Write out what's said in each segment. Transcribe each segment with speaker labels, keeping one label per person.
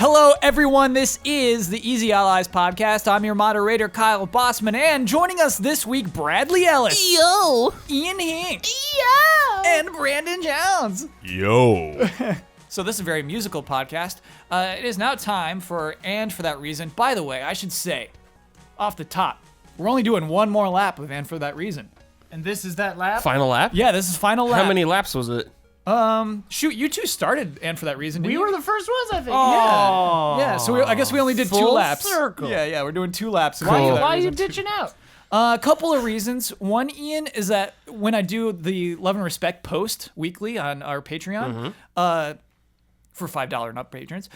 Speaker 1: Hello, everyone. This is the Easy Allies podcast. I'm your moderator, Kyle Bossman, and joining us this week, Bradley Ellis.
Speaker 2: Yo.
Speaker 1: Ian Hink.
Speaker 2: Yo.
Speaker 1: And Brandon Jones.
Speaker 3: Yo.
Speaker 1: So this is a very musical podcast. It is now time for And For That Reason. By the way, I should say, off the top, we're only doing one more lap of And For That Reason.
Speaker 4: And this is that lap?
Speaker 3: Final lap?
Speaker 1: Yeah, this is final lap.
Speaker 3: How many laps was it?
Speaker 1: Shoot, you two started And For That Reason, didn't
Speaker 4: We
Speaker 1: you?
Speaker 4: were the first ones, I think.
Speaker 1: Yeah. Yeah, so I guess we only did two
Speaker 4: Full
Speaker 1: laps.
Speaker 4: circle.
Speaker 1: Yeah, we're doing 2 laps.
Speaker 4: Why,
Speaker 3: Cool.
Speaker 4: why are you ditching out?
Speaker 1: A couple of reasons. One, Ian, is that when I do the Love and Respect post weekly on our Patreon, for $5 and up patrons,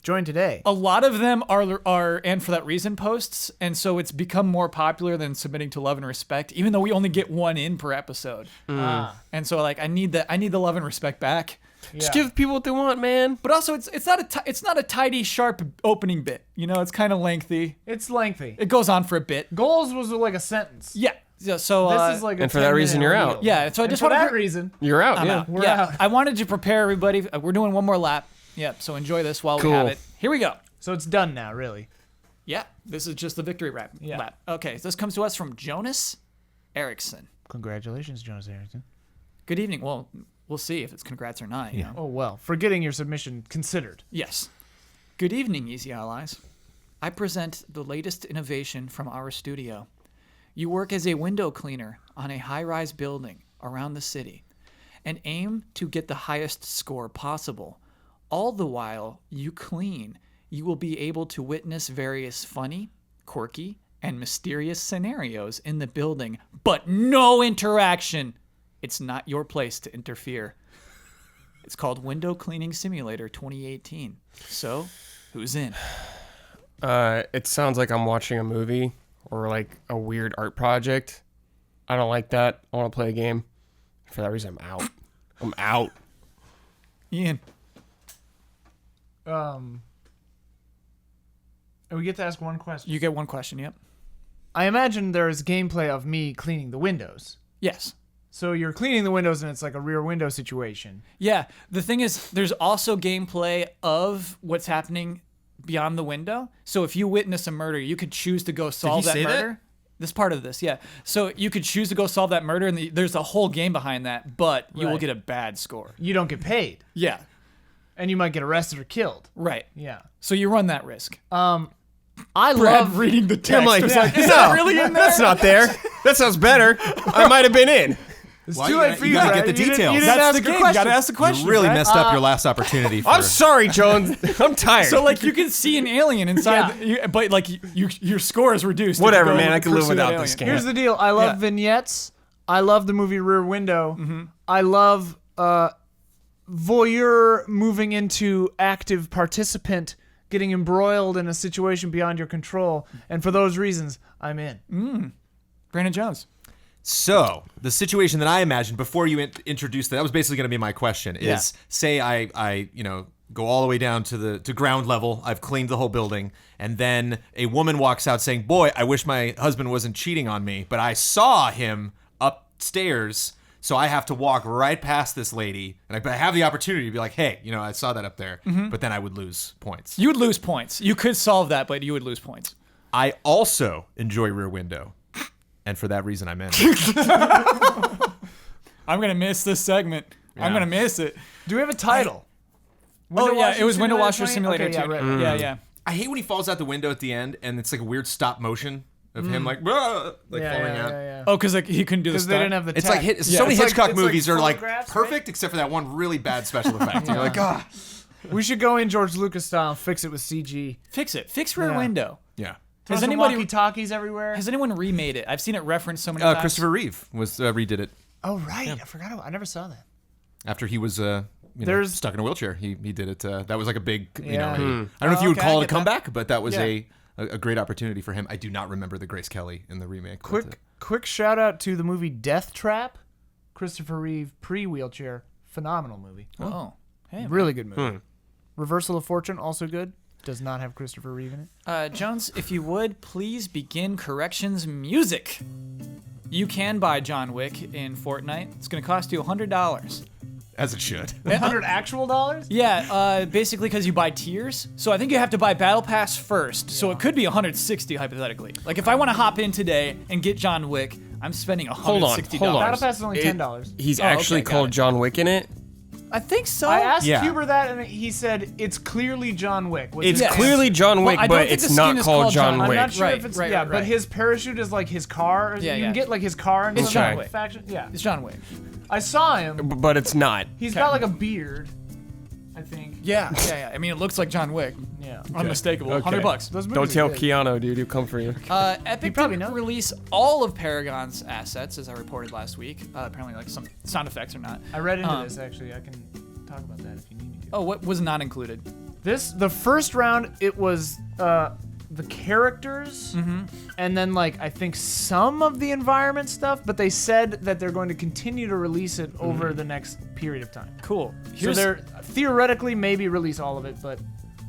Speaker 4: Join today.
Speaker 1: a lot of them are And For That Reason posts, and so it's become more popular than submitting to Love and Respect, even though we only get one in per episode. And so like I need the Love and Respect back.
Speaker 3: Just give people what they want, man.
Speaker 1: But also it's not a tidy, sharp opening bit. You know, it's kind of lengthy.
Speaker 4: It's lengthy.
Speaker 1: It goes on for a bit.
Speaker 4: Goals was like a sentence.
Speaker 1: Yeah. So
Speaker 4: This is like a
Speaker 3: and for that
Speaker 4: 10-minute
Speaker 3: reason, you're
Speaker 4: ordeal.
Speaker 3: out.
Speaker 1: yeah. So I
Speaker 4: And
Speaker 1: just
Speaker 4: for
Speaker 1: want
Speaker 4: that
Speaker 1: to.
Speaker 4: reason,
Speaker 3: You're out,
Speaker 1: I'm
Speaker 3: yeah.
Speaker 1: out.
Speaker 4: We're
Speaker 1: Yeah,
Speaker 4: out.
Speaker 1: I wanted to prepare everybody. We're doing one more lap. Yeah, so enjoy this while we
Speaker 3: Cool.
Speaker 1: have it. Here we go.
Speaker 4: so it's done now, really.
Speaker 1: Yeah, this is just the victory lap.
Speaker 4: Yeah.
Speaker 1: Okay, so this comes to us from Jonas Erickson.
Speaker 4: Congratulations, Jonas Harrington.
Speaker 1: Good evening. Well, we'll see if it's congrats or not. You know?
Speaker 4: Oh, well, for getting your submission considered.
Speaker 1: Yes. Good evening, Easy Allies. I present the latest innovation from our studio. You work as a window cleaner on a high-rise building around the city and aim to get the highest score possible. All the while you clean, you will be able to witness various funny, quirky, and mysterious scenarios in the building, but no interaction. It's not your place to interfere. It's called Window Cleaning Simulator 2018. So, who's in?
Speaker 3: It sounds like I'm watching a movie or like a weird art project. I don't like that. I want to play a game. For that reason, I'm out. I'm out.
Speaker 1: Ian.
Speaker 4: And we get to ask one question.
Speaker 1: You get one question, yep.
Speaker 4: I imagine there is gameplay of me cleaning the windows.
Speaker 1: Yes.
Speaker 4: So you're cleaning the windows and it's like a rear window situation.
Speaker 1: Yeah, the thing is, there's also gameplay of what's happening beyond the window. So if you witness a murder, you could choose to go solve that
Speaker 2: say that?
Speaker 1: murder. This part of this, yeah. So you could choose to go solve that murder, and there's a whole game behind that, but you will
Speaker 4: Right.
Speaker 1: get a bad score.
Speaker 4: You don't get paid.
Speaker 1: Yeah,
Speaker 4: And you might get arrested or killed.
Speaker 1: right.
Speaker 4: Yeah.
Speaker 1: So you run that risk.
Speaker 4: I
Speaker 1: Brad
Speaker 4: love
Speaker 1: reading the text.
Speaker 3: I'm like,
Speaker 1: was
Speaker 3: no,
Speaker 1: is that really in there?
Speaker 3: that's not there. That sounds better. I might have been in.
Speaker 4: It's
Speaker 5: Why
Speaker 4: too
Speaker 5: you
Speaker 4: late
Speaker 5: gotta-
Speaker 4: for
Speaker 5: you
Speaker 4: you,
Speaker 5: gotta
Speaker 4: Brad.
Speaker 5: get the
Speaker 4: You didn't-
Speaker 5: details.
Speaker 4: You didn't
Speaker 1: That's
Speaker 4: ask
Speaker 1: the
Speaker 4: a
Speaker 1: game. You
Speaker 4: question.
Speaker 1: gotta ask the question.
Speaker 5: You really
Speaker 1: Brad.
Speaker 5: messed up your last opportunity. For,
Speaker 3: I'm sorry, Jones. I'm tired.
Speaker 1: So like you can see an alien inside, but like your score is reduced. if you
Speaker 3: Whatever,
Speaker 1: go
Speaker 3: man. I can live
Speaker 1: pursue that
Speaker 3: without this
Speaker 1: alien.
Speaker 3: game.
Speaker 4: Here's the deal. I love
Speaker 1: Yeah.
Speaker 4: vignettes. I love the movie Rear Window. I love voyeur moving into active participant, getting embroiled in a situation beyond your control. And for those reasons, I'm in.
Speaker 1: Brandon Jones.
Speaker 5: So the situation that I imagined before you introduced that was basically going to be my question. Is
Speaker 1: Yeah.
Speaker 5: say I go all the way down to ground level. I've cleaned the whole building, and then a woman walks out saying, "Boy, I wish my husband wasn't cheating on me, but I saw him upstairs." So I have to walk right past this lady, and I have the opportunity to be like, "Hey, I saw that up there," but then I would lose points.
Speaker 1: You would lose points. You could solve that, but you would lose points.
Speaker 5: I also enjoy Rear Window, and for that reason, I'm in.
Speaker 1: I'm gonna miss this segment. I'm gonna miss it.
Speaker 4: Do we have a title?
Speaker 1: Oh yeah, it was Window Washer
Speaker 4: 20?
Speaker 1: Simulator
Speaker 4: Okay,
Speaker 1: 2.
Speaker 4: yeah, right.
Speaker 1: Yeah, yeah.
Speaker 5: I hate when he falls out the window at the end, and it's like a weird stop motion of him like falling out.
Speaker 4: Yeah.
Speaker 1: Oh, because like he couldn't do the
Speaker 4: Because they
Speaker 1: stunt.
Speaker 4: didn't have the
Speaker 5: It's
Speaker 4: tech.
Speaker 5: like
Speaker 1: Yeah,
Speaker 5: so many
Speaker 1: it's like-
Speaker 5: Hitchcock
Speaker 4: it's like
Speaker 5: movies are like
Speaker 4: photographs,
Speaker 5: perfect, except for that one really bad special effect. You're like, ah,
Speaker 4: We should go in George Lucas style, fix it with CG.
Speaker 1: Fix it. Fix Rear
Speaker 4: Yeah.
Speaker 1: Window.
Speaker 5: yeah.
Speaker 1: Has
Speaker 4: Some
Speaker 1: anybody
Speaker 4: walkie-talkies everywhere?
Speaker 1: has anyone remade it? I've seen it referenced so many times.
Speaker 5: Christopher Reeve was redid it
Speaker 4: Oh right, I forgot. I never saw that.
Speaker 5: after he was
Speaker 4: There's-
Speaker 5: stuck in a wheelchair. He did it. That was like a big
Speaker 4: Yeah.
Speaker 5: I don't know if you would
Speaker 4: okay, I
Speaker 5: call it a
Speaker 4: get that.
Speaker 5: comeback, but that was
Speaker 4: Yeah.
Speaker 5: a great opportunity for him. I do not remember the Grace Kelly in the remake. but,
Speaker 4: Quick shout out to the movie Death Trap, Christopher Reeve pre-wheelchair, phenomenal movie.
Speaker 1: Oh, hey.
Speaker 4: Really good movie. Reversal of Fortune, also good. Does not have Christopher Reeve in it.
Speaker 1: Jones, if you would, please begin corrections music. You can buy John Wick in Fortnite. It's going to cost you $100.
Speaker 5: As it should.
Speaker 4: 100 actual dollars?
Speaker 1: Yeah, basically because you buy tiers. So I think you have to buy Battle Pass first. So it could be 160 hypothetically. Like if I want to hop in today and get John Wick, I'm spending $160.
Speaker 3: Hold on.
Speaker 4: Battle Pass is only $10.
Speaker 3: He's
Speaker 1: Oh,
Speaker 3: actually
Speaker 1: okay, got
Speaker 3: called
Speaker 1: it.
Speaker 3: John Wick in it.
Speaker 1: I think so.
Speaker 4: I asked
Speaker 5: Yeah.
Speaker 4: Huber that, and he said it's clearly John Wick. was
Speaker 3: It's
Speaker 4: his
Speaker 3: clearly
Speaker 4: answer.
Speaker 3: John Wick,
Speaker 1: I don't
Speaker 3: but
Speaker 1: think
Speaker 3: it's
Speaker 1: the
Speaker 3: not
Speaker 1: skin is
Speaker 3: called
Speaker 1: called
Speaker 3: John
Speaker 1: John-
Speaker 4: I'm
Speaker 3: Wick.
Speaker 4: not sure
Speaker 1: Right,
Speaker 4: if it's
Speaker 1: right,
Speaker 4: but
Speaker 1: right.
Speaker 4: his parachute is like his car.
Speaker 1: Yeah,
Speaker 4: you
Speaker 1: yeah.
Speaker 4: can get like his car in
Speaker 1: It's
Speaker 4: some
Speaker 1: John Wick.
Speaker 4: faction. Yeah,
Speaker 1: It's John Wick.
Speaker 4: I saw him.
Speaker 3: But it's not.
Speaker 4: He's got like a beard, I think.
Speaker 1: Yeah. I mean, it looks like John Wick.
Speaker 4: Yeah.
Speaker 1: Unmistakable.
Speaker 3: Okay.
Speaker 1: $100.
Speaker 4: Those
Speaker 3: Don't
Speaker 4: movies
Speaker 3: tell
Speaker 4: are good.
Speaker 3: Keanu, dude. He'll come for you.
Speaker 1: Epic
Speaker 4: probably
Speaker 1: didn't
Speaker 4: knows.
Speaker 1: release all of Paragon's assets, as I reported last week. Apparently, like some sound effects or not.
Speaker 4: I read into this actually. I can talk about that if you need me to.
Speaker 1: Oh, what was not included?
Speaker 4: The first round, it was the characters, and then like I think some of the environment stuff. But they said that they're going to continue to release it over the next period of time.
Speaker 1: Cool.
Speaker 4: So they're theoretically maybe release all of it, but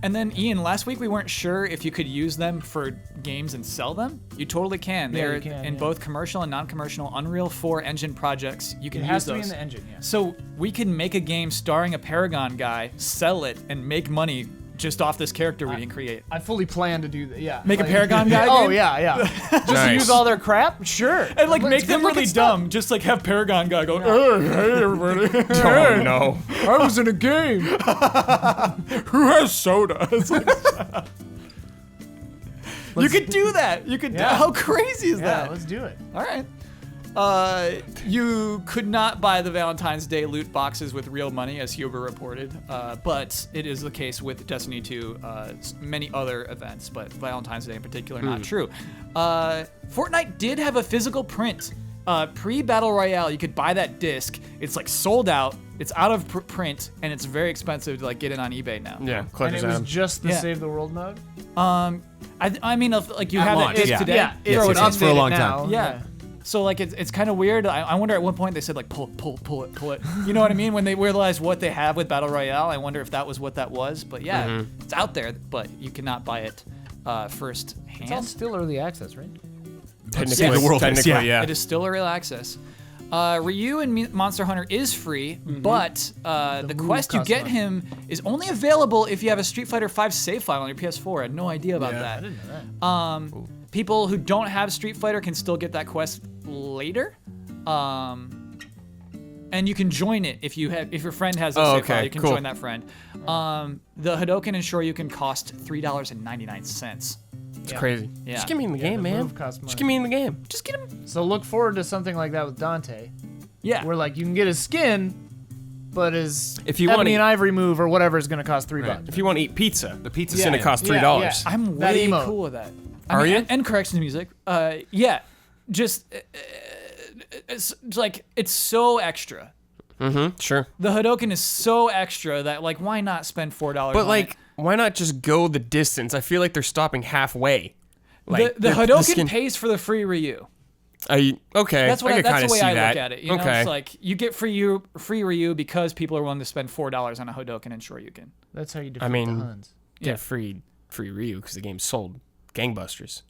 Speaker 1: And then Ian, last week we weren't sure if you could use them for games and sell them. You totally can.
Speaker 4: Yeah,
Speaker 1: They're
Speaker 4: you can,
Speaker 1: in
Speaker 4: yeah.
Speaker 1: both commercial and non-commercial Unreal 4 engine projects. You can
Speaker 4: it
Speaker 1: use
Speaker 4: has to be
Speaker 1: those.
Speaker 4: in the engine. Yeah.
Speaker 1: So we can make a game starring a Paragon guy, sell it, and make money just off this character we didn't create.
Speaker 4: I fully plan to do that. Yeah.
Speaker 1: Make a Paragon guy
Speaker 4: Oh
Speaker 1: game?
Speaker 4: yeah. Just to
Speaker 3: Nice.
Speaker 4: use all their crap. Sure.
Speaker 1: And like
Speaker 4: Let's
Speaker 1: make
Speaker 4: go
Speaker 1: them
Speaker 4: look
Speaker 1: really
Speaker 4: at stuff.
Speaker 1: dumb, just like have Paragon guy go, hey everybody,
Speaker 3: Oh no.
Speaker 1: I was in a game. Who has soda? It's like, you could do that. You could.
Speaker 4: Yeah.
Speaker 1: How crazy is
Speaker 4: Yeah.
Speaker 1: that?
Speaker 4: Let's do it.
Speaker 1: All right. You could not buy the Valentine's Day loot boxes with real money, as Huber reported, but it is the case with Destiny 2, many other events, but Valentine's Day in particular, not true. Fortnite did have a physical print. Pre-Battle Royale, you could buy that disc. It's like sold out. It's out of print, and it's very expensive to like get it on eBay now.
Speaker 3: Yeah,
Speaker 4: And
Speaker 3: collector's
Speaker 4: it was
Speaker 3: item.
Speaker 4: just the
Speaker 1: Yeah.
Speaker 4: Save the World mode.
Speaker 1: I mean, if, like you
Speaker 5: At
Speaker 1: have
Speaker 5: launch,
Speaker 1: that disc
Speaker 5: yeah.
Speaker 1: today.
Speaker 4: Yeah.
Speaker 5: Yes,
Speaker 4: Throw it
Speaker 5: yes, for a
Speaker 4: update
Speaker 5: long
Speaker 4: it
Speaker 5: time.
Speaker 4: now.
Speaker 1: Yeah. So like it's kind of weird. I wonder at one point they said like pull it. You know what I mean? When they realized what they have with Battle Royale, I wonder if that was what that was. But yeah, it's out there, but you cannot buy it first
Speaker 4: It's all
Speaker 1: hand.
Speaker 4: still early access, right?
Speaker 3: Technically,
Speaker 1: Yes.
Speaker 5: The world is,
Speaker 3: technically,
Speaker 5: yeah.
Speaker 3: yeah.
Speaker 1: It is still early access. Ryu and Monster Hunter is free, but the
Speaker 4: move
Speaker 1: quest you
Speaker 4: costs
Speaker 1: get
Speaker 4: money.
Speaker 1: him is only available if you have a Street Fighter V save file on your PS4. I had no idea about that.
Speaker 4: I didn't know that.
Speaker 1: People who don't have Street Fighter can still get that quest later. And you can join it if your friend has a
Speaker 3: Oh,
Speaker 1: save file,
Speaker 3: okay,
Speaker 1: you can
Speaker 3: cool.
Speaker 1: join that friend. The Hadoken and Shoryuken cost $3.99.
Speaker 3: It's crazy.
Speaker 1: Yeah.
Speaker 3: Just get me in the
Speaker 4: Yeah,
Speaker 3: game,
Speaker 4: the
Speaker 3: man.
Speaker 4: move costs money.
Speaker 3: Just get me in the game.
Speaker 1: Just get him.
Speaker 4: So look forward to something like that with Dante,
Speaker 1: Yeah.
Speaker 4: where like you can get his skin, but his
Speaker 3: If you wanna
Speaker 4: ebony
Speaker 3: eat-
Speaker 4: and ivory move or whatever is going to cost $3.
Speaker 3: If you want to eat pizza,
Speaker 5: The pizza
Speaker 3: it's gonna
Speaker 5: stand.
Speaker 3: cost
Speaker 4: Yeah,
Speaker 3: $3.
Speaker 4: yeah.
Speaker 1: I'm
Speaker 4: That
Speaker 1: way
Speaker 4: emote.
Speaker 1: cool with that.
Speaker 3: Are you?
Speaker 1: And corrections music. Yeah. Just it's like it's so extra.
Speaker 3: Sure.
Speaker 1: The Hadoken is so extra that like why not spend $4?
Speaker 3: But
Speaker 1: on
Speaker 3: like,
Speaker 1: it?
Speaker 3: why not just go the distance? I feel like they're stopping halfway. Like
Speaker 1: the Hadoken
Speaker 3: skin-
Speaker 1: pays for the free Ryu.
Speaker 3: Okay.
Speaker 1: That's what
Speaker 3: I could
Speaker 1: that's
Speaker 3: kinda
Speaker 1: the way
Speaker 3: see
Speaker 1: I
Speaker 3: that.
Speaker 1: look at it. You know,
Speaker 3: okay.
Speaker 1: it's like you get free Ryu because people are willing to spend $4 on a Hadoken and Shoryuken.
Speaker 4: That's how you defeat
Speaker 3: I mean,
Speaker 4: the Huns.
Speaker 3: get
Speaker 1: Yeah.
Speaker 3: free Ryu because the game's sold gangbusters.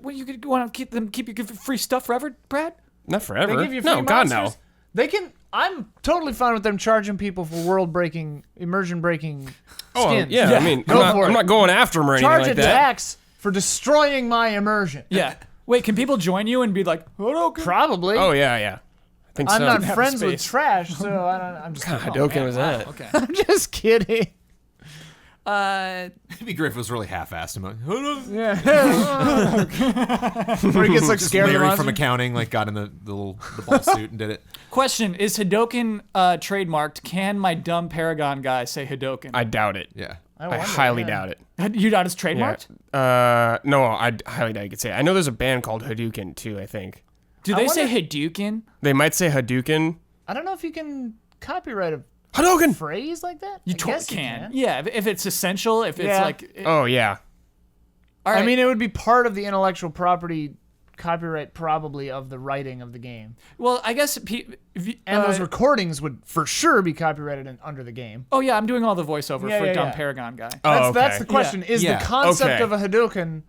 Speaker 1: Well, you could want to keep your free stuff forever, Brad?
Speaker 3: Not forever.
Speaker 4: They give you free
Speaker 3: no, God
Speaker 4: monsters.
Speaker 3: no.
Speaker 4: They can. I'm totally fine with them charging people for world-breaking, immersion-breaking
Speaker 3: Oh
Speaker 4: skins.
Speaker 3: yeah, I mean,
Speaker 4: Go
Speaker 3: I'm
Speaker 4: for it.
Speaker 3: not going after them or anything
Speaker 4: Charge
Speaker 3: like
Speaker 4: a
Speaker 3: that.
Speaker 4: tax for destroying my immersion.
Speaker 1: Yeah. Wait, can people join you and be like, Hadoken?
Speaker 4: Probably.
Speaker 3: Oh yeah, yeah. I think
Speaker 4: I'm
Speaker 3: so.
Speaker 4: not
Speaker 1: have
Speaker 4: friends with
Speaker 1: space.
Speaker 4: trash, so I'm just.
Speaker 3: Hadoken was that?
Speaker 1: Okay.
Speaker 4: I'm just kidding.
Speaker 5: It'd be great if it was really half-assed. I'm like,
Speaker 4: Yeah. Where he gets like
Speaker 5: just
Speaker 4: scared of the
Speaker 5: Larry
Speaker 4: monster.
Speaker 5: from accounting, like got in the ball suit and did it.
Speaker 1: Question: is Hadoken trademarked? Can my dumb Paragon guy say Hadoken?
Speaker 3: I doubt it.
Speaker 5: Yeah.
Speaker 3: I
Speaker 4: wonder,
Speaker 3: highly
Speaker 4: yeah.
Speaker 3: doubt it.
Speaker 1: You doubt it's trademarked?
Speaker 3: No, I highly doubt you could say it. I know there's a band called Hadouken too. I think
Speaker 1: Do
Speaker 4: I
Speaker 1: they say
Speaker 4: wonder-
Speaker 1: Hadouken?
Speaker 3: they might say Hadouken.
Speaker 4: I don't know if you can copyright a
Speaker 3: Hadouken.
Speaker 4: phrase like that.
Speaker 1: You
Speaker 4: I guess you
Speaker 1: can. Yeah, if it's essential, if it's
Speaker 4: Yeah.
Speaker 1: like.
Speaker 3: Oh yeah.
Speaker 1: All right.
Speaker 4: I mean, it would be part of the intellectual property copyright probably of the writing of the game.
Speaker 1: well, I guess.
Speaker 4: And those recordings would for sure be copyrighted under the game.
Speaker 1: Oh yeah, I'm doing all the voiceover
Speaker 4: Yeah,
Speaker 1: for
Speaker 4: yeah,
Speaker 1: dumb
Speaker 4: yeah.
Speaker 1: Paragon guy.
Speaker 3: Oh,
Speaker 4: That's
Speaker 3: okay.
Speaker 4: the question. Is
Speaker 5: Yeah.
Speaker 4: the concept
Speaker 3: Okay.
Speaker 4: of a Hadouken,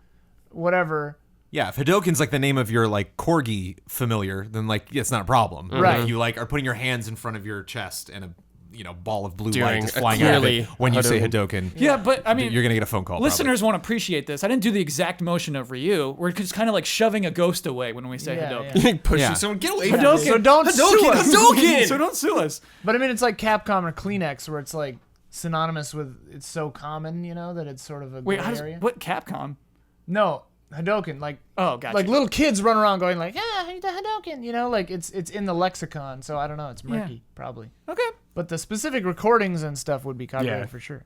Speaker 4: whatever?
Speaker 5: Yeah, if Hadoken's like the name of your like corgi familiar, then like it's not a problem.
Speaker 4: Right.
Speaker 5: If you like are putting your hands in front of your chest and ball of blue
Speaker 3: Doing
Speaker 5: light is
Speaker 3: a
Speaker 5: flying out of
Speaker 3: clearly
Speaker 5: it when you say
Speaker 3: Hadouken.
Speaker 5: Hadouken.
Speaker 1: Yeah, but I mean,
Speaker 5: you're gonna get a phone call.
Speaker 1: listeners won't appreciate this. I didn't do the exact motion of Ryu. We're just kind of like shoving a ghost away when we say
Speaker 4: Yeah,
Speaker 1: Hadouken.
Speaker 4: yeah.
Speaker 3: Pushing
Speaker 5: Yeah.
Speaker 3: someone, get away from
Speaker 1: Hadouken.
Speaker 3: me.
Speaker 4: So don't sue us.
Speaker 3: Hadouken!
Speaker 1: So don't sue us.
Speaker 4: But I mean, it's like Capcom or Kleenex, where it's like synonymous with it's so common, that it's sort of a
Speaker 1: Wait,
Speaker 4: gray area.
Speaker 1: what Capcom?
Speaker 4: No, Hadouken, like
Speaker 1: Oh, gotcha.
Speaker 4: like little kids run around going like, yeah, the Hadouken, like it's in the lexicon. So I don't know, it's murky probably.
Speaker 1: Okay.
Speaker 4: But the specific recordings and stuff would be copyrighted
Speaker 3: Yeah.
Speaker 4: for sure.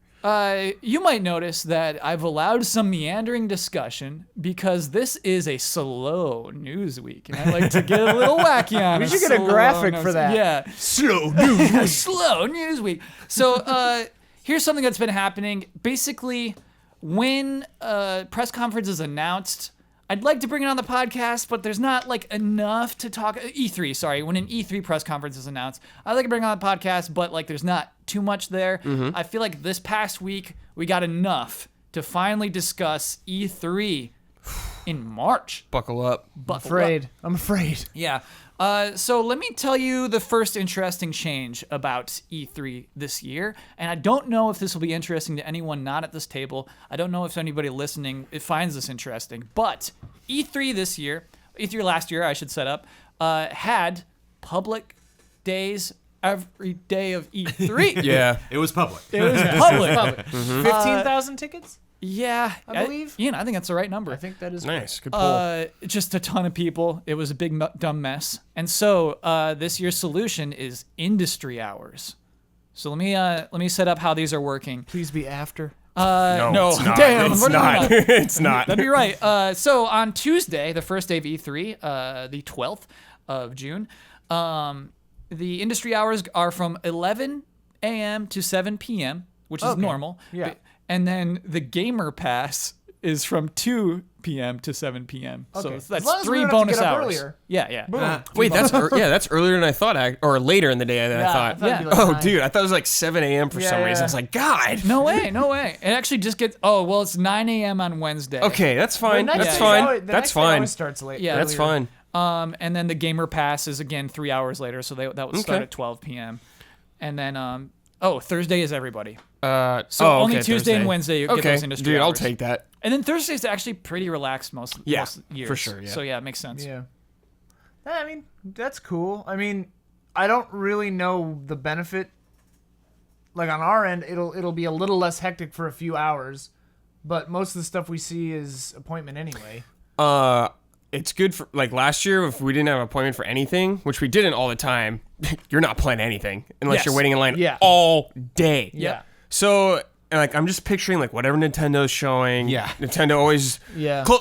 Speaker 1: You might notice that I've allowed some meandering discussion because this is a slow news week, and I like to get a little wacky on.
Speaker 4: We should get a graphic for that.
Speaker 1: Yeah,
Speaker 4: Slow news.
Speaker 1: slow news week. So here's something that's been happening. Basically, when press conference is announced, I'd like to bring it on the podcast, but there's not like enough to talk. E3, sorry. When an E3 press conference is announced, I'd like to bring it on the podcast, but like there's not too much there. I feel like this past week we got enough to finally discuss E3 in March.
Speaker 3: Buckle up.
Speaker 4: I'm afraid.
Speaker 1: Yeah. So let me tell you the first interesting change about E3 this year. And I don't know if this will be interesting to anyone not at this table. I don't know if anybody listening finds this interesting. But E3 this year, E3 last year, I should set up, had public days every day of E3.
Speaker 3: Yeah.
Speaker 5: It was public.
Speaker 1: It was public.
Speaker 4: 15,000 tickets?
Speaker 1: Yeah.
Speaker 4: I believe.
Speaker 1: I think that's the right number.
Speaker 4: I think that is
Speaker 3: Nice. Good pull.
Speaker 1: Just a ton of people. It was a big dumb mess. And so this year's solution is industry hours. So let me set up how these are working.
Speaker 4: Please be after.
Speaker 1: No,
Speaker 3: it's not.
Speaker 1: damn,
Speaker 3: It's
Speaker 1: we're
Speaker 3: not. It's not.
Speaker 1: That'd be right. So on Tuesday, the first day of E3, the 12th of June, the industry hours are from 11 a.m. to 7 p.m., which is normal.
Speaker 4: Yeah.
Speaker 1: And then the Gamer Pass is from 2 p.m. to 7 p.m. So
Speaker 4: Okay. As
Speaker 1: that's
Speaker 4: long as we
Speaker 1: 3
Speaker 4: don't have to
Speaker 1: bonus
Speaker 4: get up
Speaker 1: hours.
Speaker 4: earlier.
Speaker 1: Yeah.
Speaker 3: Wait, that's earlier than I thought, or later in the day than I
Speaker 4: Yeah,
Speaker 3: thought.
Speaker 4: I thought it'd be like
Speaker 3: Oh,
Speaker 4: 9.
Speaker 3: dude, I thought it was like 7 a.m. for some
Speaker 4: Yeah,
Speaker 3: reason.
Speaker 4: yeah.
Speaker 3: It's like, God.
Speaker 1: No way. It actually just gets. Oh, well, it's 9 a.m. on Wednesday.
Speaker 3: Okay, that's fine.
Speaker 4: The next
Speaker 3: That's
Speaker 4: day
Speaker 3: fine.
Speaker 4: always- the
Speaker 3: That's
Speaker 4: next day
Speaker 3: fine.
Speaker 4: always starts late.
Speaker 1: Yeah,
Speaker 3: That's
Speaker 4: earlier.
Speaker 3: fine.
Speaker 1: And then the Gamer Pass is again 3 hours later, so that would start
Speaker 3: Okay.
Speaker 1: at 12 p.m. And then Thursday is everybody.
Speaker 3: So
Speaker 1: only
Speaker 3: okay,
Speaker 1: Tuesday and
Speaker 3: Thursday.
Speaker 1: Wednesday you get
Speaker 3: Okay,
Speaker 1: those industry
Speaker 3: dude, I'll
Speaker 1: hours.
Speaker 3: take that.
Speaker 1: And then Thursday's actually pretty relaxed most years.
Speaker 3: for sure, yeah.
Speaker 1: So yeah, it makes sense.
Speaker 4: Yeah. I mean, that's cool. I mean, I don't really know the benefit. Like on our end, it'll be a little less hectic for a few hours, but most of the stuff we see is appointment anyway.
Speaker 3: It's good for like last year if we didn't have an appointment for anything, which we didn't all the time. You're not playing anything unless
Speaker 1: Yes.
Speaker 3: you're waiting in line
Speaker 4: Yeah.
Speaker 3: all day.
Speaker 4: Yeah.
Speaker 3: So and like I'm just picturing like whatever Nintendo's showing.
Speaker 5: Yeah.
Speaker 3: Nintendo always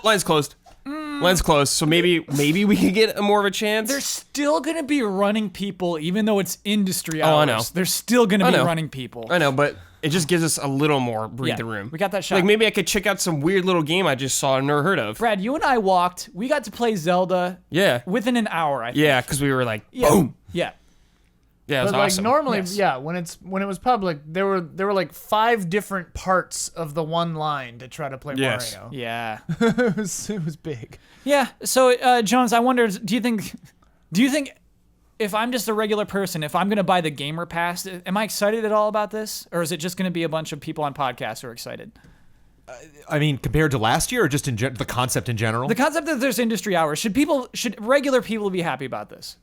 Speaker 3: line's closed. Line's closed. So maybe we could get more of a chance.
Speaker 1: They're still gonna be running people, even though it's industry hours.
Speaker 3: Oh, I know.
Speaker 1: They're still gonna
Speaker 3: I
Speaker 1: be
Speaker 3: know.
Speaker 1: running people.
Speaker 3: I know, but it just gives us a little more breather
Speaker 1: Yeah,
Speaker 3: room.
Speaker 1: we got that shot.
Speaker 3: Like maybe I could check out some weird little game I just saw and never heard of.
Speaker 1: Brad, you and I walked. We got to play Zelda
Speaker 3: Yeah.
Speaker 1: within an hour. I think.
Speaker 3: Yeah, because we were like,
Speaker 1: Yeah.
Speaker 3: boom.
Speaker 1: Yeah.
Speaker 3: Yeah, it was
Speaker 4: But like
Speaker 3: awesome.
Speaker 4: normally,
Speaker 1: Yes.
Speaker 4: yeah, when it was public, there were like 5 different parts of the one line to try to play
Speaker 3: Yes.
Speaker 4: Mario.
Speaker 1: Yeah.
Speaker 4: it was big.
Speaker 1: Yeah. So, Jones, I wonder, do you think if I'm just a regular person, if I'm going to buy the Gamer Pass, am I excited at all about this? Or is it just going to be a bunch of people on podcasts who are excited?
Speaker 5: I mean, compared to last year, or just in the concept in general?
Speaker 1: The concept that there's industry hours, should regular people be happy about this?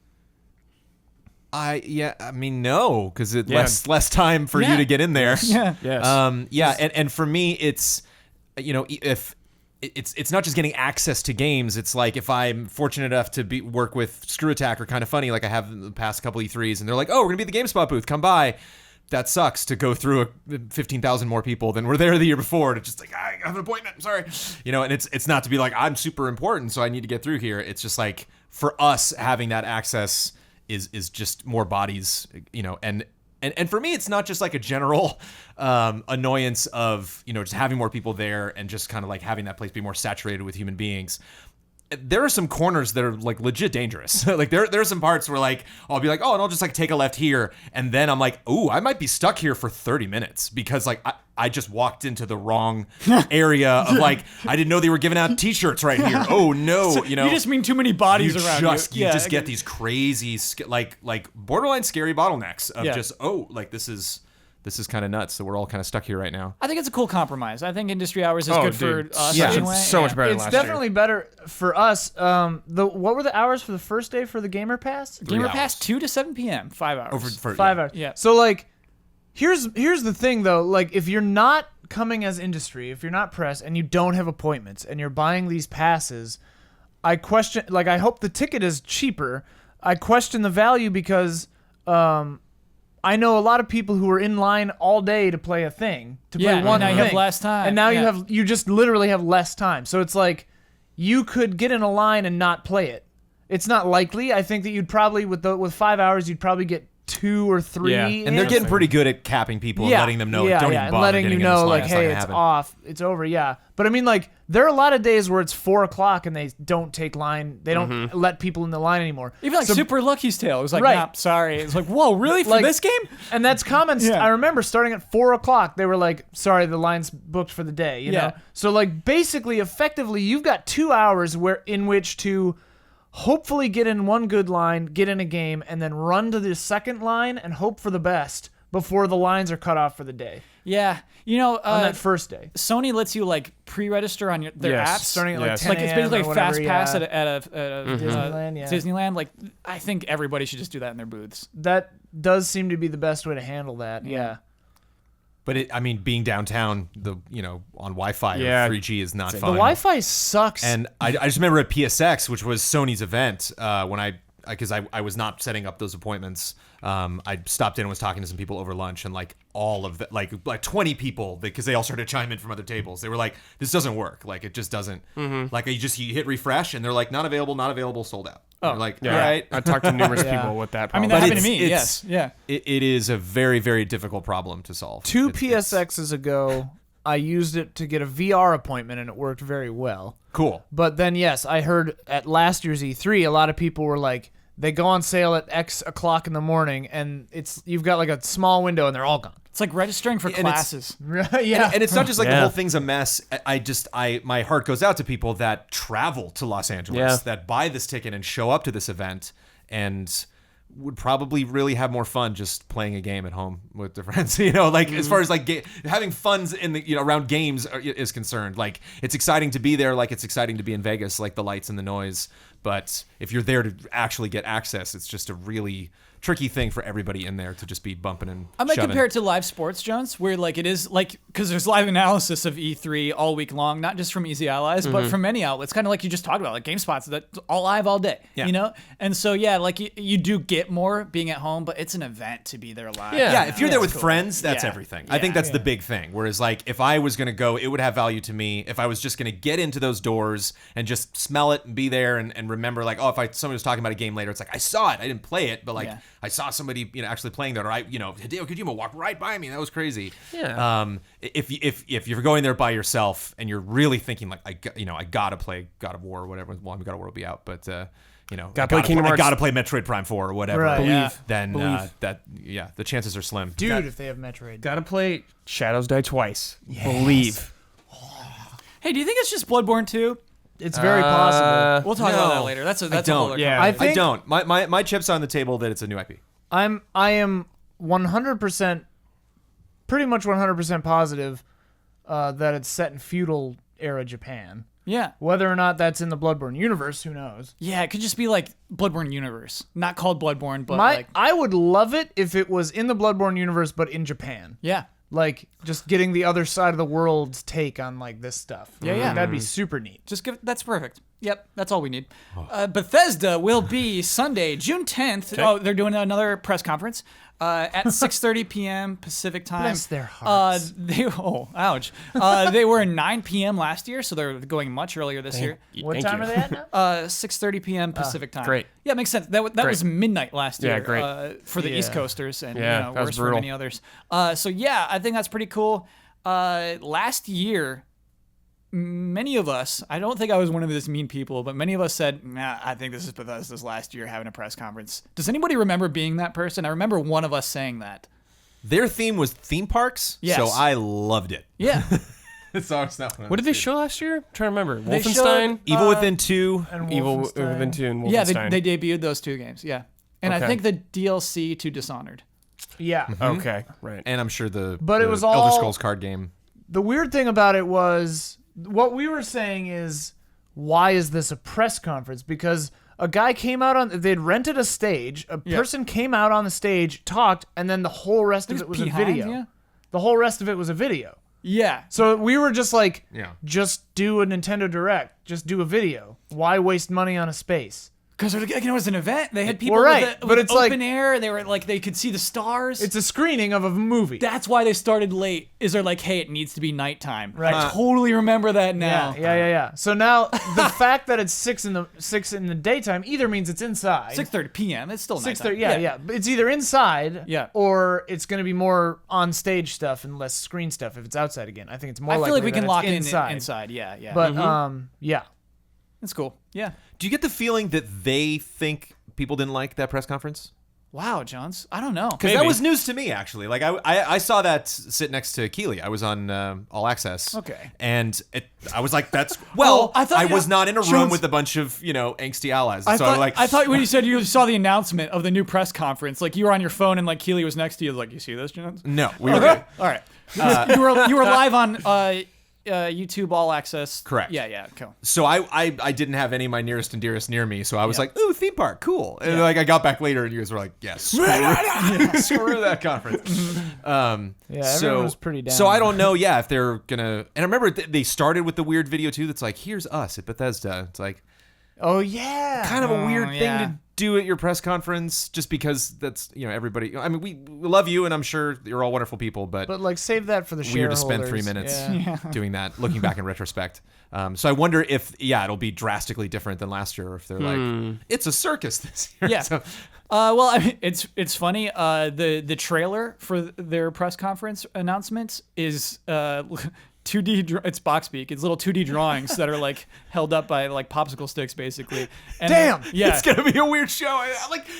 Speaker 5: I mean, no, because it
Speaker 3: Yeah.
Speaker 5: less time for
Speaker 1: Yeah.
Speaker 5: you to get in there.
Speaker 1: Yeah.
Speaker 3: Yes.
Speaker 5: And for me, it's if it's not just getting access to games. It's like if I'm fortunate enough to work with Screw Attack or Kind of Funny, like I have in the past couple E3s, and they're like, oh, we're gonna be at the GameSpot booth, come by. That sucks to go through 15,000 more people than were there the year before to just like, I have an appointment, I'm sorry. And it's not to be like, I'm super important, so I need to get through here. It's just like, for us, having that access is just more bodies, and for me, it's not just like a general annoyance of, just having more people there and just kind of like having that place be more saturated with human beings. there are some corners that are like legit dangerous. Like there are some parts where like I'll be like, oh, and I'll just like take a left here, and then I'm like, ooh, I might be stuck here for 30 minutes because like I just walked into the wrong area of like I didn't know they were giving out T-shirts right here. Oh no,
Speaker 1: You just mean too many bodies around you.
Speaker 5: You just get these crazy like borderline scary bottlenecks of just like this is kind of nuts. So we're all kind of stuck here right now.
Speaker 1: I think it's a cool compromise. I think industry hours is good for us
Speaker 3: Yeah,
Speaker 1: anyway.
Speaker 3: it's so much better than
Speaker 4: It's
Speaker 3: last
Speaker 4: definitely better for us. What were the hours for the first day for the Gamer Pass?
Speaker 1: Gamer
Speaker 5: 3
Speaker 1: Pass
Speaker 5: hours.
Speaker 1: 2 to 7 p.m. 5 hours.
Speaker 4: 5 hours.
Speaker 1: Yeah.
Speaker 4: So like, here's the thing though. Like, if you're not coming as industry, if you're not press, and you don't have appointments, and you're buying these passes, I question. Like, I hope the ticket is cheaper. I question the value because I know a lot of people who are in line all day to play a thing, to play one
Speaker 1: now
Speaker 4: thing.
Speaker 1: you have less time.
Speaker 4: And now
Speaker 1: Yeah.
Speaker 4: you just literally have less time. So it's like you could get in a line and not play it. It's not likely. I think that you'd probably with 5 hours you'd probably get 2 or 3.
Speaker 3: Yeah.
Speaker 5: And they're getting pretty good at capping people and letting them know.
Speaker 4: Yeah,
Speaker 5: Don't
Speaker 4: yeah,
Speaker 5: even
Speaker 4: and
Speaker 5: bother
Speaker 4: letting
Speaker 5: getting
Speaker 4: you
Speaker 5: in this
Speaker 4: know,
Speaker 5: line.
Speaker 4: like,
Speaker 5: It's not
Speaker 4: hey,
Speaker 5: gonna
Speaker 4: it's
Speaker 5: happen.
Speaker 4: off, it's over. Yeah, but I mean, like, there are a lot of days where it's 4 o'clock and they don't take line. They don't let people in the line anymore.
Speaker 1: Even like Super Lucky's Tale. It was like,
Speaker 4: Right.
Speaker 1: nah, sorry. It's like, whoa, really? For
Speaker 4: Like-
Speaker 1: this game?
Speaker 4: And that's comments.
Speaker 1: Yeah.
Speaker 4: I remember starting at 4 o'clock. They were like, "Sorry, the line's booked for the day." You
Speaker 1: Yeah.
Speaker 4: know. So like, basically, effectively, you've got 2 hours in which to hopefully get in one good line, get in a game, and then run to the second line and hope for the best before the lines are cut off for the day
Speaker 1: Yeah. You know,
Speaker 4: on that first day.
Speaker 1: Sony lets you like pre-register on their
Speaker 3: Yes.
Speaker 1: apps.
Speaker 4: Starting at like
Speaker 3: Yes.
Speaker 4: 10
Speaker 1: Like it's basically
Speaker 4: a.m.
Speaker 1: a
Speaker 4: or
Speaker 1: fast
Speaker 4: whatever,
Speaker 1: pass
Speaker 4: yeah.
Speaker 1: at a
Speaker 4: Disneyland, yeah.
Speaker 1: Disneyland. Like, I think everybody should just do that in their booths.
Speaker 4: That does seem to be the best way to handle that. Yeah.
Speaker 5: But I mean, being downtown, on Wi-Fi
Speaker 3: Yeah.
Speaker 5: or 3G is not
Speaker 4: The
Speaker 5: fun.
Speaker 4: Wi-Fi sucks.
Speaker 5: And I just remember at PSX, which was Sony's event, when because I was not setting up those appointments. I stopped in and was talking to some people over lunch, and like all of the like 20 people, because they all started to chime in from other tables. They were like, "This doesn't work. Like it just doesn't. Like you hit refresh, and they're like, not available, sold out." Oh, you're like, all right.
Speaker 3: I talked to numerous
Speaker 4: Yeah.
Speaker 3: people with that
Speaker 1: I mean,
Speaker 3: problem.
Speaker 1: that
Speaker 5: But
Speaker 1: happened to me.
Speaker 5: it's-
Speaker 1: Yes. Yeah.
Speaker 5: It is a very, very difficult problem to solve.
Speaker 4: 2
Speaker 5: It's
Speaker 4: PSXs ago, I used it to get a VR appointment, and it worked very well.
Speaker 5: cool.
Speaker 4: But then, yes, I heard at last year's E3, a lot of people were like, they go on sale at X o'clock in the morning, and you've got like a small window, and they're all gone.
Speaker 1: It's like registering for
Speaker 5: And it's-
Speaker 1: classes.
Speaker 4: Yeah.
Speaker 5: And it's not just like the
Speaker 3: Yeah.
Speaker 5: whole thing's a mess. My heart goes out to people that travel to Los Angeles,
Speaker 3: Yeah.
Speaker 5: that buy this ticket and show up to this event, and would probably really have more fun just playing a game at home with their friends. As far as like having fun in the around games is concerned, like it's exciting to be there, like it's exciting to be in Vegas, like the lights and the noise. But if you're there to actually get access, it's just a really tricky thing for everybody in there to just be bumping and
Speaker 1: I might
Speaker 5: shoving.
Speaker 1: compare it to live sports, Jones, where like it is like, because there's live analysis of E3 all week long, not just from Easy Allies, but from many outlets, kind of like you just talked about, like GameSpot's that's all live all day,
Speaker 5: Yeah.
Speaker 1: And so, yeah, like you do get more being at home, but it's an event to be there live.
Speaker 5: Yeah, if you're there with
Speaker 1: cool.
Speaker 5: friends, that's
Speaker 1: Yeah.
Speaker 5: everything. I think that's the big thing. Whereas, like, if I was going to go, it would have value to me if I was just going to get into those doors and just smell it and be there and remember, like, oh, if somebody was talking about a game later, it's like, I saw it. I didn't play it, but, like,
Speaker 1: Yeah.
Speaker 5: I saw somebody, actually playing that. Or Hideo Kojima walked right by me. That was crazy.
Speaker 3: Yeah.
Speaker 5: If you're going there by yourself and you're really thinking, like, I got to play God of War or whatever. Well, God of War will be out, but,
Speaker 3: Gotta play Kingdom
Speaker 5: I
Speaker 3: Hearts.
Speaker 5: got to play Metroid Prime 4 or whatever.
Speaker 4: Right, yeah.
Speaker 5: Then
Speaker 3: Believe.
Speaker 5: the chances are slim.
Speaker 4: Dude, if they have Metroid.
Speaker 3: Gotta play Shadows Die Twice. Believe.
Speaker 1: Hey, do you think it's just Bloodborne 2?
Speaker 4: It's very possible.
Speaker 1: We'll talk about
Speaker 5: no,
Speaker 1: that later. That's a
Speaker 5: don't.
Speaker 1: whole other
Speaker 3: Yeah.
Speaker 1: conversation.
Speaker 4: I think
Speaker 5: I don't. My chips on the table that it's a new IP.
Speaker 4: I am 100%, pretty much 100% positive that it's set in feudal era Japan.
Speaker 1: Yeah.
Speaker 4: Whether or not that's in the Bloodborne universe, who knows?
Speaker 1: Yeah, it could just be like Bloodborne universe. Not called Bloodborne, but like,
Speaker 4: I would love it if it was in the Bloodborne universe, but in Japan.
Speaker 1: yeah.
Speaker 4: Like, just getting the other side of the world's take on, like, this stuff.
Speaker 1: Yeah.
Speaker 4: That'd be super neat.
Speaker 1: Just give that's perfect. Yep, that's all we need. Bethesda will be Sunday, June 10th. Oh, they're doing another press conference at 6:30 p.m. Pacific time.
Speaker 4: Bless their hearts.
Speaker 1: Ouch. They were 9 p.m. last year, so they're going much earlier this year.
Speaker 4: What
Speaker 3: Thank
Speaker 4: time
Speaker 3: you.
Speaker 4: are they at now?
Speaker 1: 6:30 p.m. Pacific time.
Speaker 3: great.
Speaker 1: Yeah, makes sense. That
Speaker 3: Great.
Speaker 1: was midnight last year.
Speaker 3: Yeah, great.
Speaker 1: For the East
Speaker 4: Yeah.
Speaker 1: Coasters and
Speaker 3: Yeah, that was
Speaker 1: worse for
Speaker 3: brutal.
Speaker 1: many others. So yeah, I think that's pretty cool. Last year, many of us, I don't think I was one of those mean people, but many of us said, nah, I think this is Bethesda's last year having a press conference. Does anybody remember being that person? I remember one of us saying that.
Speaker 5: Their theme was theme parks,
Speaker 1: Yes.
Speaker 5: so I loved it.
Speaker 1: Yeah.
Speaker 5: So it's not
Speaker 3: What did they show last year? I'm trying to remember.
Speaker 1: They
Speaker 3: Wolfenstein?
Speaker 1: showed,
Speaker 5: Evil Within 2.
Speaker 4: And
Speaker 3: Evil
Speaker 4: Wolfenstein.
Speaker 3: Within 2 and
Speaker 1: yeah,
Speaker 3: Wolfenstein.
Speaker 1: they debuted those two games. Yeah. And I
Speaker 3: Okay.
Speaker 1: think the DLC to Dishonored.
Speaker 4: Yeah.
Speaker 3: Okay, right.
Speaker 5: And I'm sure
Speaker 4: But it
Speaker 5: the
Speaker 4: was
Speaker 5: Elder
Speaker 4: all-
Speaker 5: Scrolls card game.
Speaker 4: The weird thing about it was what we were saying is, why is this a press conference? Because a guy came out they'd rented a stage, a person came out on the stage, talked, and then the whole rest of it was a
Speaker 1: behind
Speaker 4: video.
Speaker 1: you?
Speaker 4: The whole rest of it was a video.
Speaker 1: Yeah.
Speaker 4: So we were just like,
Speaker 5: Yeah.
Speaker 4: just do a Nintendo Direct, just do a video. Why waste money on a space?
Speaker 1: Because it was an event. They had people
Speaker 4: Well, right,
Speaker 1: with,
Speaker 4: but
Speaker 1: with
Speaker 4: it's like-
Speaker 1: open air. They were like, they could see the stars.
Speaker 4: It's a screening of a movie.
Speaker 1: That's why they started late. Is they're like, hey, it needs to be nighttime.
Speaker 4: Right.
Speaker 1: I totally remember that now.
Speaker 4: Yeah. So now the fact that it's 6 in the daytime either means it's inside.
Speaker 1: 6:30 p.m. It's still nighttime.
Speaker 4: 6:30. Yeah. But it's either inside.
Speaker 1: Yeah.
Speaker 4: Or it's going to be more on stage stuff and less screen stuff if it's outside again. I think it's more.
Speaker 1: I feel like
Speaker 4: likely
Speaker 1: we can
Speaker 4: that
Speaker 1: lock
Speaker 4: it's
Speaker 1: in inside. Yeah.
Speaker 4: But yeah.
Speaker 1: It's cool. Yeah.
Speaker 5: Do you get the feeling that they think people didn't like that press conference?
Speaker 1: Wow, Johns. I don't know.
Speaker 5: Because that was news to me, actually. Like I saw that sit next to Keeley. I was on All Access.
Speaker 1: Okay.
Speaker 5: And I was like, that's well.
Speaker 1: I thought
Speaker 5: I
Speaker 1: you-
Speaker 5: was not in a room
Speaker 1: Johns-
Speaker 5: with a bunch of angsty allies.
Speaker 1: I
Speaker 5: So
Speaker 1: thought,
Speaker 5: like
Speaker 1: I thought when you said you saw the announcement of the new press conference, like you were on your phone and like Keely was next to you, like, you see this, Johns?
Speaker 5: no, we were
Speaker 1: Okay. All right. You were live on YouTube All Access.
Speaker 5: Correct.
Speaker 1: Yeah. Cool.
Speaker 5: So I didn't have any of my nearest and dearest near me, so I was
Speaker 1: Yeah.
Speaker 5: like, ooh, theme park, cool. And like I got back later and you guys were like, yeah, screw, screw that conference.
Speaker 4: everyone was pretty down.
Speaker 5: So I don't know, if they're gonna. And I remember they started with the weird video too. That's like, here's us at Bethesda. It's like
Speaker 4: Oh yeah.
Speaker 5: kind of a weird thing
Speaker 1: yeah.
Speaker 5: to do at your press conference, just because that's everybody. I mean, we love you, and I'm sure you're all wonderful people, but
Speaker 4: But save that for the
Speaker 5: weird to
Speaker 4: shareholders.
Speaker 5: spend 3 minutes
Speaker 4: Yeah.
Speaker 5: doing that, looking back in retrospect. So I wonder if, it'll be drastically different than last year, or if they're like, it's a circus this year.
Speaker 1: Yeah.
Speaker 5: So,
Speaker 1: Well, I mean, it's funny. The trailer for their press conference announcement is 2D. It's box speak. It's little 2D drawings that are like held up by like popsicle sticks, basically. And,
Speaker 4: Damn!
Speaker 1: Yeah.
Speaker 5: it's going to be a weird show.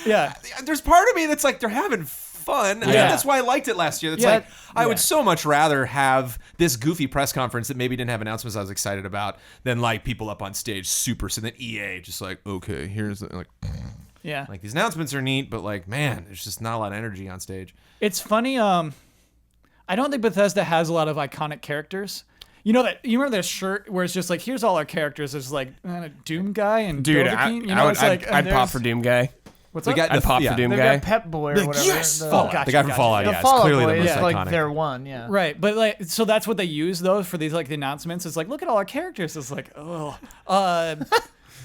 Speaker 1: Yeah.
Speaker 5: There's part of me that's like, they're having fun. I think
Speaker 1: Yeah.
Speaker 5: that's why I liked it last year. That's
Speaker 1: Yeah.
Speaker 5: like, I would so much rather have this goofy press conference that maybe didn't have announcements I was excited about than like people up on stage super, so then EA just like, okay, here's like these announcements are neat, but like, man, there's just not a lot of energy on stage.
Speaker 1: It's funny. I don't think Bethesda has a lot of iconic characters. You remember that shirt where it's just like, here's all our characters. There's like a Doom guy and
Speaker 3: Dude,
Speaker 1: Dovahkiin,
Speaker 3: I'd pop for Doom Guy.
Speaker 1: What's
Speaker 5: We
Speaker 1: up?
Speaker 5: got
Speaker 3: I'd pop
Speaker 5: yeah.
Speaker 3: for Doom
Speaker 4: They've
Speaker 3: Guy.
Speaker 4: got Pep Boy or whatever.
Speaker 5: Yes,
Speaker 4: The,
Speaker 5: Fallout.
Speaker 1: gotcha,
Speaker 5: the guy from
Speaker 1: gotcha.
Speaker 5: Fallout.
Speaker 4: the
Speaker 5: Yeah, it's
Speaker 4: Fallout
Speaker 5: clearly
Speaker 4: Boy
Speaker 5: the most
Speaker 4: is
Speaker 5: iconic.
Speaker 4: like their one. Yeah.
Speaker 1: Right, but like, so that's what they use though for these like the announcements. It's like, look at all our characters. It's like, oh,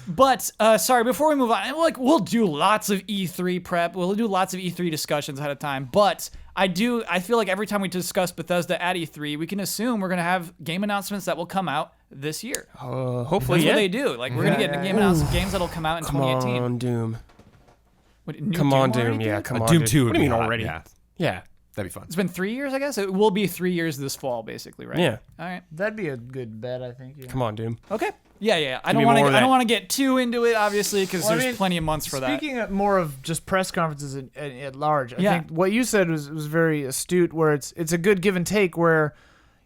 Speaker 1: but sorry, before we move on, we'll do lots of E3 prep. We'll do lots of E3 discussions ahead of time. But I feel like every time we discuss Bethesda at E3, we can assume we're gonna have game announcements that will come out this year.
Speaker 3: Hopefully,
Speaker 1: That's what they do. Like we're gonna get games that'll come out in
Speaker 3: Come
Speaker 1: 2018.
Speaker 3: on, Doom.
Speaker 1: What, new
Speaker 3: Come on,
Speaker 1: already,
Speaker 3: Doom.
Speaker 1: dude?
Speaker 3: Yeah, come on.
Speaker 5: Doom 2
Speaker 3: What
Speaker 5: would
Speaker 3: do you
Speaker 5: be
Speaker 3: mean
Speaker 5: hot,
Speaker 3: already?
Speaker 5: Yeah,
Speaker 3: Yeah.
Speaker 5: that'd be fun.
Speaker 1: It's been 3 years, I guess. It will be 3 years this fall, basically, right?
Speaker 3: Yeah.
Speaker 1: All right.
Speaker 4: That'd be a good bet, I think. Yeah.
Speaker 3: Come on, Doom.
Speaker 1: Okay. Yeah. I
Speaker 3: me
Speaker 1: don't want
Speaker 3: more
Speaker 1: to.
Speaker 3: of
Speaker 1: I don't
Speaker 3: that.
Speaker 1: want to get too into it, obviously, because
Speaker 4: Well, I
Speaker 1: there's
Speaker 4: mean,
Speaker 1: plenty of months for that.
Speaker 4: Speaking of more of just press conferences at large, I
Speaker 1: Yeah.
Speaker 4: think what you said was very astute. Where it's a good give and take. Where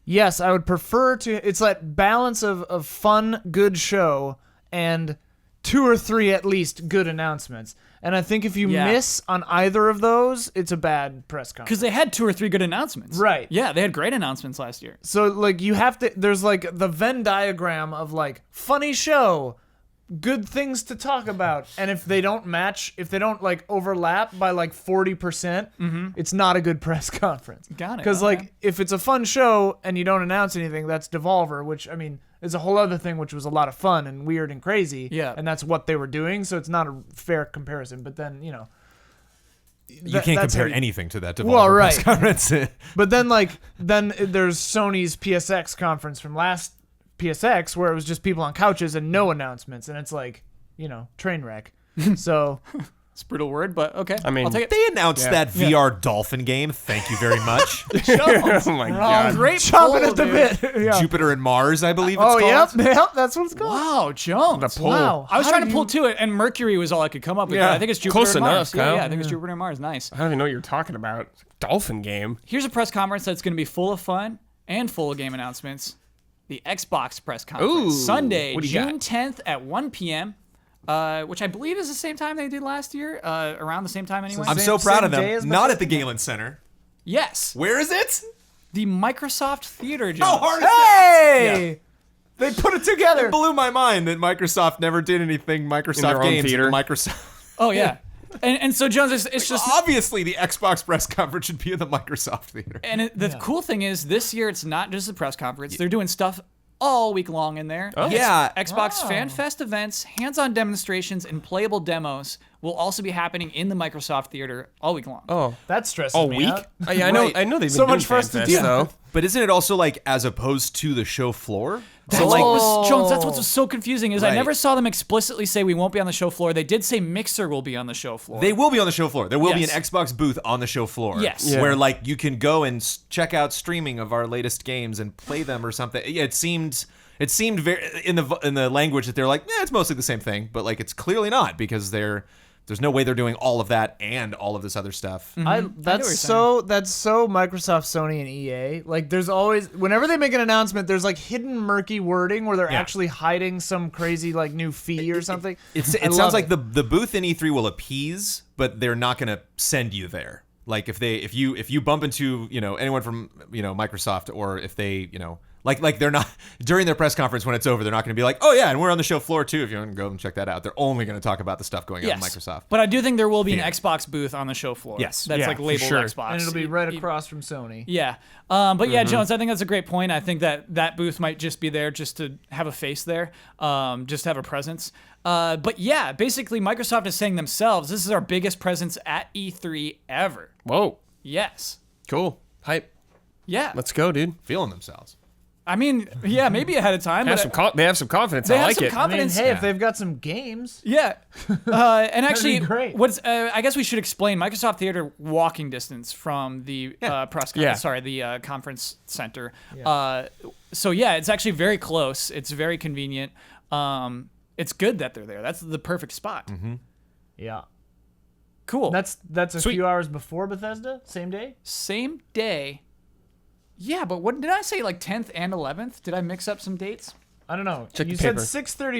Speaker 4: yes, I would prefer to. It's that balance of fun, good show and 2 or 3 at least good announcements. And I think if you
Speaker 1: Yeah.
Speaker 4: miss on either of those, it's a bad press conference.
Speaker 1: Because they had 2 or 3 good announcements.
Speaker 4: Right.
Speaker 1: Yeah, they had great announcements last year.
Speaker 4: So like you have to. There's like the Venn diagram of like funny show, good things to talk about, and if they don't match, if they don't like overlap by like 40%, it's not a good press conference.
Speaker 1: Got it,
Speaker 4: Because
Speaker 1: okay.
Speaker 4: like if it's a fun show and you don't announce anything, that's Devolver, which I mean is a whole other thing, which was a lot of fun and weird and crazy.
Speaker 1: Yeah.
Speaker 4: And that's what they were doing, so it's not a fair comparison. But then
Speaker 5: You can't
Speaker 4: that's
Speaker 5: compare
Speaker 4: how you-
Speaker 5: anything to that Devolver
Speaker 4: Well,
Speaker 5: press
Speaker 4: right.
Speaker 5: conference.
Speaker 4: But then there's Sony's PSX conference from last PSX where it was just people on couches and no announcements, and it's like, train wreck. So
Speaker 1: It's a brutal word, but okay.
Speaker 3: I mean,
Speaker 1: I'll take it.
Speaker 5: They announced that VR dolphin game. Thank you very much.
Speaker 3: oh my god.
Speaker 1: Great
Speaker 4: Chopping
Speaker 1: pull,
Speaker 4: at the
Speaker 1: dude.
Speaker 4: bit. Yeah.
Speaker 5: Jupiter and Mars, I believe it's
Speaker 4: Oh,
Speaker 5: called.
Speaker 4: yep, that's what it's called.
Speaker 1: Wow, Jones.
Speaker 3: pull.
Speaker 4: Wow.
Speaker 1: I was
Speaker 4: How
Speaker 1: trying
Speaker 4: did
Speaker 1: to pull
Speaker 4: you-
Speaker 1: to it, and Mercury was all I could come up with.
Speaker 3: Yeah,
Speaker 1: I think it's Jupiter
Speaker 3: close
Speaker 1: and Mars.
Speaker 3: enough, Kyle.
Speaker 1: Yeah, I think it's Jupiter and Mars. Nice.
Speaker 3: I don't even know what you're talking about. Dolphin game.
Speaker 1: Here's a press conference that's going to be full of fun and full of game announcements. The Xbox press conference.
Speaker 3: Ooh,
Speaker 1: Sunday,
Speaker 3: what do you
Speaker 1: June
Speaker 3: got?
Speaker 1: 10th at 1 p.m., which I believe is the same time they did last year, around the same time anyway.
Speaker 5: I'm
Speaker 4: Same-
Speaker 5: so proud
Speaker 4: same
Speaker 5: of
Speaker 4: day as
Speaker 5: them. Not at the
Speaker 4: Bethesda?
Speaker 5: Galen Center.
Speaker 1: Yes.
Speaker 5: Where is it?
Speaker 1: The Microsoft Theater, Jones.
Speaker 5: How hard is that?
Speaker 4: Hey! They put it together.
Speaker 5: It blew my mind that Microsoft never did anything Microsoft
Speaker 3: their own
Speaker 5: games
Speaker 3: theater.
Speaker 5: in Microsoft.
Speaker 1: Oh, yeah. And so, Jones, it's just...
Speaker 5: Obviously, the Xbox press conference should be in the Microsoft theater.
Speaker 1: And the cool thing is, this year it's not just a press conference. They're doing stuff all week long in there.
Speaker 3: Oh.
Speaker 5: Yeah.
Speaker 1: Xbox Fan Fest events, hands-on demonstrations, and playable demos will also be happening in the Microsoft Theater all week long.
Speaker 3: Oh,
Speaker 4: That stresses
Speaker 3: all
Speaker 4: me
Speaker 3: week?
Speaker 4: out.
Speaker 3: I know.
Speaker 5: Right.
Speaker 3: I know they've been
Speaker 4: So
Speaker 3: doing
Speaker 4: much for us to
Speaker 3: FanFest,
Speaker 4: do.
Speaker 3: though.
Speaker 5: But isn't it also like as opposed to the show floor?
Speaker 1: That's
Speaker 5: So
Speaker 1: what
Speaker 5: like,
Speaker 1: was, Jones, that's what's so confusing is I
Speaker 5: Right.
Speaker 1: never saw them explicitly say we won't be on the show floor. They did say Mixer will be on the show floor.
Speaker 5: they will be on the show floor. There will be an
Speaker 1: Yes.
Speaker 5: Xbox booth on the show floor.
Speaker 1: Yes.
Speaker 3: Yeah.
Speaker 5: Where like you can go and check out streaming of our latest games and play them or something. Yeah, it seemed very in the language that they're like, it's mostly the same thing, but like it's clearly not because there's no way they're doing all of that and all of this other stuff.
Speaker 1: I know what you're
Speaker 4: That's so Microsoft, Sony, and EA. Like, there's always, whenever they make an announcement, there's like hidden murky wording where they're
Speaker 5: Yeah.
Speaker 4: actually hiding some crazy like new fee or something.
Speaker 5: It
Speaker 4: I
Speaker 5: sounds
Speaker 4: love
Speaker 5: like
Speaker 4: it.
Speaker 5: the booth in E3 will appease, but they're not going to send you there. Like if you bump into anyone from Microsoft, or if they like they're not during their press conference when it's over, they're not going to be like, oh yeah, and we're on the show floor too. If you want to go and check that out, they're only going to talk about the stuff going on in Microsoft.
Speaker 1: But I do think there will be an
Speaker 5: Yeah.
Speaker 1: Xbox booth on the show floor.
Speaker 5: Yes.
Speaker 1: That's
Speaker 3: Yeah,
Speaker 1: like
Speaker 3: for
Speaker 1: labeled
Speaker 3: sure.
Speaker 1: Xbox.
Speaker 4: And it'll be right across from Sony.
Speaker 1: Yeah. But yeah, Jones, I think that's a great point. I think that booth might just be there just to have a face there, just to have a presence. But yeah, basically Microsoft is saying themselves, this is our biggest presence at E3 ever.
Speaker 3: Whoa.
Speaker 1: Yes.
Speaker 3: Cool. Hype.
Speaker 1: Yeah.
Speaker 3: Let's go, dude.
Speaker 5: Feeling themselves.
Speaker 1: I mean, yeah, maybe ahead of time.
Speaker 3: They have
Speaker 1: but
Speaker 3: some they have some confidence.
Speaker 1: They
Speaker 3: I
Speaker 1: have
Speaker 3: like
Speaker 1: some
Speaker 3: it.
Speaker 4: I mean,
Speaker 1: confidence.
Speaker 4: hey, if they've got some games.
Speaker 1: Yeah, and actually,
Speaker 4: great.
Speaker 1: what's I guess we should explain Microsoft Theater walking distance from the press
Speaker 3: Yeah.
Speaker 1: the conference center. So yeah, it's actually very close. It's very convenient. It's good that they're there. That's the perfect spot.
Speaker 4: Yeah.
Speaker 1: Cool.
Speaker 4: That's a
Speaker 3: Sweet.
Speaker 4: few hours before Bethesda, same day.
Speaker 1: Same day. Yeah, but what did I say? Like 10th and 11th? Did I mix up some dates?
Speaker 4: I don't know.
Speaker 3: Check
Speaker 4: you
Speaker 3: the
Speaker 4: said
Speaker 3: paper.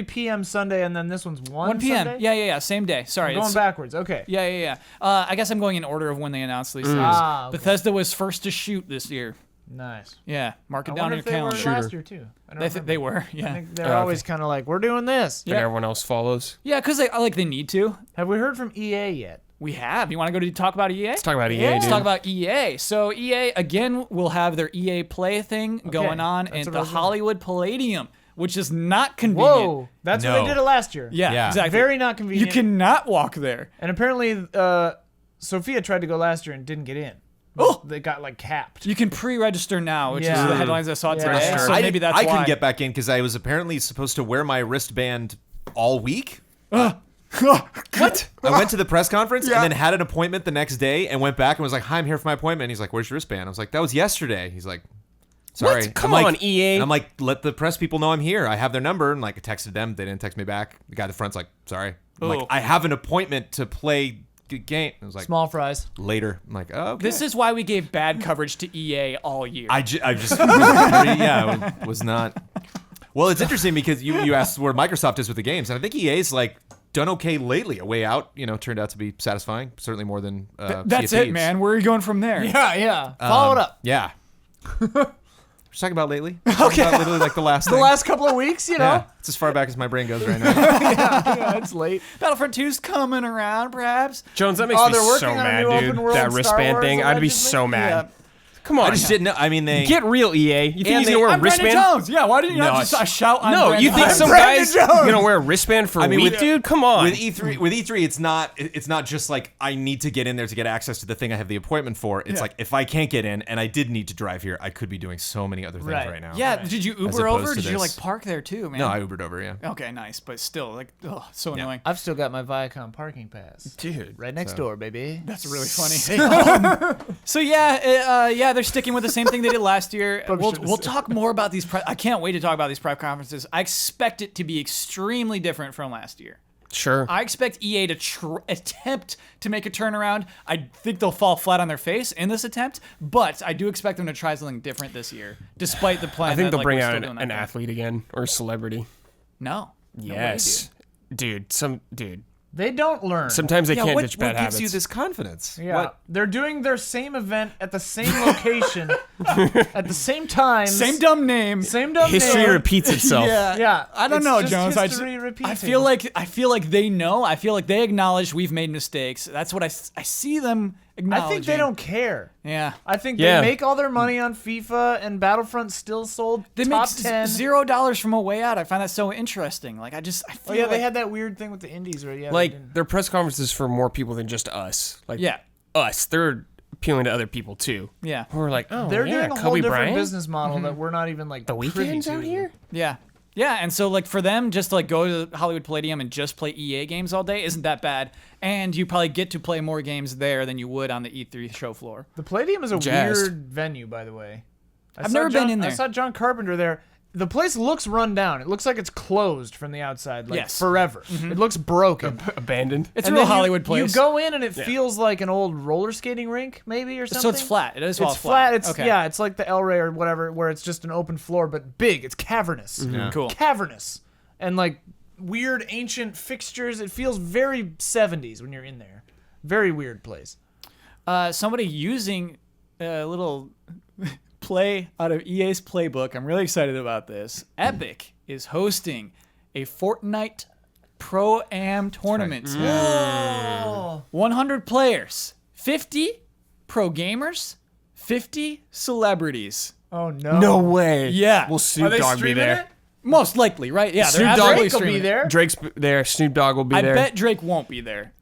Speaker 4: 6:30 p.m. Sunday, and then this one's
Speaker 1: 1 p.m.
Speaker 4: Sunday?
Speaker 1: Yeah. Same day. Sorry.
Speaker 4: Going
Speaker 1: it's-
Speaker 4: backwards. Okay.
Speaker 1: Yeah. I guess I'm going in order of when they announced these things.
Speaker 4: Ah, okay.
Speaker 1: Bethesda was first to shoot this year.
Speaker 4: Nice.
Speaker 1: Yeah, mark it
Speaker 4: I
Speaker 1: down
Speaker 4: wonder
Speaker 1: in
Speaker 4: if
Speaker 1: your
Speaker 4: they were
Speaker 1: calendar.
Speaker 4: last year too. I don't
Speaker 1: They
Speaker 4: remember.
Speaker 1: were,
Speaker 4: I
Speaker 1: yeah.
Speaker 4: think they're
Speaker 3: okay.
Speaker 4: always kind of like, we're doing this.
Speaker 3: And everyone else follows.
Speaker 1: Yeah, because they need to.
Speaker 4: Have we heard from EA yet?
Speaker 1: We have. You want to go to talk about EA?
Speaker 3: Let's talk about EA,
Speaker 1: Let's
Speaker 3: dude.
Speaker 1: talk about EA. So EA again will have their EA Play thing going on
Speaker 4: that's
Speaker 1: at
Speaker 4: what I
Speaker 1: the
Speaker 4: was wondering.
Speaker 1: Hollywood Palladium, which is not convenient.
Speaker 4: Whoa, that's what
Speaker 5: No.
Speaker 4: they did it last year.
Speaker 1: Yeah, exactly.
Speaker 4: Very not
Speaker 1: You
Speaker 4: convenient.
Speaker 1: cannot walk there.
Speaker 4: And apparently, Sophia tried to go last year and didn't get in.
Speaker 1: Oh!
Speaker 4: They got like capped.
Speaker 1: You can pre-register now, which is
Speaker 4: Yeah.
Speaker 1: the headlines I saw
Speaker 4: Yeah.
Speaker 1: today.
Speaker 3: Register.
Speaker 1: So maybe that's
Speaker 5: I
Speaker 1: why.
Speaker 5: couldn't get back in because I was apparently supposed to wear my wristband all week.
Speaker 1: What?
Speaker 5: I went to the press conference and then had an appointment the next day and went back and was like, "Hi, I'm here for my appointment." And he's like, "Where's your wristband?" I was like, "That was yesterday." He's like, "Sorry."
Speaker 3: What? Come
Speaker 5: I'm
Speaker 3: on,
Speaker 5: like,
Speaker 3: EA.
Speaker 5: And I'm like, "Let the press people know I'm here. I have their number." And like, I texted them. They didn't text me back. The guy at the front's like, "Sorry." I'm
Speaker 1: Oh.
Speaker 5: like, "I have an appointment to play game." I was like,
Speaker 4: Small fries.
Speaker 5: later. I'm like, "Oh, okay."
Speaker 1: This is why we gave bad coverage to EA all year.
Speaker 5: I just was not. Well, it's interesting because you asked where Microsoft is with the games, and I think EA's like done okay lately. A Way Out, turned out to be satisfying, certainly more than.
Speaker 1: That's
Speaker 5: Sea of
Speaker 1: it,
Speaker 5: Thieves.
Speaker 1: man. Where are you going from there?
Speaker 4: Yeah. Follow it up.
Speaker 5: Yeah. Just talking about lately. Okay. About literally like the last.
Speaker 4: The
Speaker 5: thing.
Speaker 4: last couple of weeks, you know.
Speaker 5: Yeah, it's as far back as my brain goes right now.
Speaker 4: Yeah, it's late.
Speaker 1: Battlefront 2's coming around, perhaps.
Speaker 3: Jones, that makes
Speaker 4: Oh,
Speaker 3: me
Speaker 4: they're working
Speaker 3: so
Speaker 4: on a
Speaker 3: mad,
Speaker 4: new
Speaker 3: dude.
Speaker 4: open world
Speaker 3: That
Speaker 4: Star
Speaker 3: wristband
Speaker 4: Wars,
Speaker 3: thing, I'd be
Speaker 4: allegedly?
Speaker 3: so mad. Come on.
Speaker 5: I just didn't know. I mean, they
Speaker 3: Get real, EA. You think
Speaker 5: And
Speaker 3: he's gonna wear a
Speaker 1: I'm Brandon
Speaker 3: wristband?
Speaker 1: Jones. Yeah, why didn't you
Speaker 3: No,
Speaker 1: not just shout? I'm
Speaker 3: No,
Speaker 1: Brandon
Speaker 3: you think
Speaker 1: Jones.
Speaker 3: some
Speaker 4: Brandon
Speaker 3: guy's
Speaker 4: Jones.
Speaker 3: gonna wear a wristband for a week,
Speaker 5: with-
Speaker 3: dude? Come on.
Speaker 5: with E3, it's not just like I need to get in there to get access to the thing I have the appointment for. It's like if I can't get in and I did need to drive here, I could be doing so many other things right now.
Speaker 1: Yeah, did you
Speaker 5: As
Speaker 1: Uber
Speaker 5: opposed
Speaker 1: over?
Speaker 5: to
Speaker 1: Did you
Speaker 5: this.
Speaker 1: like park there too, man?
Speaker 5: No, I Ubered over. Yeah.
Speaker 1: Okay, nice, but still, like, oh, so annoying.
Speaker 4: I've still got my Viacom parking pass.
Speaker 3: Dude.
Speaker 4: Right next door, baby.
Speaker 1: That's really funny. So yeah, they're sticking with the same thing they did last year.
Speaker 4: Probably
Speaker 1: We'll
Speaker 4: should've
Speaker 1: we'll
Speaker 4: said
Speaker 1: talk more about these. I can't wait to talk about these prep conferences. I expect it to be extremely different from last year.
Speaker 3: Sure.
Speaker 1: I expect EA to attempt to make a turnaround. I think they'll fall flat on their face in this attempt, but I do expect them to try something different this year, despite the plan.
Speaker 3: I think
Speaker 1: that,
Speaker 3: they'll
Speaker 1: like,
Speaker 3: bring
Speaker 1: we're
Speaker 3: out
Speaker 1: still
Speaker 3: an,
Speaker 1: doing that
Speaker 3: an
Speaker 1: thing.
Speaker 3: athlete again or a celebrity.
Speaker 1: No. No way,
Speaker 3: Yes. Dude.
Speaker 4: They don't learn.
Speaker 3: Sometimes they
Speaker 5: Yeah,
Speaker 3: can't
Speaker 5: what,
Speaker 3: ditch
Speaker 5: what
Speaker 3: bad
Speaker 5: gives
Speaker 3: habits.
Speaker 5: you this confidence?
Speaker 4: Yeah,
Speaker 5: What?
Speaker 4: they're doing their same event at the same location at the same time.
Speaker 1: Same dumb name.
Speaker 4: Same dumb
Speaker 3: History
Speaker 4: name.
Speaker 3: repeats itself.
Speaker 4: Yeah,
Speaker 1: I don't
Speaker 4: it's
Speaker 1: know,
Speaker 4: just
Speaker 1: Jones.
Speaker 4: history
Speaker 1: I
Speaker 4: repeating.
Speaker 1: feel like they know. I feel like they acknowledge we've made mistakes. That's what I see them
Speaker 4: I
Speaker 1: acknowledging.
Speaker 4: think they don't care.
Speaker 1: Yeah.
Speaker 4: I think
Speaker 3: Yeah.
Speaker 4: they make all their money on FIFA, and Battlefront still sold
Speaker 1: They
Speaker 4: top
Speaker 1: make
Speaker 4: 10.
Speaker 1: $0 from a way out. I find that so interesting. Like I feel
Speaker 4: Oh yeah, they
Speaker 1: like-
Speaker 4: had that weird thing with the indies, right? Yeah, they
Speaker 3: Like,
Speaker 4: didn't.
Speaker 3: their press conferences for more people than just us. Like,
Speaker 1: Yeah.
Speaker 3: us. They're appealing to other people, too.
Speaker 1: Yeah.
Speaker 3: We're like, oh,
Speaker 4: they're
Speaker 3: yeah,
Speaker 4: doing a
Speaker 3: Kobe
Speaker 4: whole different
Speaker 3: Bryant?
Speaker 4: business model that we're not even like
Speaker 3: The
Speaker 4: privy
Speaker 3: weekends
Speaker 4: to
Speaker 3: out
Speaker 4: yet.
Speaker 3: here?
Speaker 1: Yeah. Yeah, and so like for them just to like go to Hollywood Palladium and just play EA games all day isn't that bad. And you probably get to play more games there than you would on the E3 show floor.
Speaker 4: The Palladium is a
Speaker 3: Jazzed.
Speaker 4: weird venue, by the way.
Speaker 1: I've never been in there.
Speaker 4: I saw John Carpenter there. The place looks run down. It looks like it's closed from the outside, like
Speaker 1: Yes.
Speaker 4: forever. It looks broken.
Speaker 3: Abandoned.
Speaker 1: It's
Speaker 4: And
Speaker 1: a real
Speaker 4: then you-
Speaker 1: Hollywood place.
Speaker 4: You go in and it feels like an old roller skating rink, maybe, or something.
Speaker 1: so it's flat. It is all
Speaker 4: It's flat. It's
Speaker 1: okay.
Speaker 4: yeah. It's like the El Rey or whatever, where it's just an open floor, but big. It's cavernous.
Speaker 5: Yeah.
Speaker 1: Cool.
Speaker 4: Cavernous and like weird ancient fixtures. It feels very 70s when you're in there. Very weird place.
Speaker 1: Somebody using a little play out of EA's playbook. I'm really excited about this. Epic is hosting a Fortnite Pro-Am tournament. 100 players, 50 pro gamers, 50 celebrities.
Speaker 4: Oh no.
Speaker 3: No way.
Speaker 1: Yeah.
Speaker 3: Will
Speaker 4: Are
Speaker 3: Snoop
Speaker 4: they
Speaker 3: Dogg be
Speaker 4: streaming
Speaker 3: there?
Speaker 4: it?
Speaker 1: Most likely, right? Yeah,
Speaker 3: Snoop
Speaker 1: they're
Speaker 3: Dogg
Speaker 1: absolutely
Speaker 4: Drake will
Speaker 1: streaming
Speaker 4: be
Speaker 1: it.
Speaker 4: there.
Speaker 3: Drake's there. Snoop Dogg will be
Speaker 1: I
Speaker 3: there.
Speaker 1: bet Drake won't be there.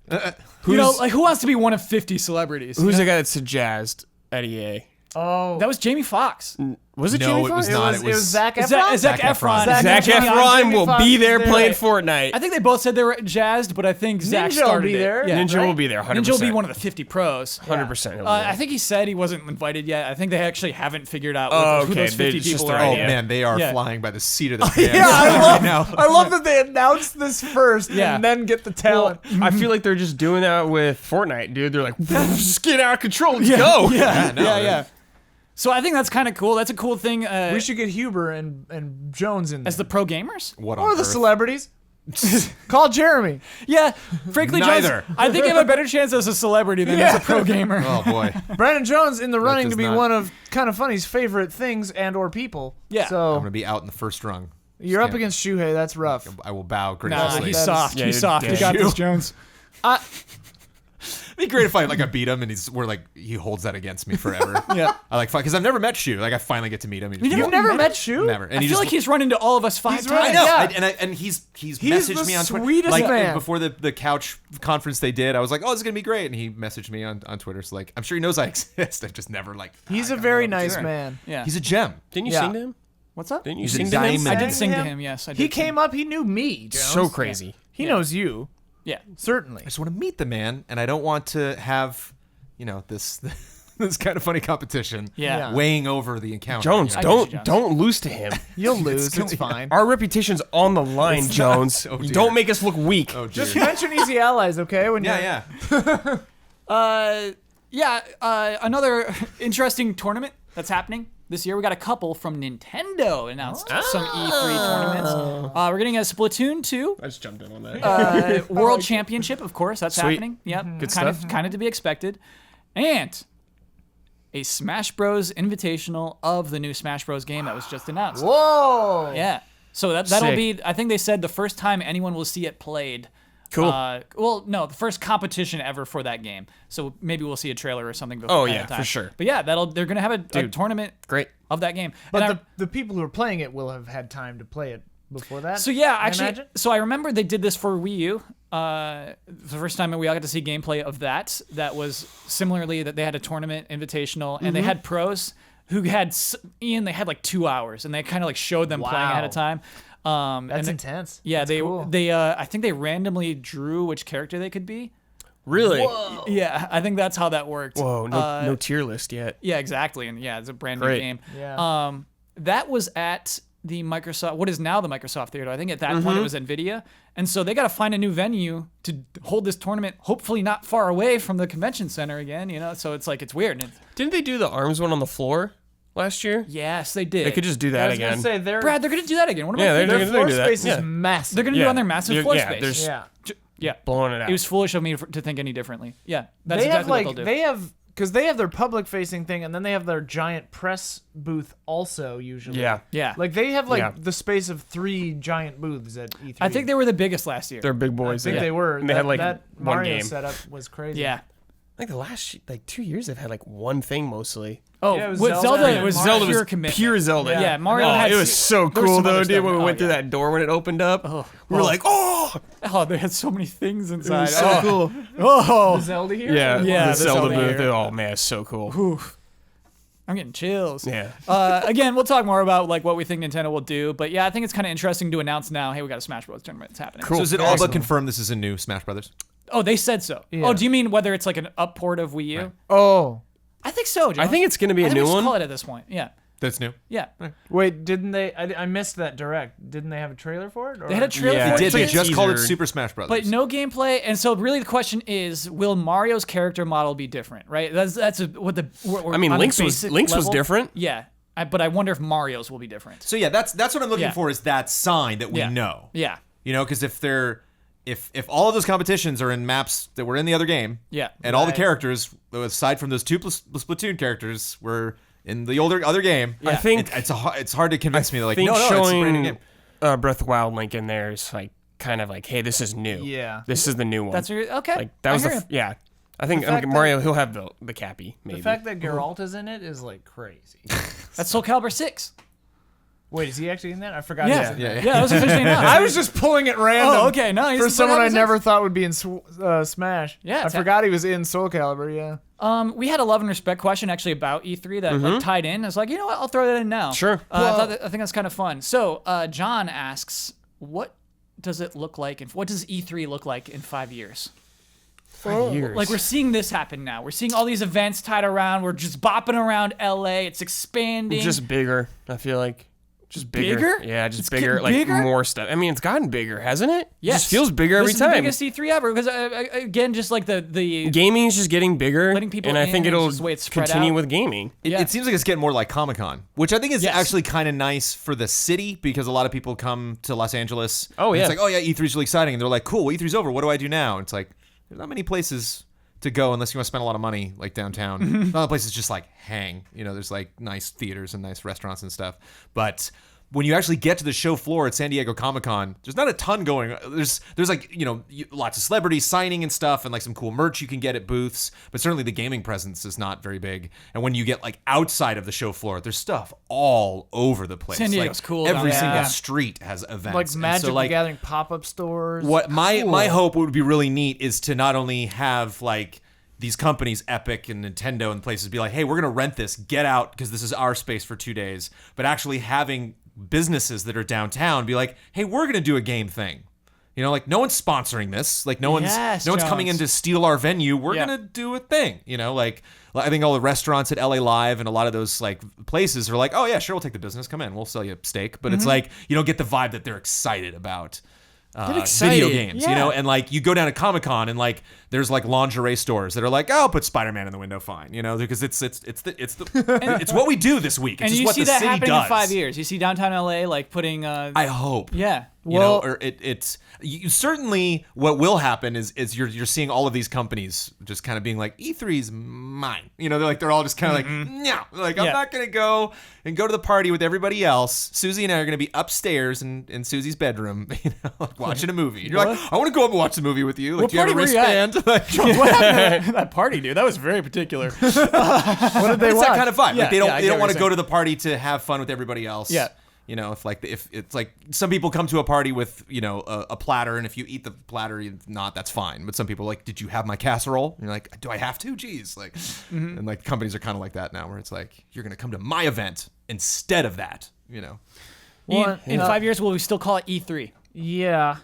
Speaker 1: You know, like who wants to be one of 50 celebrities?
Speaker 3: Who's the guy that said jazzed at EA?
Speaker 4: Oh.
Speaker 1: That was Jamie Foxx.
Speaker 3: Was it
Speaker 5: No,
Speaker 3: Jamie
Speaker 5: it was
Speaker 3: Foxx?
Speaker 5: not.
Speaker 4: it was Zac Efron.
Speaker 1: Zac Efron.
Speaker 3: Zac
Speaker 4: Jamie
Speaker 3: Efron will
Speaker 4: Foxx
Speaker 3: be
Speaker 4: is
Speaker 3: there
Speaker 4: there.
Speaker 3: playing Fortnite.
Speaker 1: I think they both said they were jazzed, but I think Zach
Speaker 4: Ninja will
Speaker 1: started
Speaker 4: be
Speaker 1: it.
Speaker 4: there.
Speaker 1: Yeah.
Speaker 3: Ninja
Speaker 4: right?
Speaker 3: will be there. 100%.
Speaker 1: Ninja will be one of the 50 pros.
Speaker 3: 100%. he'll be
Speaker 1: I
Speaker 3: there.
Speaker 1: think he said he wasn't invited yet. I think they actually haven't figured out
Speaker 3: Oh,
Speaker 1: who
Speaker 3: okay.
Speaker 1: those 50
Speaker 3: It's just
Speaker 1: people
Speaker 3: their
Speaker 1: are.
Speaker 5: Oh
Speaker 3: idea.
Speaker 5: man, they are
Speaker 1: Yeah.
Speaker 5: flying by the seat of their pants
Speaker 4: Yeah, I
Speaker 5: right now.
Speaker 4: love that they announced this first
Speaker 1: Yeah.
Speaker 4: and then get the talent.
Speaker 3: I feel like they're just doing that with Fortnite, dude. They're like, just get out of control. Let's go.
Speaker 1: Yeah,
Speaker 5: no,
Speaker 1: yeah. So I think that's kind of cool. That's a cool thing.
Speaker 4: We should get Huber and Jones in there.
Speaker 1: as the pro gamers.
Speaker 5: What
Speaker 4: or
Speaker 5: on
Speaker 4: the
Speaker 5: earth?
Speaker 4: celebrities. Call Jeremy.
Speaker 1: Yeah, frankly,
Speaker 5: Neither.
Speaker 1: Jones, I think you have a better chance as a celebrity than as a pro gamer.
Speaker 5: Oh boy.
Speaker 4: Brandon Jones in the running
Speaker 5: does
Speaker 4: to be
Speaker 5: not-
Speaker 4: one of Kind of Funny's favorite things and or people.
Speaker 1: Yeah.
Speaker 5: I'm
Speaker 4: So
Speaker 5: gonna be out in the first rung.
Speaker 4: you're up
Speaker 5: Yeah.
Speaker 4: against Shuhei. That's rough.
Speaker 5: I will bow
Speaker 1: Nah,
Speaker 5: graciously.
Speaker 1: he's
Speaker 4: That is-
Speaker 1: soft.
Speaker 3: Yeah,
Speaker 1: He's
Speaker 3: you're
Speaker 1: soft. You
Speaker 3: dead.
Speaker 1: got this, Jones.
Speaker 5: It'd be great if I beat him and he holds that against me forever.
Speaker 1: Yeah.
Speaker 5: I because I've never met Shu. Like I finally get to meet him. And he just-
Speaker 4: You've never met Shu?
Speaker 5: never. And
Speaker 1: I
Speaker 5: he
Speaker 1: feel
Speaker 5: just,
Speaker 1: like he's run into all of us 5
Speaker 4: He's
Speaker 1: times.
Speaker 4: right.
Speaker 5: I know.
Speaker 4: Yeah.
Speaker 5: And he's
Speaker 4: He's
Speaker 5: messaged
Speaker 4: the
Speaker 5: me on Twitter.
Speaker 4: sweetest
Speaker 5: Like
Speaker 4: man.
Speaker 5: before the couch conference they did, I was like, oh, this is gonna be great. And he messaged me on Twitter. So I'm sure he knows I exist. I've just never
Speaker 4: He's
Speaker 5: I
Speaker 4: a
Speaker 5: got
Speaker 4: very
Speaker 5: no
Speaker 4: nice
Speaker 5: opportunity.
Speaker 4: man.
Speaker 1: Yeah.
Speaker 5: He's a gem.
Speaker 3: Didn't you
Speaker 4: Yeah.
Speaker 3: sing to him?
Speaker 1: What's up?
Speaker 3: Didn't you
Speaker 5: He's a
Speaker 3: sing to him?
Speaker 5: diamond.
Speaker 1: I did
Speaker 4: Sang
Speaker 1: sing to
Speaker 4: him?
Speaker 1: him. Yes, I did.
Speaker 4: He
Speaker 1: sing.
Speaker 4: came up. He knew me. Jones.
Speaker 3: So crazy.
Speaker 4: He knows you.
Speaker 1: Yeah.
Speaker 4: Certainly.
Speaker 5: I just want to meet the man, and I don't want to have, this this kind of funny competition.
Speaker 1: Yeah.
Speaker 5: Weighing over the encounter.
Speaker 3: Jones,
Speaker 1: I get you, Jones.
Speaker 3: don't lose to him.
Speaker 4: You'll lose. It's fine.
Speaker 3: Our reputation's on the line,
Speaker 5: It's not.
Speaker 3: Jones.
Speaker 5: Oh, dear.
Speaker 3: Don't make us look weak.
Speaker 5: Oh, dear.
Speaker 4: Just mention Easy Allies, okay? When you're,
Speaker 5: yeah.
Speaker 1: Another interesting tournament that's happening this year. We got a couple from Nintendo announced some E3 tournaments. We're getting a Splatoon 2
Speaker 3: I just jumped in on that.
Speaker 1: World Championship, of course. That's
Speaker 3: Sweet.
Speaker 1: happening. Yep.
Speaker 3: Good
Speaker 1: kind
Speaker 3: stuff.
Speaker 1: Of, kind of to be expected. And a Smash Bros. Invitational of the new Smash Bros. Game that was just announced.
Speaker 4: Whoa.
Speaker 1: Yeah. So that'll
Speaker 3: Sick.
Speaker 1: be, I think they said the first time anyone will see it played
Speaker 3: Cool.
Speaker 1: Well, no, the first competition ever for that game. So maybe we'll see a trailer or something before.
Speaker 3: Oh,
Speaker 1: ahead
Speaker 3: yeah,
Speaker 1: of time.
Speaker 3: for sure.
Speaker 1: But yeah, they're gonna have a tournament
Speaker 3: Great.
Speaker 1: of that game.
Speaker 4: But
Speaker 1: And
Speaker 4: the people who are playing it will have had time to play it before that.
Speaker 1: So yeah,
Speaker 4: I
Speaker 1: actually,
Speaker 4: imagine?
Speaker 1: so I remember they did this for Wii U. The first time we all got to see gameplay of that. That was similarly that they had a tournament invitational, and they had pros who had Ian. They had like 2 hours, and they kind of like showed them playing ahead of time.
Speaker 4: That's
Speaker 1: and
Speaker 4: intense.
Speaker 1: Yeah,
Speaker 4: That's
Speaker 1: they
Speaker 4: cool.
Speaker 1: I think they randomly drew which character they could be.
Speaker 3: Really?
Speaker 1: Yeah, I think that's how that worked.
Speaker 3: Whoa, no tier list yet.
Speaker 1: Yeah, exactly, and yeah, it's a brand new
Speaker 3: Great.
Speaker 1: game.
Speaker 4: Yeah.
Speaker 1: That was at the Microsoft, what is now the Microsoft Theater. I think at that point it was NVIDIA. And so they got to find a new venue to hold this tournament, hopefully not far away from the convention center again, you know? So it's like, it's weird. And
Speaker 3: Didn't they do the arms one on the floor last year?
Speaker 1: yes, they did.
Speaker 3: They could just do
Speaker 4: I
Speaker 3: that
Speaker 4: was gonna
Speaker 3: again.
Speaker 4: say their
Speaker 1: Brad, they're going to do that again. What am I
Speaker 3: Yeah,
Speaker 1: thinking?
Speaker 3: they're
Speaker 4: floor
Speaker 3: do that.
Speaker 4: space
Speaker 3: Yeah.
Speaker 4: is massive.
Speaker 1: They're going to do it on their massive floor
Speaker 3: yeah,
Speaker 1: space.
Speaker 3: there's
Speaker 4: yeah.
Speaker 1: Yeah.
Speaker 3: blowing it out.
Speaker 1: It was foolish of me to think any differently. Yeah, that's
Speaker 4: They have
Speaker 1: exactly what
Speaker 4: like
Speaker 1: they'll do.
Speaker 4: they have because they have their public facing thing and then they have their giant press booth also usually.
Speaker 3: Yeah.
Speaker 1: Yeah.
Speaker 4: Like they have like
Speaker 3: Yeah.
Speaker 4: the space of 3 giant booths at E3.
Speaker 1: I think they were the biggest last year.
Speaker 3: They're big
Speaker 4: I
Speaker 3: boys.
Speaker 4: think
Speaker 3: yeah.
Speaker 4: they were.
Speaker 3: And they had like
Speaker 4: that
Speaker 3: one
Speaker 4: Mario
Speaker 3: game.
Speaker 4: setup was crazy.
Speaker 1: yeah.
Speaker 3: I think the last 2 years they've had like one thing mostly.
Speaker 1: Oh,
Speaker 4: Yeah, it was
Speaker 1: with
Speaker 4: Zelda
Speaker 1: Zelda,
Speaker 4: and
Speaker 1: it was
Speaker 4: Mario.
Speaker 3: Zelda
Speaker 1: pure
Speaker 3: was
Speaker 1: commitment.
Speaker 3: pure Zelda.
Speaker 1: Yeah, Mario
Speaker 3: Oh,
Speaker 1: had
Speaker 3: it was so
Speaker 1: there was
Speaker 3: cool
Speaker 1: some other
Speaker 3: though, dude.
Speaker 1: stuff.
Speaker 3: When we
Speaker 1: Oh,
Speaker 3: went through
Speaker 1: yeah.
Speaker 3: that door when it opened up, we were
Speaker 1: Oh.
Speaker 3: like, oh,
Speaker 1: Oh, they had so many things
Speaker 3: it
Speaker 1: inside.
Speaker 3: was so cool.
Speaker 1: Oh,
Speaker 4: The Zelda here?
Speaker 3: Yeah,
Speaker 1: Yeah,
Speaker 3: the
Speaker 1: the
Speaker 3: Zelda
Speaker 1: Zelda
Speaker 3: booth.
Speaker 1: here.
Speaker 3: Oh man, it's so cool.
Speaker 1: Oof. I'm getting chills.
Speaker 3: Yeah.
Speaker 1: Again, we'll talk more about like what we think Nintendo will do, but yeah, I think it's kind of interesting to announce now. Hey, we got a Smash Bros. Tournament. It's happening.
Speaker 3: Cool.
Speaker 5: So is it all but
Speaker 3: Excellent.
Speaker 5: confirmed this is a new Smash Brothers?
Speaker 1: Oh, they said so.
Speaker 4: Yeah.
Speaker 1: Oh, do you mean whether it's like an up port of Wii U?
Speaker 5: Right.
Speaker 4: Oh.
Speaker 1: I think so. Jones.
Speaker 3: I think it's gonna be
Speaker 1: I
Speaker 3: a
Speaker 1: think we
Speaker 3: new
Speaker 1: just
Speaker 3: one.
Speaker 1: Call it at this point. Yeah.
Speaker 5: That's new.
Speaker 1: Yeah.
Speaker 4: Wait, didn't they? I missed that direct. Didn't they have a trailer for it? Or?
Speaker 1: They had a trailer
Speaker 3: Yeah.
Speaker 1: for
Speaker 5: They
Speaker 1: it.
Speaker 5: did. They
Speaker 3: like a
Speaker 5: just called it
Speaker 3: teaser.
Speaker 5: Super Smash Brothers.
Speaker 1: But no gameplay, and so really the question is, will Mario's character model be different? Right? What the.
Speaker 3: I mean,
Speaker 1: on a
Speaker 3: Link's was
Speaker 1: basic
Speaker 3: was
Speaker 1: level.
Speaker 3: different.
Speaker 1: Yeah, but I wonder if Mario's will be different.
Speaker 5: So yeah, that's what I'm looking
Speaker 1: Yeah.
Speaker 5: for is that sign that we
Speaker 1: Yeah.
Speaker 5: know.
Speaker 1: Yeah.
Speaker 5: You know, because if all of those competitions are in maps that were in the other game,
Speaker 1: Yeah.
Speaker 5: and all the
Speaker 4: Right.
Speaker 5: characters aside from those two Splatoon characters were in the other game,
Speaker 3: I think
Speaker 5: it's hard to convince me that like
Speaker 3: think
Speaker 5: no, it's a brand new
Speaker 3: showing
Speaker 5: game.
Speaker 3: Breath of the Wild Link in there is like kind of like, hey, this is new.
Speaker 4: Yeah.
Speaker 3: This is the new one.
Speaker 1: That's okay.
Speaker 3: like that
Speaker 1: I
Speaker 3: was
Speaker 1: hear you.
Speaker 3: yeah. I think
Speaker 4: fact that-
Speaker 3: Mario he'll have the cappy maybe.
Speaker 4: The fact that Geralt is in it is like crazy.
Speaker 1: That's Soul Calibur 6.
Speaker 4: Wait, is he actually in that? I forgot.
Speaker 1: Yeah.
Speaker 4: he was in
Speaker 1: Yeah.
Speaker 4: that.
Speaker 1: That was officially announced.
Speaker 4: I was just pulling it random.
Speaker 1: Oh, okay. No, he's
Speaker 4: For
Speaker 1: in
Speaker 4: someone I
Speaker 1: Soul Calibur
Speaker 4: never
Speaker 1: 6.
Speaker 4: thought would be in Smash.
Speaker 1: Yeah,
Speaker 4: I
Speaker 1: it's
Speaker 4: forgot he was in Soul Calibur. Yeah.
Speaker 1: We had a love and respect question actually about E3 that like, tied in. I was like, you know what? I'll throw that in now.
Speaker 3: Sure.
Speaker 1: I think that's kind of fun. So John asks, what does it look like? What does E3 look like in 5 years?
Speaker 3: 5 years.
Speaker 1: Like we're seeing this happen now. We're seeing all these events tied around. We're just bopping around LA. It's expanding.
Speaker 3: just bigger. I feel like just bigger.
Speaker 1: Bigger?
Speaker 3: Yeah, just
Speaker 1: It's
Speaker 3: bigger.
Speaker 1: getting
Speaker 3: Like
Speaker 1: bigger?
Speaker 3: more stuff. I mean, it's gotten bigger, hasn't it?
Speaker 1: Yes.
Speaker 3: It just feels bigger every
Speaker 1: This
Speaker 3: time.
Speaker 1: is the biggest E3 ever because again, just like the
Speaker 3: Gaming is just getting bigger,
Speaker 1: Letting people
Speaker 3: and I
Speaker 1: in,
Speaker 3: think
Speaker 1: and
Speaker 3: it'll
Speaker 1: just the way it's spread
Speaker 3: continue
Speaker 1: out.
Speaker 3: with gaming.
Speaker 5: It,
Speaker 1: Yeah.
Speaker 5: it seems like it's getting more like Comic-Con, which I think is
Speaker 1: Yes.
Speaker 5: actually kind of nice for the city because a lot of people come to Los Angeles.
Speaker 3: Oh,
Speaker 5: and
Speaker 3: yeah.
Speaker 5: It's like, oh yeah, E3's really exciting, and they're like, cool, well, E3's over. What do I do now? And it's like, there's not many places to go unless you want to spend a lot of money, like downtown. A lot of places just like hang. You know, there's like nice theaters and nice restaurants and stuff. But when you actually get to the show floor at San Diego Comic-Con, there's not a ton going. There's like, you know, lots of celebrities signing and stuff and like some cool merch you can get at booths, but certainly the gaming presence is not very big. And when you get like outside of the show floor, there's stuff all over the place.
Speaker 1: San Diego's
Speaker 5: like,
Speaker 1: cool
Speaker 5: Every
Speaker 1: down
Speaker 5: single
Speaker 1: there.
Speaker 5: street has events.
Speaker 4: Like
Speaker 5: And
Speaker 4: Magic
Speaker 5: so,
Speaker 4: the
Speaker 5: like,
Speaker 4: Gathering pop-up stores.
Speaker 5: what my
Speaker 4: Cool.
Speaker 5: hope would be really neat is to not only have like these companies, Epic and Nintendo and places, be like, hey, we're gonna rent this, get out because this is our space for 2 days, but actually having businesses that are downtown be like, hey, we're gonna do a game thing. You know, like no one's sponsoring this. Like no
Speaker 1: Yes,
Speaker 5: one's coming in
Speaker 1: Jones.
Speaker 5: to steal our venue. We're
Speaker 1: Yeah.
Speaker 5: gonna do a thing. You know, like I think all the restaurants at LA Live and a lot of those like places are like, oh yeah, sure, we'll take the business. Come in, we'll sell you a steak. But it's like you don't get the vibe that they're excited about. Video
Speaker 3: excited.
Speaker 5: games,
Speaker 1: Yeah.
Speaker 5: you know, and like you go down to Comic-Con and like There's like lingerie stores that are like, oh, put Spider-Man in the window, fine, you know, because it's what we do this week. It's
Speaker 1: And
Speaker 5: just
Speaker 1: you
Speaker 5: what
Speaker 1: see
Speaker 5: the
Speaker 1: that
Speaker 5: city
Speaker 1: happening
Speaker 5: does.
Speaker 1: in 5 years. You see downtown LA like putting.
Speaker 5: I hope.
Speaker 1: Yeah.
Speaker 5: You know, or it's you certainly what will happen is you're seeing all of these companies just kind of being like, E3's mine. You know, they're all just kind of like, no, like I'm not gonna go to the party with everybody else. Susie and I are gonna be upstairs in Susie's bedroom, you know, like watching a movie. You're like, I want to go up and watch the movie with you. Like,
Speaker 1: What
Speaker 5: do you have a
Speaker 1: party were you at?
Speaker 5: wristband? Like,
Speaker 1: What happened to that party, dude? That was very particular.
Speaker 4: What did they
Speaker 5: it's
Speaker 4: watch?
Speaker 5: that kind of vibe.
Speaker 1: Yeah,
Speaker 5: Like they
Speaker 1: yeah, I
Speaker 5: don't
Speaker 1: get what
Speaker 5: want
Speaker 1: you're
Speaker 5: to go to the party to have fun with everybody else.
Speaker 1: Yeah.
Speaker 5: You know, if it's like some people come to a party with, you know, a platter, and if you eat the platter, that's fine. But some people are like, did you have my casserole? And you're like, do I have to? Jeez. Like, and like companies are kind of like that now, where it's like, you're gonna come to my event instead of that. You know.
Speaker 1: Ian, in 5 years, will we still call it E3?
Speaker 4: Yeah.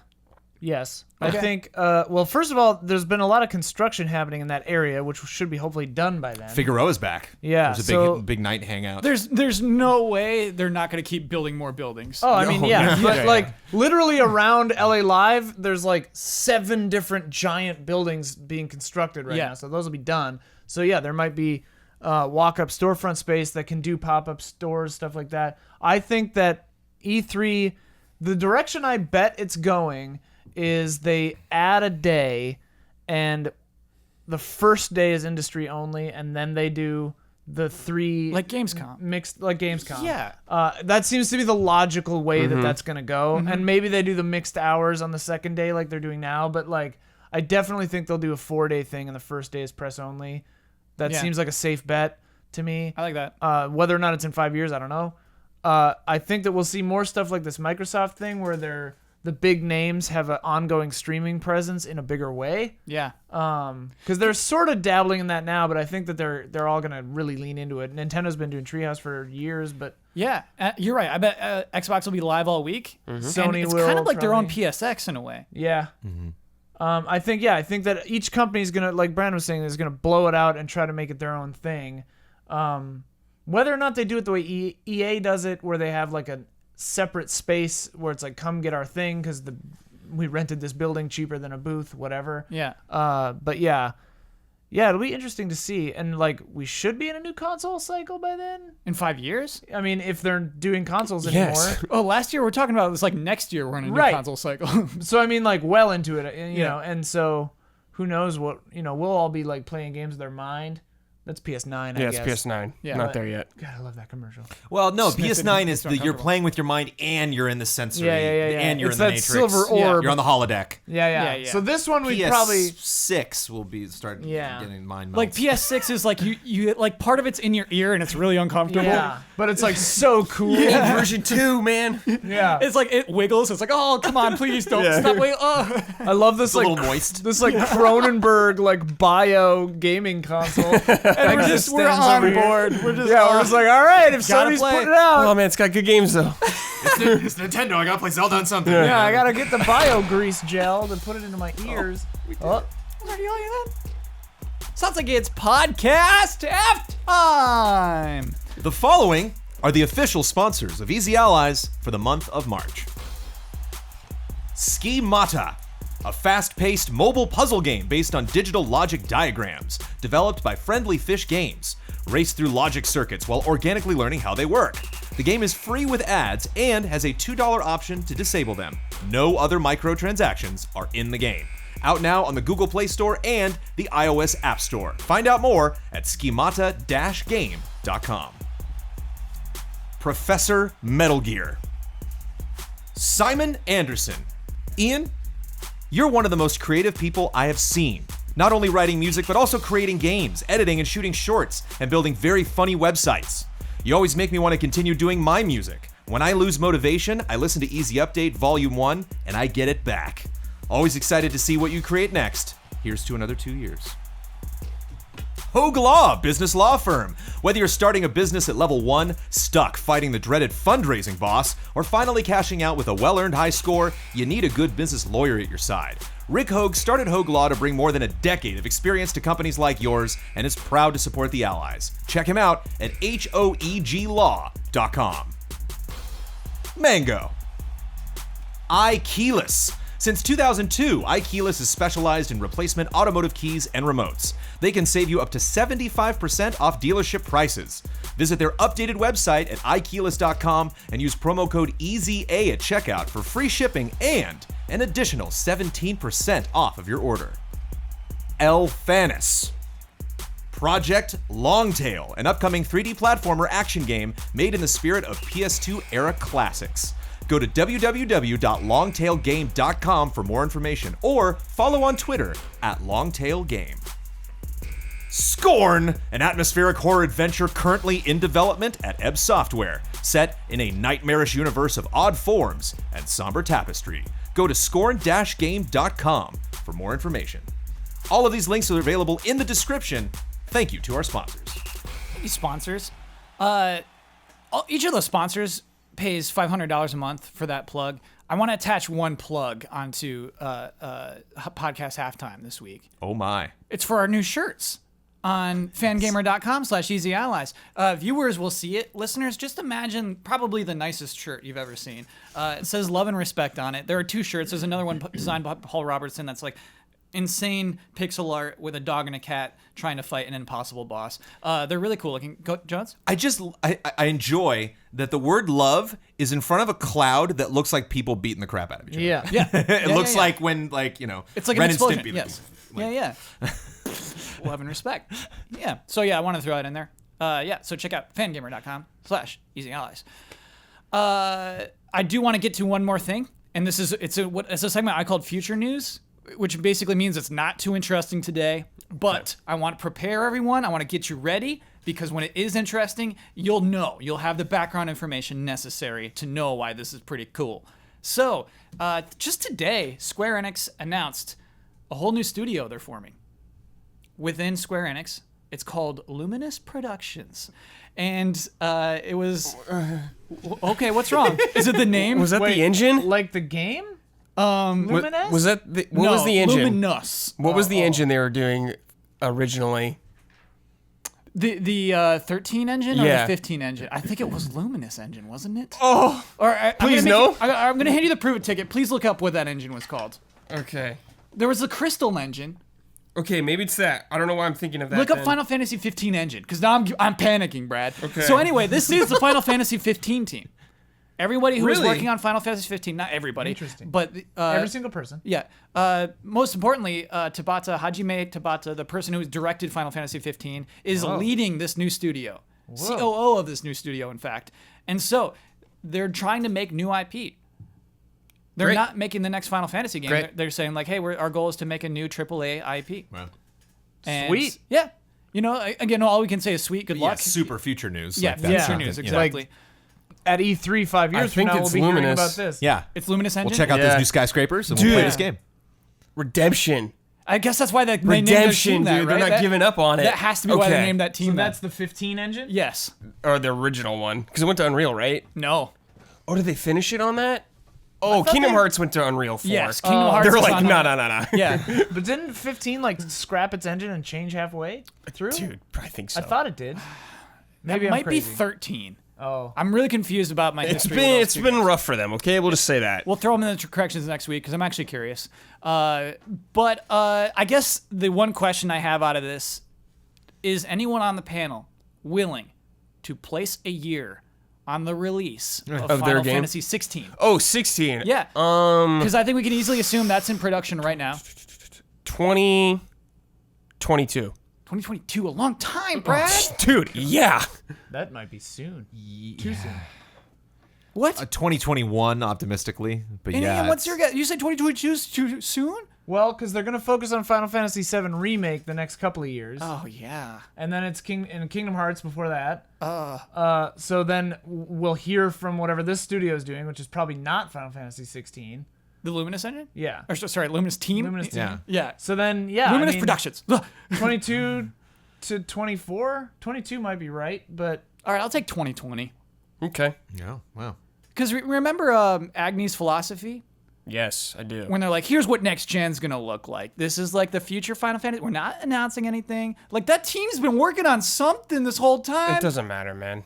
Speaker 4: Yes.
Speaker 1: Okay.
Speaker 4: I think, well, first of all, there's been a lot of construction happening in that area, which should be hopefully done by then.
Speaker 5: Figueroa's back.
Speaker 4: Yeah,
Speaker 5: There's a
Speaker 4: so-
Speaker 5: big night hangout.
Speaker 1: There's no way they're not going to keep building more buildings.
Speaker 4: Oh, I mean, yeah,
Speaker 5: no.
Speaker 4: but
Speaker 5: Yeah,
Speaker 4: like literally around LA Live, there's like 7 different giant buildings being constructed right
Speaker 1: Yeah.
Speaker 4: now, so those will be done. So yeah, there might be walk-up storefront space that can do pop-up stores, stuff like that. I think that E3, the direction I bet it's going is they add a day, and the first day is industry only, and then they do the 3
Speaker 1: Like Gamescom.
Speaker 4: mixed, like Gamescom.
Speaker 1: Yeah.
Speaker 4: That seems to be the logical way that that's gonna go, and maybe they do the mixed hours on the second day like they're doing now. But like, I definitely think they'll do a 4-day thing, and the first day is press only. That
Speaker 1: Yeah.
Speaker 4: seems like a safe bet to me.
Speaker 1: I like that.
Speaker 4: Whether or not it's in 5 years, I don't know. I think that we'll see more stuff like this Microsoft thing, where the big names have an ongoing streaming presence in a bigger way.
Speaker 1: Yeah.
Speaker 4: Because they're sort of dabbling in that now, but I think that they're all gonna really lean into it. Nintendo's been doing Treehouse for years, but
Speaker 1: Yeah, you're right. I bet Xbox will be live all week.
Speaker 4: Sony
Speaker 1: And it's
Speaker 4: will
Speaker 1: kind of like their own
Speaker 4: probably.
Speaker 1: PSX in a way.
Speaker 4: Yeah. I think that each company's gonna, like Brandon was saying, is gonna blow it out and try to make it their own thing. Whether or not they do it the way EA does it, where they have like a separate space where it's like, come get our thing because we rented this building cheaper than a booth, whatever.
Speaker 1: Yeah.
Speaker 4: But yeah, it'll be interesting to see. And like, we should be in a new console cycle by then.
Speaker 1: In 5 years?
Speaker 4: I mean, if they're doing consoles
Speaker 3: Yes.
Speaker 4: anymore.
Speaker 1: Oh, last year we're talking about it was like next year we're in a new
Speaker 4: Right.
Speaker 1: console cycle.
Speaker 4: So I mean, like, well into it, you
Speaker 1: Yeah.
Speaker 4: know, and so who knows what, you know, we'll all be like playing games with their mind. That's PS9, I
Speaker 3: Yeah, it's
Speaker 4: guess.
Speaker 3: PS9.
Speaker 1: Yeah.
Speaker 3: Not there yet.
Speaker 4: God, I love that commercial.
Speaker 5: Well, no,
Speaker 1: Sniffing
Speaker 5: PS9 is
Speaker 1: so
Speaker 5: you're
Speaker 1: uncomfortable.
Speaker 5: playing with your mind and you're in the sensory.
Speaker 4: Yeah.
Speaker 5: And you're
Speaker 4: It's
Speaker 5: in the
Speaker 4: that
Speaker 5: Matrix.
Speaker 4: silver
Speaker 1: Yeah.
Speaker 4: orb.
Speaker 5: You're on the holodeck.
Speaker 4: Yeah.
Speaker 1: Yeah.
Speaker 4: So this one we
Speaker 5: PS6
Speaker 4: probably.
Speaker 5: will be start
Speaker 4: Yeah.
Speaker 5: getting mind
Speaker 1: Like
Speaker 5: melts.
Speaker 1: PS6 is like you like part of it's in your ear and it's really uncomfortable.
Speaker 4: Yeah, but it's like so cool.
Speaker 3: Version 2, man.
Speaker 4: Yeah.
Speaker 1: It's like it wiggles. It's like, oh, come on, please don't stop. Wait, oh.
Speaker 4: I love this
Speaker 5: a
Speaker 4: like
Speaker 5: little moist.
Speaker 4: this like Cronenberg like bio gaming console. And
Speaker 1: we're on board. We're just
Speaker 4: we're just like, all right, if
Speaker 1: Gotta
Speaker 4: Sony's
Speaker 1: play.
Speaker 4: putting it out,
Speaker 3: Oh man, it's got good games though.
Speaker 5: It's Nintendo. I gotta play Zelda on something.
Speaker 4: yeah, I gotta get the bio grease gel to put it into my ears. Oh,
Speaker 1: Sounds like it's podcast F time.
Speaker 5: The following are the official sponsors of Easy Allies for the month of March. Schemata, a fast-paced mobile puzzle game based on digital logic diagrams, developed by Friendly Fish Games. Race through logic circuits while organically learning how they work. The game is free with ads and has a $2 option to disable them. No other microtransactions are in the game. Out now on the Google Play Store and the iOS App Store. Find out more at schemata-game.com. Professor Metal Gear. Simon Anderson. Ian, you're one of the most creative people I have seen. Not only writing music, but also creating games, editing and shooting shorts, and building very funny websites. You always make me want to continue doing my music. When I lose motivation, I listen to Easy Update Volume 1, and I get it back. Always excited to see what you create next. Here's to another 2 years. Hogue Law, business law firm. Whether you're starting a business at level 1, stuck fighting the dreaded fundraising boss, or finally cashing out with a well-earned high score, you need a good business lawyer at your side. Rick Hogue started Hogue Law to bring more than a decade of experience to companies like yours and is proud to support the Allies. Check him out at hoeglaw.com. Mango. iKeyless. Since 2002, iKeyless is specialized in replacement automotive keys and remotes. They can save you up to 75% off dealership prices. Visit their updated website at iKeyless.com and use promo code EZA at checkout for free shipping and an additional 17% off of your order. Elfanis. Project Longtail, an upcoming 3D platformer action game made in the spirit of PS2 era classics. Go to www.longtailgame.com for more information or follow on Twitter at longtailgame. Scorn, an atmospheric horror adventure currently in development at Ebb Software, set in a nightmarish universe of odd forms and somber tapestry. Go to scorn-game.com for more information. All of these links are available in the description. Thank you to our sponsors.
Speaker 1: These sponsors. Each of those sponsors pays $500 a month for that plug. I want to attach one plug onto Podcast Halftime this week.
Speaker 5: Oh my.
Speaker 1: It's for our new shirts on fangamer.com/easyallies. Viewers will see it. Listeners, just imagine probably the nicest shirt you've ever seen. It says love and respect on it. There are two shirts. There's another one designed by Paul Robertson that's like insane pixel art with a dog and a cat trying to fight an impossible boss. They're really cool looking. Go, Jones?
Speaker 5: I enjoy that the word love is in front of a cloud that looks like people beating the crap out of each other.
Speaker 4: Yeah.
Speaker 1: Yeah.
Speaker 5: It looks
Speaker 1: yeah.
Speaker 5: like when, like, you know,
Speaker 1: It's like
Speaker 5: Ren
Speaker 1: an
Speaker 5: and
Speaker 1: explosion.
Speaker 5: Stimpy.
Speaker 1: Yes.
Speaker 5: Like-
Speaker 1: Yeah. Love and respect. Yeah. So yeah, I want to throw that in there. So check out fangamer.com/easyallies. I do want to get to one more thing, and it's a segment I called Future News, which basically means it's not too interesting today, but I want to prepare everyone. I want to get you ready because when it is interesting, you'll have the background information necessary to know why this is pretty cool. So, just today, Square Enix announced a whole new studio they're forming within Square Enix. It's called Luminous Productions. And it was... Okay, what's wrong? Is it the name?
Speaker 3: Was that the engine?
Speaker 4: Like the game? Luminous?
Speaker 3: Was that what was the engine?
Speaker 1: Luminous.
Speaker 3: What was the engine they were doing originally?
Speaker 1: The 13 engine or
Speaker 3: Yeah.
Speaker 1: the 15 engine? I think it was Luminous engine, wasn't it?
Speaker 3: Oh,
Speaker 1: Or
Speaker 3: please no.
Speaker 1: I'm going to hand you the prove it ticket. Please look up what that engine was called.
Speaker 3: okay.
Speaker 1: There was the Crystal engine.
Speaker 3: Okay, maybe it's that. I don't know why I'm thinking of that.
Speaker 1: Look up
Speaker 3: then.
Speaker 1: Final Fantasy 15 engine, because now I'm panicking, Brad.
Speaker 3: Okay.
Speaker 1: So anyway, this is the Final Fantasy 15 team. Everybody who was
Speaker 3: Really?
Speaker 1: working on Final Fantasy 15, not everybody.
Speaker 4: Interesting.
Speaker 1: But
Speaker 4: Every single person.
Speaker 1: yeah. Most importantly, Hajime Tabata, the person who directed Final Fantasy 15, is leading this new studio. COO of this new studio, in fact. And so they're trying to make new IP. They're
Speaker 3: Great.
Speaker 1: not making the next Final Fantasy game.
Speaker 3: Great.
Speaker 1: They're saying like, hey, our goal is to make a new AAA IP.
Speaker 5: Wow.
Speaker 1: And
Speaker 4: Sweet.
Speaker 1: Yeah. You know, again, all we can say is sweet. Good
Speaker 5: Yeah,
Speaker 1: luck.
Speaker 5: super future news.
Speaker 1: Yeah,
Speaker 5: like that's
Speaker 1: future
Speaker 5: something,
Speaker 1: news,
Speaker 5: you know.
Speaker 1: exactly.
Speaker 4: At E3 5 years from
Speaker 3: think
Speaker 4: now, we'll
Speaker 3: it's
Speaker 4: be hearing
Speaker 3: Luminous.
Speaker 4: about this.
Speaker 5: Yeah.
Speaker 1: It's Luminous engine.
Speaker 5: We'll check out
Speaker 3: Yeah.
Speaker 5: those new skyscrapers and we'll play
Speaker 1: Dude.
Speaker 5: this game.
Speaker 3: Redemption.
Speaker 1: I guess that's why they named their
Speaker 3: Redemption,
Speaker 1: team that,
Speaker 3: dude.
Speaker 1: right?
Speaker 3: They're not giving up on it.
Speaker 1: That has to be why they
Speaker 3: Okay.
Speaker 1: named that team
Speaker 4: So
Speaker 1: that.
Speaker 4: that's the 15 engine?
Speaker 1: Yes.
Speaker 3: Or the original one, because it went to Unreal, right?
Speaker 1: No.
Speaker 3: Oh, did they finish it on that? Oh,
Speaker 1: thought
Speaker 3: Kingdom
Speaker 1: they-
Speaker 3: Hearts went to Unreal 4.
Speaker 1: Yes. Kingdom Hearts.
Speaker 3: They were
Speaker 1: is
Speaker 3: like,
Speaker 1: on
Speaker 3: no.
Speaker 1: that. Yeah.
Speaker 4: But didn't 15 like scrap its engine and change halfway through?
Speaker 3: Dude, I think so.
Speaker 4: I thought it did.
Speaker 1: That
Speaker 4: Maybe I'm
Speaker 1: might be
Speaker 4: crazy.
Speaker 1: 13.
Speaker 4: Oh.
Speaker 1: I'm really confused about my
Speaker 3: It's
Speaker 1: history.
Speaker 3: been
Speaker 1: with
Speaker 3: it's
Speaker 1: those two
Speaker 3: been
Speaker 1: games.
Speaker 3: rough for them. Okay, we'll just say that.
Speaker 1: We'll throw them in the corrections next week because I'm actually curious. But I guess the one question I have out of this is anyone on the panel willing to place a year on the release of
Speaker 3: their
Speaker 1: Final
Speaker 3: game?
Speaker 1: Fantasy 16?
Speaker 3: Oh, 16.
Speaker 1: Yeah. Because I think we can easily assume that's in production right now.
Speaker 3: 2022.
Speaker 1: 2022, a long time, Brad.
Speaker 3: Dude, yeah.
Speaker 4: That might be soon. Too soon.
Speaker 1: What?
Speaker 5: 2021, optimistically. But
Speaker 1: And
Speaker 5: yeah.
Speaker 1: Ian, what's
Speaker 5: it's-
Speaker 1: your guess? You said 2022 is too soon?
Speaker 4: Well, because they're going to focus on Final Fantasy VII Remake the next couple of years.
Speaker 1: Oh, yeah.
Speaker 4: And then it's Kingdom Hearts before that. So then we'll hear from whatever this studio is doing, which is probably not Final Fantasy 16.
Speaker 1: The Luminous engine?
Speaker 4: Yeah.
Speaker 1: Or sorry, Luminous team?
Speaker 4: Luminous team.
Speaker 5: Yeah.
Speaker 1: Yeah.
Speaker 4: So then, yeah.
Speaker 1: Luminous
Speaker 4: I mean,
Speaker 1: Productions.
Speaker 4: 22 to 24? 22 might be right, but
Speaker 1: All right, I'll take 2020.
Speaker 3: Okay.
Speaker 5: Yeah. Wow.
Speaker 1: Because remember Agni's philosophy?
Speaker 3: Yes, I do.
Speaker 1: When they're like, here's what next gen's gonna look like. This is like the future Final Fantasy. We're not announcing anything. Like, that team's been working on something this whole time.
Speaker 3: It doesn't matter, man.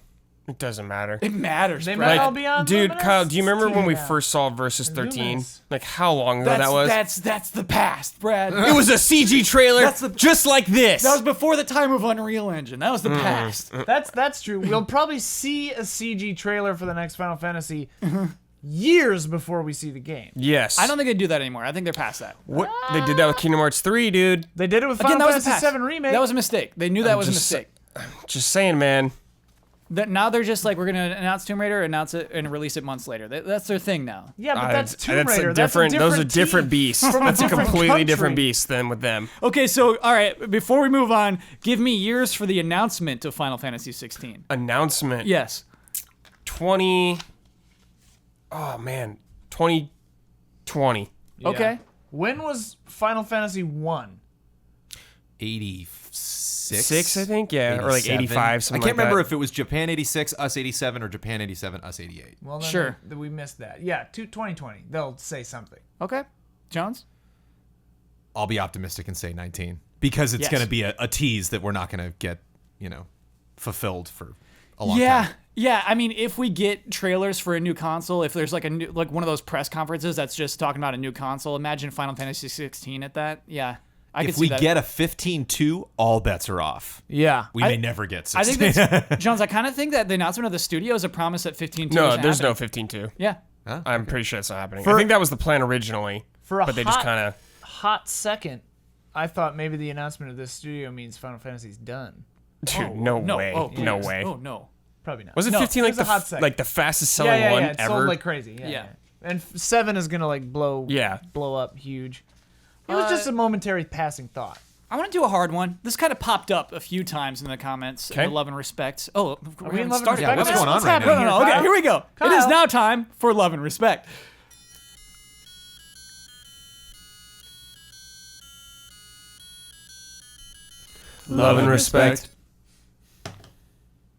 Speaker 3: It doesn't matter.
Speaker 1: It matters,
Speaker 4: They
Speaker 1: Brad.
Speaker 4: might
Speaker 3: Like,
Speaker 4: all be on
Speaker 3: dude,
Speaker 4: Luminous?
Speaker 3: Kyle, do you remember when we
Speaker 4: Yeah.
Speaker 3: first saw Versus 13?
Speaker 4: Luminous.
Speaker 3: Like how long ago that was?
Speaker 1: That's the past, Brad.
Speaker 3: It was a CG trailer,
Speaker 1: That's the-
Speaker 3: just like this.
Speaker 1: That was before the time of Unreal Engine. That was the past.
Speaker 4: That's true. We'll probably see a CG trailer for the next Final Fantasy years before we see the game.
Speaker 3: Yes.
Speaker 1: I don't think they do that anymore. I think they're past that.
Speaker 3: What they did that with Kingdom Hearts 3, dude.
Speaker 4: They did it with
Speaker 1: Again,
Speaker 4: Final
Speaker 1: that was the
Speaker 4: Fantasy
Speaker 1: past.
Speaker 4: 7 Remake.
Speaker 1: That was a mistake. They knew that was a
Speaker 3: just-
Speaker 1: mistake.
Speaker 3: Just saying, man.
Speaker 1: That now they're just like, we're gonna announce Tomb Raider, announce it, and release it months later. That's their thing now.
Speaker 4: yeah, but that's Tomb Raider.
Speaker 3: A
Speaker 4: That's a
Speaker 3: different. Those are
Speaker 4: team
Speaker 3: different beasts.
Speaker 4: from
Speaker 3: That's a
Speaker 4: different
Speaker 3: completely
Speaker 4: country.
Speaker 3: different beast than with them.
Speaker 1: Okay, so all right, before we move on, give me years for the announcement of Final Fantasy 16.
Speaker 3: Announcement.
Speaker 1: Yes.
Speaker 3: 20. Oh man, 2020.
Speaker 4: Yeah.
Speaker 1: Okay.
Speaker 4: When was Final Fantasy 1?
Speaker 5: 86?
Speaker 3: Six, I think. Yeah, or like
Speaker 5: 87.
Speaker 3: 85.
Speaker 5: I
Speaker 3: Something
Speaker 5: can't
Speaker 3: like
Speaker 5: remember
Speaker 3: that.
Speaker 5: if it was Japan 86, us 87, or Japan 87, us 88.
Speaker 4: Well, then
Speaker 1: Sure.
Speaker 4: we missed that. Yeah, 2020. They'll say something.
Speaker 1: Okay. Jones?
Speaker 5: I'll be optimistic and say 19 because it's
Speaker 1: Yes.
Speaker 5: going to be a tease that we're not going to get, fulfilled for a long
Speaker 1: Yeah.
Speaker 5: time.
Speaker 1: Yeah, I mean, if we get trailers for a new console, if there's like a new, like one of those press conferences that's just talking about a new console, imagine Final Fantasy 16 at that. Yeah, I could
Speaker 5: If
Speaker 1: see
Speaker 5: we
Speaker 1: that.
Speaker 5: get a 15-2, all bets are off.
Speaker 4: Yeah.
Speaker 5: We may never get 16.
Speaker 1: I think that's Jones. I kind of think that the announcement of the studio is a promise that 15-2.
Speaker 3: No,
Speaker 1: is
Speaker 3: there's no
Speaker 1: happening.
Speaker 3: 15-2.
Speaker 1: Yeah.
Speaker 3: I'm pretty sure that's not happening.
Speaker 4: For-
Speaker 3: I think that was the plan originally,
Speaker 4: For a
Speaker 3: but they just
Speaker 4: hot-
Speaker 3: kind of.
Speaker 4: hot second, I thought maybe the announcement of this studio means Final Fantasy's done.
Speaker 3: Dude, no
Speaker 1: No
Speaker 3: way.
Speaker 1: Oh,
Speaker 3: no
Speaker 1: please.
Speaker 3: way.
Speaker 1: Oh no.
Speaker 4: Probably not.
Speaker 3: Was it
Speaker 1: No,
Speaker 3: 15
Speaker 4: it
Speaker 3: like
Speaker 4: was a hot second.
Speaker 3: like the fastest selling
Speaker 4: yeah,
Speaker 3: one
Speaker 4: yeah. It
Speaker 3: ever?
Speaker 4: sold like crazy. Yeah.
Speaker 1: Yeah.
Speaker 4: And 7 is gonna like blow up huge. It was just a momentary passing thought.
Speaker 1: I want to do a hard one. This kind of popped up a few times in the comments.
Speaker 3: Okay.
Speaker 1: In Love and Respect. Oh, we
Speaker 4: we in
Speaker 1: haven't
Speaker 4: Love and
Speaker 1: started.
Speaker 4: Respect?
Speaker 5: what's
Speaker 1: yet.
Speaker 5: going on right
Speaker 4: happening
Speaker 5: now?
Speaker 1: No,
Speaker 4: here,
Speaker 1: okay,
Speaker 4: Kyle?
Speaker 1: here we go. It is
Speaker 4: Kyle.
Speaker 1: now time for Love and Respect.
Speaker 3: Love and respect.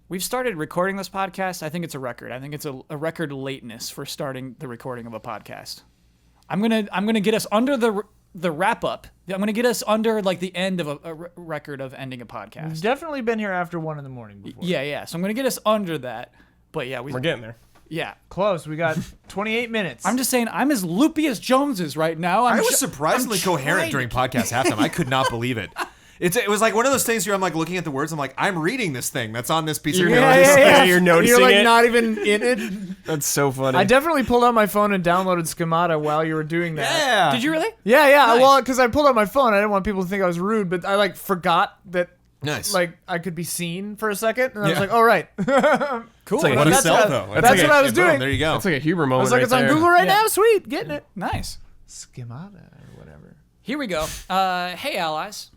Speaker 1: We've started recording this podcast. I think it's a record. I think it's a record lateness for starting the recording of a podcast. I'm gonna get us under the wrap up. I'm gonna get us under like the end of a record of ending a
Speaker 4: We've
Speaker 1: podcast.
Speaker 4: definitely been here after 1 in the morning before.
Speaker 1: Yeah. So I'm gonna get us under that. But yeah,
Speaker 3: We're getting there.
Speaker 1: yeah.
Speaker 4: Close. We got 28 minutes.
Speaker 1: I'm just saying I'm as loopy as Jones is right now.
Speaker 5: I was surprisingly coherent during podcast halftime. I could not believe it. It was like one of those things where I'm like looking at the words. I'm like, I'm reading this thing that's on this piece of notice.
Speaker 3: Yeah, you're noticing
Speaker 4: You're like
Speaker 3: it.
Speaker 4: not even in it.
Speaker 3: That's so funny.
Speaker 4: I definitely pulled out my phone and downloaded Schemata while you were doing that.
Speaker 5: Yeah.
Speaker 1: Did you really?
Speaker 4: Yeah.
Speaker 1: Nice.
Speaker 4: Well, because I pulled out my phone, I didn't want people to think I was rude, but I like forgot that
Speaker 5: Nice.
Speaker 4: like I could be seen for a second, and I was
Speaker 5: Yeah.
Speaker 4: like, all right.
Speaker 1: Cool.
Speaker 3: It's like
Speaker 5: What a
Speaker 4: That's
Speaker 5: sell,
Speaker 4: what-
Speaker 5: though.
Speaker 4: that's what I was
Speaker 5: Boom,
Speaker 4: doing.
Speaker 5: There you go.
Speaker 3: That's like a Huber
Speaker 4: I
Speaker 3: moment
Speaker 4: was like,
Speaker 3: right
Speaker 4: it's on
Speaker 3: there.
Speaker 4: Google right
Speaker 1: Yeah.
Speaker 4: now. Sweet, getting it.
Speaker 1: Nice.
Speaker 4: Schemata or whatever.
Speaker 1: Here we go. Hey, allies.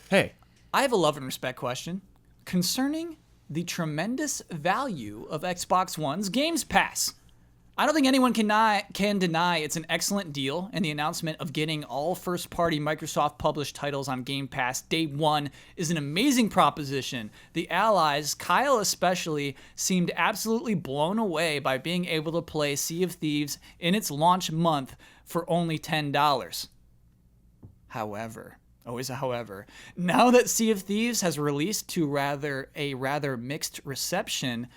Speaker 3: Hey,
Speaker 1: I have a love and respect question concerning the tremendous value of Xbox One's Games Pass. I don't think anyone can deny it's an excellent deal, and the announcement of getting all first-party Microsoft-published titles on Game Pass day one is an amazing proposition. The allies, Kyle especially, seemed absolutely blown away by being able to play Sea of Thieves in its launch month for only $10. However, always a however, now that Sea of Thieves has released to a rather mixed reception,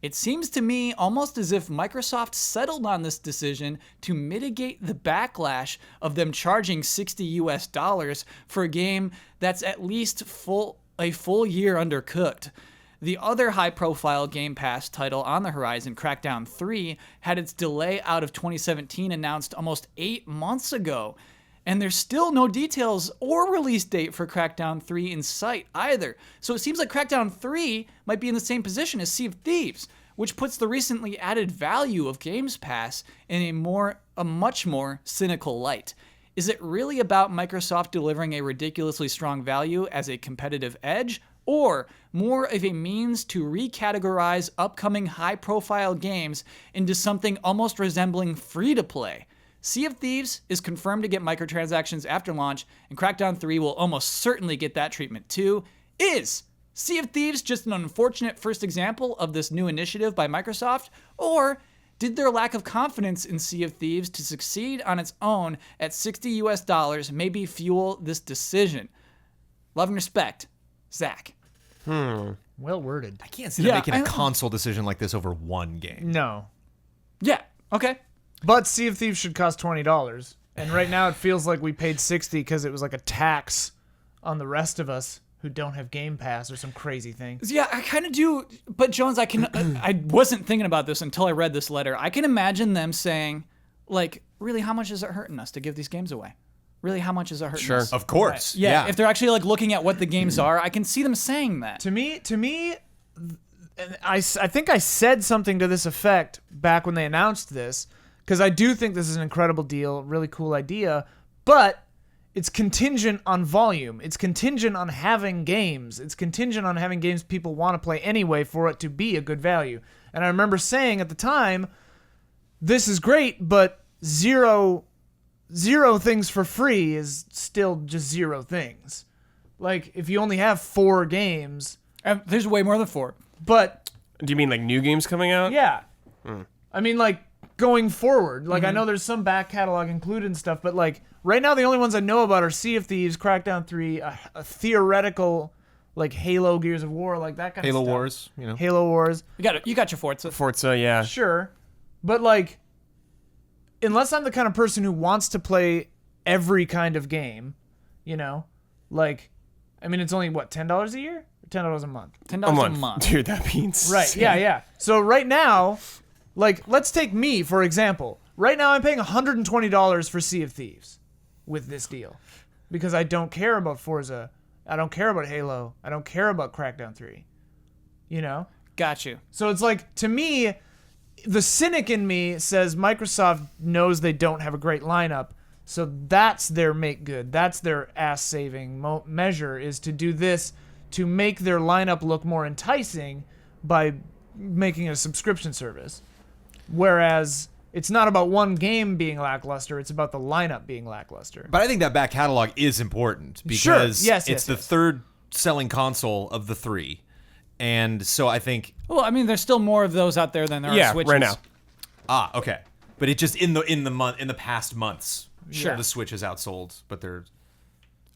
Speaker 1: it seems to me almost as if Microsoft settled on this decision to mitigate the backlash of them charging $60 for a game that's at least a full year undercooked. The other high-profile Game Pass title on the horizon, Crackdown 3, had its delay out of 2017 announced almost 8 months ago. And there's still no details or release date for Crackdown 3 in sight either. So it seems like Crackdown 3 might be in the same position as Sea of Thieves, which puts the recently added value of Games Pass in a much more cynical light. Is it really about Microsoft delivering a ridiculously strong value as a competitive edge, or more of a means to recategorize upcoming high-profile games into something almost resembling free-to-play? Sea of Thieves is confirmed to get microtransactions after launch, and Crackdown 3 will almost certainly get that treatment too. Is Sea of Thieves just an unfortunate first example of this new initiative by Microsoft, or did their lack of confidence in Sea of Thieves to succeed on its own at $60 maybe fuel this decision? Love and respect, Zach.
Speaker 4: Well worded.
Speaker 5: I can't see them making
Speaker 1: I
Speaker 5: a
Speaker 1: don't-
Speaker 5: console decision like this over one game.
Speaker 4: No.
Speaker 1: Yeah. Okay.
Speaker 4: But Sea of Thieves should cost $20. And right now it feels like we paid $60 because it was like a tax on the rest of us who don't have Game Pass or some crazy thing.
Speaker 1: Yeah, I kind of do. But Jones, I can. I wasn't thinking about this until I read this letter. I can imagine them saying, like, really, how much is it hurting us to give these games away? Really, how much is it hurting us?
Speaker 5: Of course.
Speaker 1: Yeah, if they're actually like looking at what the games are, I can see them saying that.
Speaker 4: To me, and I think I said something to this effect back when they announced this, because I do think this is an incredible deal, really cool idea, but it's contingent on volume. It's contingent on having games. It's contingent on having games people want to play anyway for it to be a good value. And I remember saying at the time, this is great, but zero things for free is still just zero things. Like, if you only have 4 games,
Speaker 1: There's way more than 4.
Speaker 4: but
Speaker 3: Do you mean like new games coming out?
Speaker 4: yeah. I mean, like, going forward. Like, I know there's some back catalog included and stuff, but, like, right now the only ones I know about are Sea of Thieves, Crackdown 3, a theoretical, like, Halo, Gears of War, like, that kind
Speaker 5: Halo
Speaker 4: of stuff.
Speaker 5: Wars, you know.
Speaker 4: Halo Wars.
Speaker 1: You got your Forza.
Speaker 3: Forza, yeah.
Speaker 4: Sure. But, like, unless I'm the kind of person who wants to play every kind of game, you know, like, I mean, it's only, what, $10 a year? Or $10 a month?
Speaker 1: $10
Speaker 3: A
Speaker 1: a month.
Speaker 3: Dude, that means
Speaker 4: Right, yeah. So right now, like, let's take me, for example. Right now, I'm paying $120 for Sea of Thieves with this deal. Because I don't care about Forza. I don't care about Halo. I don't care about Crackdown 3. You know?
Speaker 1: Got you.
Speaker 4: So it's like, to me, the cynic in me says Microsoft knows they don't have a great lineup, so that's their make good. That's their ass-saving measure, is to do this to make their lineup look more enticing by making it a subscription service. Whereas it's not about one game being lackluster, it's about the lineup being lackluster.
Speaker 5: But I think that back catalog is important because
Speaker 4: Sure. Yes,
Speaker 5: it's the third selling console of the 3. And so I think
Speaker 1: Well, I mean, there's still more of those out there than there are Switches.
Speaker 3: right now.
Speaker 5: okay. But it just in the past months,
Speaker 1: Sure.
Speaker 5: the Switch is outsold, but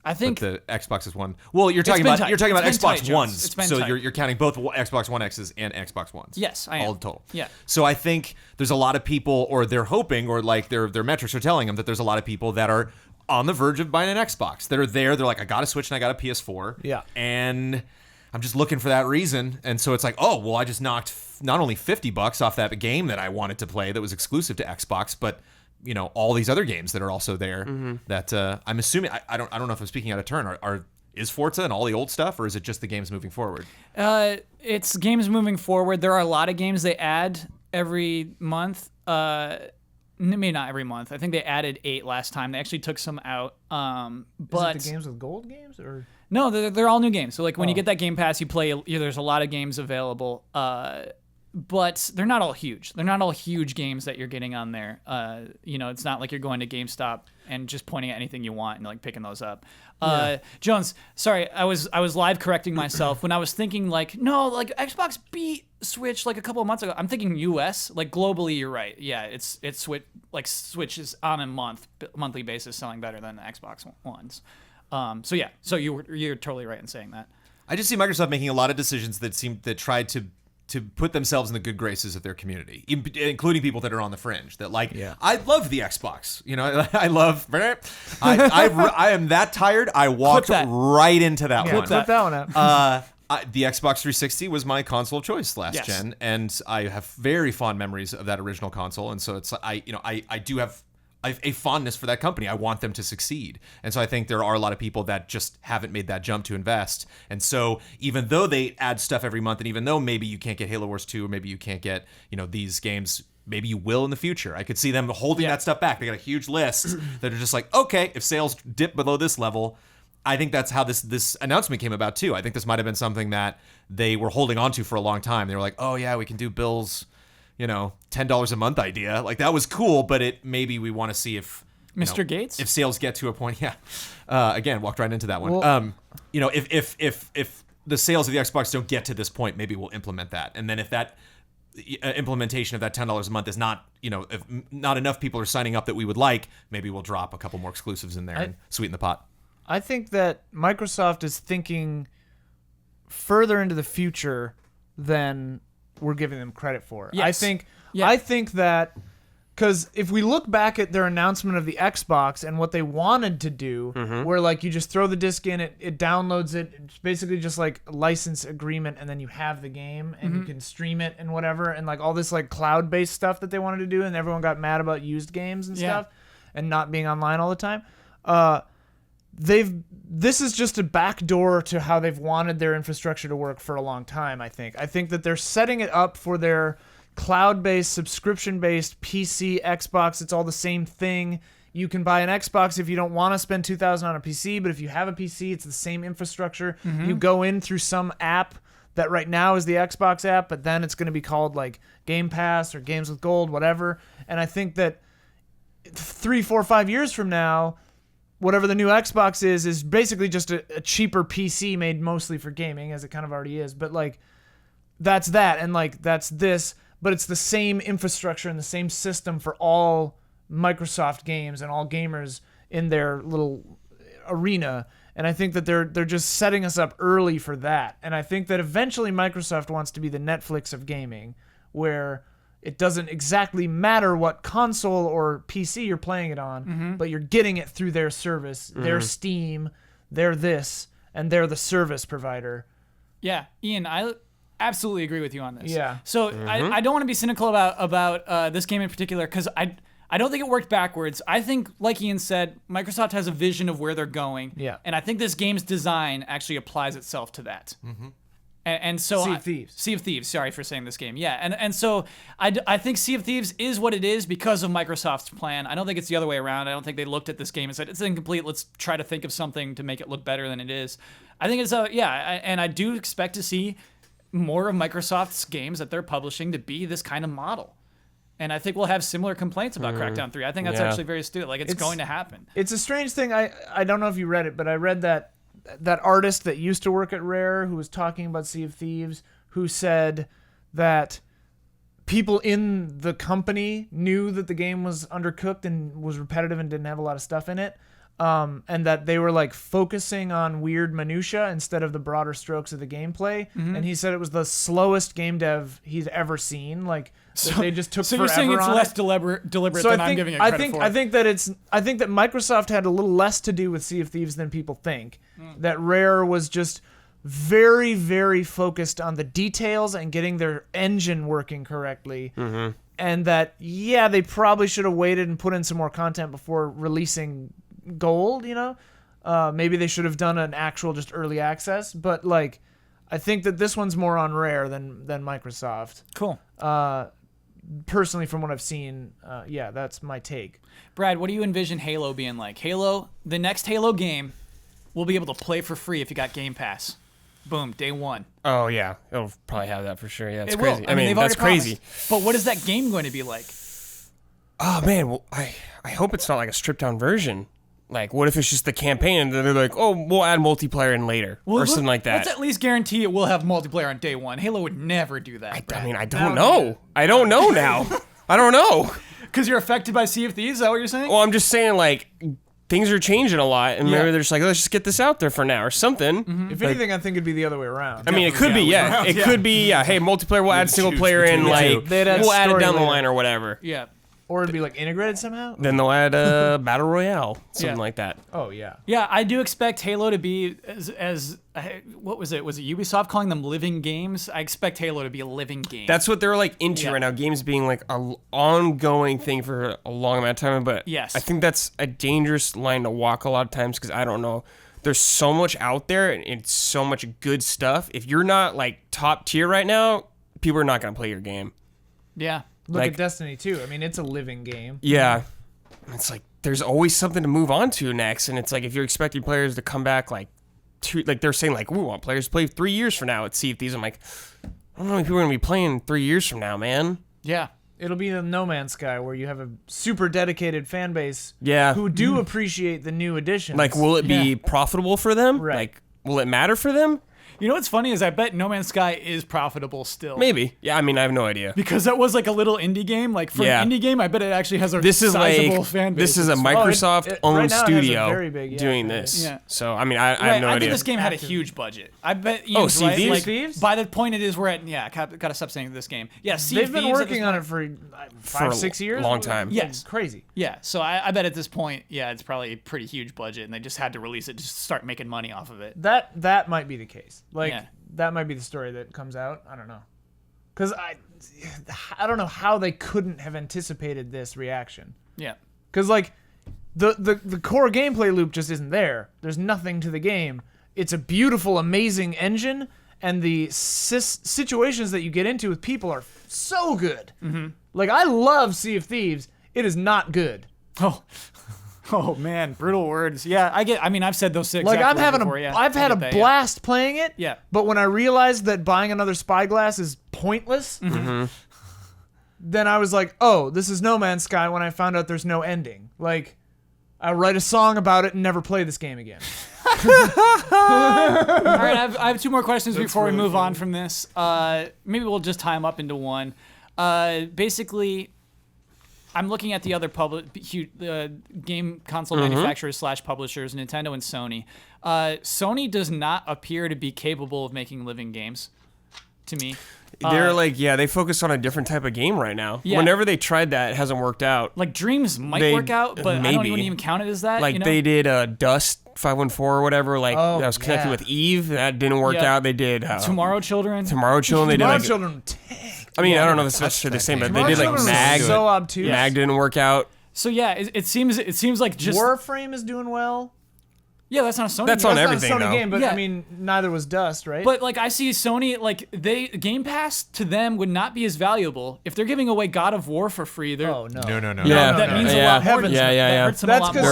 Speaker 1: I think
Speaker 5: the Xbox is one. Well, you're talking
Speaker 1: been
Speaker 5: about
Speaker 1: tight.
Speaker 5: you're talking about
Speaker 1: It's been
Speaker 5: Xbox
Speaker 1: tight, Jones.
Speaker 5: Ones.
Speaker 1: It's been
Speaker 5: So
Speaker 1: tight.
Speaker 5: you're counting both Xbox One X's and Xbox Ones.
Speaker 1: Yes, I am.
Speaker 5: All total.
Speaker 1: Yeah.
Speaker 5: So I think there's a lot of people, or they're hoping, or like their metrics are telling them that there's a lot of people that are on the verge of buying an Xbox. That are there. They're like, I got a Switch and I got a PS4.
Speaker 4: Yeah.
Speaker 5: And I'm just looking for that reason. And so it's like, oh, well, I just knocked not only $50 off that game that I wanted to play that was exclusive to Xbox, but you know, all these other games that are also there. That I'm assuming. I don't know if I'm speaking out of turn. Is Forza and all the old stuff, or is it just the games moving forward?
Speaker 1: it's games moving forward. There are a lot of games they add every month. Maybe not every month. I think they added 8 last time. They actually took some out. But
Speaker 4: Is it the games with gold games, or?
Speaker 1: no, they're all new games. So like when you get that Game Pass, you play. There's a lot of games available. But they're not all huge. They're not all huge games that you're getting on there. You know, it's not like you're going to GameStop and just pointing at anything you want and like picking those up. Jones, sorry, I was live correcting myself when I was thinking like, no, like Xbox beat Switch like a couple of months ago. I'm thinking US, like globally, you're right. Yeah, it's Switch is on a monthly basis selling better than the Xbox Ones. So yeah, so you're totally right in saying that.
Speaker 5: I just see Microsoft making a lot of decisions that try to put themselves in the good graces of their community, including people that are on the fringe. That like, I love the Xbox. You know, I love. I am that tired. I walked right into that one.
Speaker 4: Clip that one out.
Speaker 5: The Xbox 360 was my console of choice last
Speaker 1: Yes.
Speaker 5: gen, and I have very fond memories of that original console. And so it's I do have a fondness for that company. I want them to succeed. And so I think there are a lot of people that just haven't made that jump to invest. And so even though they add stuff every month, and even though maybe you can't get Halo Wars 2, or maybe you can't get, you know, these games, maybe you will in the future. I could see them holding that stuff back. They got a huge list that are just like, okay, if sales dip below this level, I think that's how this announcement came about too. I think this might have been something that they were holding on to for a long time. They were like, oh yeah, we can do Bill's, you know, $10 a month idea. Like that was cool, but maybe we want to see if
Speaker 1: Mr. Gates?
Speaker 5: if sales get to a point. Yeah, again, walked right into that one.
Speaker 4: Well,
Speaker 5: you know, if the sales of the Xbox don't get to this point, maybe we'll implement that. And then if that implementation of that $10 a month is not, you know, if not enough people are signing up that we would like, maybe we'll drop a couple more exclusives in there and sweeten the pot.
Speaker 4: I think that Microsoft is thinking further into the future than we're giving them credit for.
Speaker 1: Yes.
Speaker 4: I think that because if we look back at their announcement of the Xbox and what they wanted to do, where like you just throw the disc in, it downloads it, it's basically just like a license agreement, and then you have the game and you can stream it and whatever, and like all this like cloud-based stuff that they wanted to do, and everyone got mad about used games and stuff and not being online all the time. This is just a backdoor to how they've wanted their infrastructure to work for a long time. I think that they're setting it up for their cloud-based, subscription-based PC, Xbox. It's all the same thing. You can buy an Xbox if you don't want to spend $2,000 on a PC, but if you have a PC, it's the same infrastructure. You go in through some app that right now is the Xbox app, but then it's going to be called like Game Pass or Games with Gold, whatever. And I think that 3, 4, 5 years from now, whatever the new Xbox is basically just a cheaper PC made mostly for gaming, as it kind of already is. But like, that's that, and like that's this. But it's the same infrastructure and the same system for all Microsoft games and all gamers in their little arena. And I think that they're just setting us up early for that. And I think that eventually Microsoft wants to be the Netflix of gaming, where it doesn't exactly matter what console or PC you're playing it on, but you're getting it through their service, their Steam, their this, and they're the service provider.
Speaker 1: Yeah, Ian, I absolutely agree with you on this.
Speaker 4: Yeah.
Speaker 1: So I don't want to be cynical about this game in particular, because I don't think it worked backwards. I think, like Ian said, Microsoft has a vision of where they're going.
Speaker 4: Yeah.
Speaker 1: And I think this game's design actually applies itself to that. And so
Speaker 4: Sea of Thieves.
Speaker 1: Sea of Thieves. Sorry for saying this game. Yeah, and so I think Sea of Thieves is what it is because of Microsoft's plan. I don't think it's the other way around. I don't think they looked at this game and said it's incomplete. Let's try to think of something to make it look better than it is. I think it's and I do expect to see more of Microsoft's games that they're publishing to be this kind of model. And I think we'll have similar complaints about Crackdown 3. I think that's actually very astute. Like, it's going to happen.
Speaker 4: It's a strange thing. I don't know if you read it, but I read that artist that used to work at Rare, who was talking about Sea of Thieves, who said that people in the company knew that the game was undercooked and was repetitive and didn't have a lot of stuff in it. And that they were like focusing on weird minutia instead of the broader strokes of the gameplay. And he said it was the slowest game dev he's ever seen. Like, they just took forever.
Speaker 1: So you're saying it's
Speaker 4: on
Speaker 1: less
Speaker 4: it.
Speaker 1: deliberate
Speaker 4: So
Speaker 1: than I'm giving it credit for.
Speaker 4: I think that Microsoft had a little less to do with Sea of Thieves than people think. That Rare was just very, very focused on the details and getting their engine working correctly. And that, they probably should have waited and put in some more content before releasing Gold, maybe they should have done an actual just early access, but like I think that this one's more on Rare than Microsoft.
Speaker 1: Cool.
Speaker 4: Personally, from what I've seen, that's my take.
Speaker 1: Brad, what do you envision Halo being like? Halo, the next Halo game, we'll be able to play for free if you got Game Pass. Boom, day one.
Speaker 3: Oh yeah, it'll probably have that for sure. Yeah, that's
Speaker 1: It
Speaker 3: crazy.
Speaker 1: will.
Speaker 3: I mean
Speaker 1: they've
Speaker 3: that's
Speaker 1: already
Speaker 3: crazy.
Speaker 1: promised. But what is that game going to be like?
Speaker 3: Oh man, well, I hope it's not like a stripped down version. Like, what if it's just the campaign and then they're like, oh, we'll add multiplayer in later or something like that.
Speaker 1: Let's at least guarantee it will have multiplayer on day one. Halo would never do that.
Speaker 3: I mean, I don't know. I don't know now. I don't know.
Speaker 1: Because you're affected by Sea of Thieves? Is that what you're saying?
Speaker 3: Well, I'm just saying, like, things are changing a lot, and maybe they're just like, let's just get this out there for now or something.
Speaker 4: If anything, I think it'd be the other way around.
Speaker 3: I mean, it could be, yeah. It could be, yeah. Hey, multiplayer, we'll add single player in, like,
Speaker 4: They'd add
Speaker 3: we'll add it
Speaker 4: story
Speaker 3: down the
Speaker 4: later.
Speaker 3: line or whatever.
Speaker 1: Yeah.
Speaker 4: Or it'd be like integrated somehow.
Speaker 3: Then they'll add Battle Royale, something like that.
Speaker 4: Oh yeah.
Speaker 1: Yeah, I do expect Halo to be as what was it? Was it Ubisoft calling them living games? I expect Halo to be a living game.
Speaker 3: That's what they're like into right now. Games being like a ongoing thing for a long amount of time. But
Speaker 1: Yes.
Speaker 3: I think that's a dangerous line to walk a lot of times because I don't know. There's so much out there and it's so much good stuff. If you're not like top tier right now, people are not gonna play your game.
Speaker 1: Yeah.
Speaker 4: Look
Speaker 3: Like-
Speaker 4: at Destiny 2. I mean, it's a living game.
Speaker 3: Yeah. It's like there's always something to move on to next. And it's like if you're expecting players to come back like they're saying like, we want players to play 3 years from now at Sea of Thieves. I'm like, I don't know how many people are gonna be playing 3 years from now, man.
Speaker 1: Yeah.
Speaker 4: It'll be the No Man's Sky where you have a super dedicated fan base
Speaker 3: Yeah.
Speaker 4: who do appreciate the new additions.
Speaker 3: Like, will it be
Speaker 1: Yeah.
Speaker 3: profitable for them?
Speaker 4: Right.
Speaker 3: Like, will it matter for them?
Speaker 1: You know what's funny is I bet No Man's Sky is profitable still.
Speaker 3: Maybe. Yeah, I mean, I have no idea.
Speaker 1: Because that was like a little indie game. Like for an indie game, I bet it actually has a sizable fan base.
Speaker 3: This is a Microsoft-owned
Speaker 4: right now it has a
Speaker 3: studio
Speaker 4: very big,
Speaker 3: doing
Speaker 4: fan
Speaker 3: this.
Speaker 4: base.
Speaker 1: Yeah.
Speaker 3: So, I mean, I have no
Speaker 1: I
Speaker 3: idea.
Speaker 1: think this game had a huge budget. I bet Ian's
Speaker 3: Sea of
Speaker 1: right.
Speaker 3: Thieves?
Speaker 1: Like,
Speaker 4: Thieves?
Speaker 1: by the point it is, we're at, gotta stop saying this game. Yeah, Sea
Speaker 4: They've
Speaker 1: of
Speaker 4: been
Speaker 1: Thieves at
Speaker 4: working
Speaker 1: this
Speaker 4: on
Speaker 1: point-
Speaker 4: it for 5-6 years.
Speaker 3: long time.
Speaker 1: Yes.
Speaker 4: It's crazy.
Speaker 1: Yeah, so I bet at this point, it's probably a pretty huge budget, and they just had to release it, just start making money off of it.
Speaker 4: That might be the case. Like
Speaker 1: Yeah.
Speaker 4: that might be the story that comes out. I don't know, because I don't know how they couldn't have anticipated this reaction.
Speaker 1: Yeah.
Speaker 4: Because like the core gameplay loop just isn't there. There's nothing to the game. It's a beautiful, amazing engine, and the situations that you get into with people are so good. Mm-hmm. Like I love Sea of Thieves. It is not good.
Speaker 1: Oh man, brutal words. Yeah, I mean, I've said those six.
Speaker 4: Like I'm
Speaker 1: words
Speaker 4: having
Speaker 1: before,
Speaker 4: I've had a blast playing it.
Speaker 1: Yeah.
Speaker 4: But when I realized that buying another spyglass is pointless, then I was like, oh, this is No Man's Sky. When I found out there's no ending, like I'll write a song about it and never play this game again.
Speaker 1: All right, I have two more questions before we move on from this. Maybe we'll just tie them up into one. Basically, I'm looking at the other game console manufacturers / publishers, Nintendo and Sony. Sony does not appear to be capable of making living games, to me.
Speaker 3: They're they focus on a different type of game right now.
Speaker 1: Yeah.
Speaker 3: Whenever they tried that, it hasn't worked out.
Speaker 1: Like Dreams might
Speaker 3: They-
Speaker 1: work out, but I don't
Speaker 3: maybe.
Speaker 1: even count it as that.
Speaker 3: Like
Speaker 1: you know?
Speaker 3: they did Dust 514 or whatever. Like
Speaker 4: Oh,
Speaker 3: that was connected
Speaker 4: yeah.
Speaker 3: with Eve. That didn't work
Speaker 1: Yeah.
Speaker 3: out. They did
Speaker 1: Tomorrow Children.
Speaker 3: Tomorrow Children. They did
Speaker 4: Tomorrow
Speaker 3: like.
Speaker 4: Children tanked.
Speaker 3: I mean, I don't know if it's necessarily the
Speaker 5: that
Speaker 3: same, but
Speaker 5: game.
Speaker 3: they
Speaker 4: Tomorrow
Speaker 3: did like
Speaker 4: Children was
Speaker 3: Mag.
Speaker 4: so obtuse.
Speaker 3: Mag didn't work out.
Speaker 1: So yeah, it seems like just
Speaker 4: Warframe is doing well.
Speaker 1: that's not a Sony.
Speaker 3: That's
Speaker 1: game.
Speaker 3: on
Speaker 4: That's
Speaker 3: everything,
Speaker 4: not a Sony
Speaker 3: though.
Speaker 4: game, but
Speaker 1: Yeah.
Speaker 4: I mean, neither was Dust, right?
Speaker 1: But like I see Sony, like Game Pass to them would not be as valuable if they're giving away God of War for free. They're,
Speaker 4: oh no,
Speaker 5: No.
Speaker 3: Yeah,
Speaker 1: that means a
Speaker 3: yeah.
Speaker 1: lot more. To
Speaker 3: Yeah,
Speaker 1: them.
Speaker 3: yeah,
Speaker 1: That
Speaker 3: yeah.
Speaker 1: hurts them a
Speaker 4: that's
Speaker 1: lot
Speaker 4: because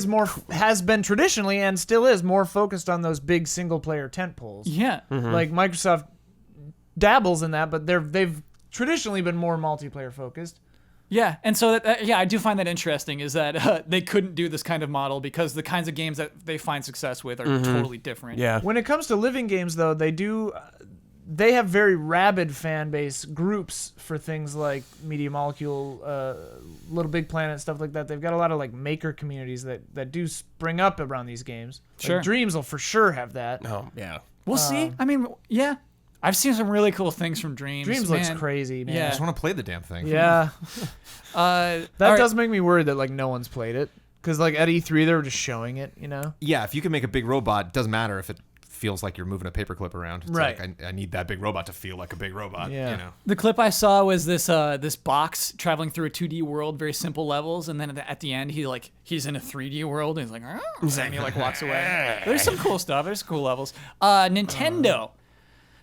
Speaker 1: more.
Speaker 3: They're
Speaker 4: Sony
Speaker 3: like-
Speaker 4: has been traditionally and still is more focused on those big single player tentpoles.
Speaker 1: Yeah.
Speaker 4: Like Microsoft dabbles in that, but they've traditionally been more multiplayer focused.
Speaker 1: Yeah, and so I do find that interesting is that they couldn't do this kind of model because the kinds of games that they find success with are totally different.
Speaker 3: Yeah.
Speaker 4: When it comes to living games, though, they have very rabid fan base groups for things like Media Molecule, Little Big Planet, stuff like that. They've got a lot of like maker communities that do spring up around these games. Like,
Speaker 1: Sure.
Speaker 4: Dreams will for sure have that.
Speaker 3: Oh yeah.
Speaker 1: We'll see. I mean, yeah, I've seen some really cool things from Dreams.
Speaker 4: Dreams
Speaker 1: man.
Speaker 4: looks crazy, man.
Speaker 1: Yeah.
Speaker 5: I just want to play the damn thing.
Speaker 4: Yeah,
Speaker 1: That
Speaker 4: that does make me worried that like no one's played it because like at E3 they were just showing it,
Speaker 5: Yeah, if you can make a big robot, it doesn't matter if it feels like you're moving a paperclip around. It's
Speaker 4: Right.
Speaker 5: like I need that big robot to feel like a big robot.
Speaker 4: Yeah.
Speaker 5: You know.
Speaker 1: The clip I saw was this box traveling through a 2D world, very simple levels, and then at the end he's in a 3D world and he's like, and he like walks away. There's some cool stuff. There's cool levels. Nintendo.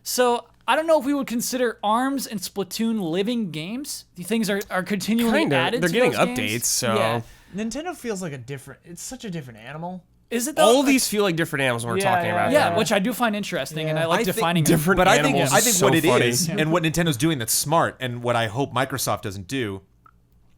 Speaker 1: So I don't know if we would consider ARMS and Splatoon living games. These things are continually
Speaker 3: Kinda.
Speaker 1: added.
Speaker 3: They're
Speaker 1: to
Speaker 3: getting
Speaker 1: those
Speaker 3: updates,
Speaker 1: games.
Speaker 3: so-
Speaker 1: Yeah.
Speaker 4: Nintendo feels like it's such a different animal.
Speaker 1: Is it though?
Speaker 3: All of these feel like different animals when we're
Speaker 4: Yeah,
Speaker 3: talking
Speaker 4: yeah,
Speaker 3: about.
Speaker 1: Yeah,
Speaker 3: them.
Speaker 1: which I do find interesting, and
Speaker 4: Yeah.
Speaker 1: I like
Speaker 5: I think
Speaker 1: defining them.
Speaker 3: different
Speaker 5: But I think
Speaker 3: animals
Speaker 5: I
Speaker 3: is
Speaker 5: think
Speaker 3: so
Speaker 5: what it
Speaker 3: funny.
Speaker 5: is, and what Nintendo's doing that's smart, and what I hope Microsoft doesn't do,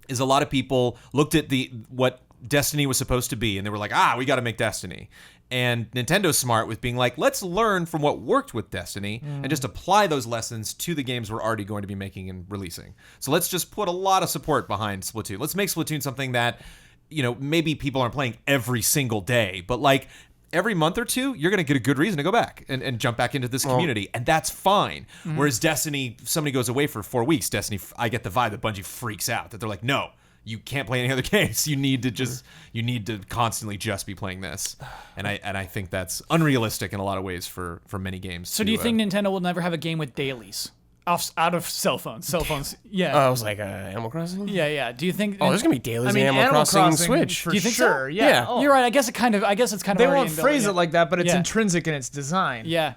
Speaker 5: is a lot of people looked at what Destiny was supposed to be, and they were like, we got to make Destiny. And Nintendo's smart with being like, let's learn from what worked with Destiny and just apply those lessons to the games we're already going to be making and releasing. So let's just put a lot of support behind Splatoon. Let's make Splatoon something that, maybe people aren't playing every single day, but like every month or two, you're going to get a good reason to go back and jump back into this community. And that's fine. Whereas Destiny, somebody goes away for 4 weeks. Destiny, I get the vibe that Bungie freaks out, that they're like, no, you can't play any other games. You need to constantly just be playing this. And I think that's unrealistic in a lot of ways for many games.
Speaker 1: So do you think Nintendo will never have a game with dailies out of cell phones? Cell phones, yeah.
Speaker 3: I was like Animal Crossing.
Speaker 1: Yeah. Do you think?
Speaker 3: Oh, there's gonna be dailies
Speaker 4: I mean,
Speaker 3: in Animal Crossing Switch.
Speaker 4: for
Speaker 1: Do you think so?
Speaker 4: sure. Yeah.
Speaker 3: Yeah.
Speaker 4: Oh.
Speaker 1: You're right. I guess it's kind of.
Speaker 4: They
Speaker 1: already
Speaker 4: won't
Speaker 1: inbuilt,
Speaker 4: phrase
Speaker 1: yeah.
Speaker 4: it like that, but it's
Speaker 1: Yeah.
Speaker 4: intrinsic in its design.
Speaker 1: Yeah.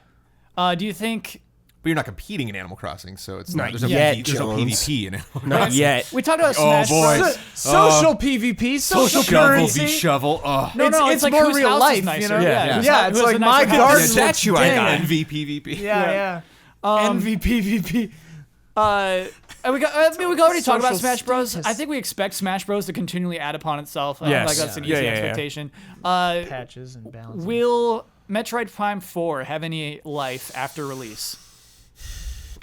Speaker 1: Do you think?
Speaker 5: But you're not competing in Animal Crossing, so it's
Speaker 3: Not
Speaker 5: not. There's
Speaker 3: yet,
Speaker 5: there's no
Speaker 3: Jones.
Speaker 5: PvP in Animal
Speaker 3: Not yet.
Speaker 1: We talked about
Speaker 5: Oh,
Speaker 1: Smash
Speaker 5: boy.
Speaker 1: Bros.
Speaker 4: Social PvP, social
Speaker 5: Shovel
Speaker 4: currency.
Speaker 5: v shovel. Oh.
Speaker 1: No,
Speaker 4: It's
Speaker 1: like
Speaker 4: more
Speaker 1: whose
Speaker 4: real
Speaker 1: house is
Speaker 4: life,
Speaker 1: nicer?
Speaker 4: you know?
Speaker 3: Yeah.
Speaker 4: Yeah, it's like my
Speaker 3: The
Speaker 4: garden.
Speaker 3: statue I got.
Speaker 5: NVPVP.
Speaker 4: Yeah.
Speaker 1: MVP. We already talked about
Speaker 4: Social
Speaker 1: Smash Bros.
Speaker 4: status.
Speaker 1: I think we expect Smash Bros to continually add upon itself.
Speaker 3: Yes.
Speaker 1: Like that's an
Speaker 3: Yeah,
Speaker 1: easy
Speaker 3: yeah, yeah.
Speaker 1: expectation.
Speaker 4: Patches and balance.
Speaker 1: Will Metroid Prime 4 have any life after release?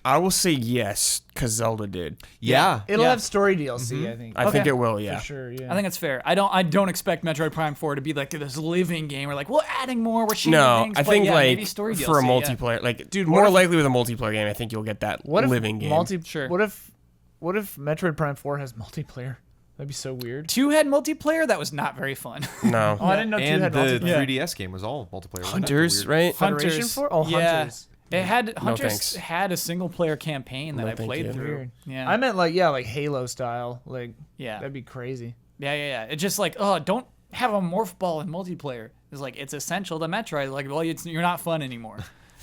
Speaker 3: I will say yes, because Zelda did.
Speaker 5: Yeah.
Speaker 4: It'll
Speaker 1: Yeah.
Speaker 4: have story DLC, I think.
Speaker 3: I think
Speaker 1: Okay.
Speaker 3: it will, yeah.
Speaker 4: For sure, yeah.
Speaker 1: I think it's fair. I don't expect Metroid Prime 4 to be like this living game or like we're adding more, we're changing
Speaker 3: No,
Speaker 1: things.
Speaker 3: I
Speaker 1: but
Speaker 3: think
Speaker 1: yeah, maybe
Speaker 3: like
Speaker 1: story
Speaker 3: for a
Speaker 1: DLC, yeah.
Speaker 3: multiplayer, like
Speaker 4: Dude,
Speaker 3: more
Speaker 4: what if-
Speaker 3: likely with a multiplayer game, I think you'll get that
Speaker 4: what if
Speaker 3: living game.
Speaker 1: Sure.
Speaker 4: What if Metroid Prime 4 has multiplayer? That'd be so weird.
Speaker 1: 2 had multiplayer, that was not very fun.
Speaker 3: No.
Speaker 4: Oh, I didn't know 2
Speaker 5: And
Speaker 4: had
Speaker 5: the
Speaker 4: multiplayer.
Speaker 5: 3DS game was all multiplayer. wasn't it?
Speaker 3: Hunters,
Speaker 5: Weird.
Speaker 3: right?
Speaker 4: Federation
Speaker 1: Hunters.
Speaker 4: 4? Oh,
Speaker 1: Yeah.
Speaker 4: Hunters.
Speaker 1: It had
Speaker 3: No,
Speaker 1: Hunters
Speaker 3: thanks.
Speaker 1: had a single player campaign that
Speaker 3: No,
Speaker 1: I
Speaker 3: thank
Speaker 1: played
Speaker 3: you.
Speaker 1: through.
Speaker 4: Weird.
Speaker 1: Yeah.
Speaker 4: I meant like Halo style. Like
Speaker 1: Yeah.
Speaker 4: that'd be crazy.
Speaker 1: Yeah. It's just like, oh, don't have a morph ball in multiplayer. It's like it's essential to Metroid. Like, well, you're not fun anymore.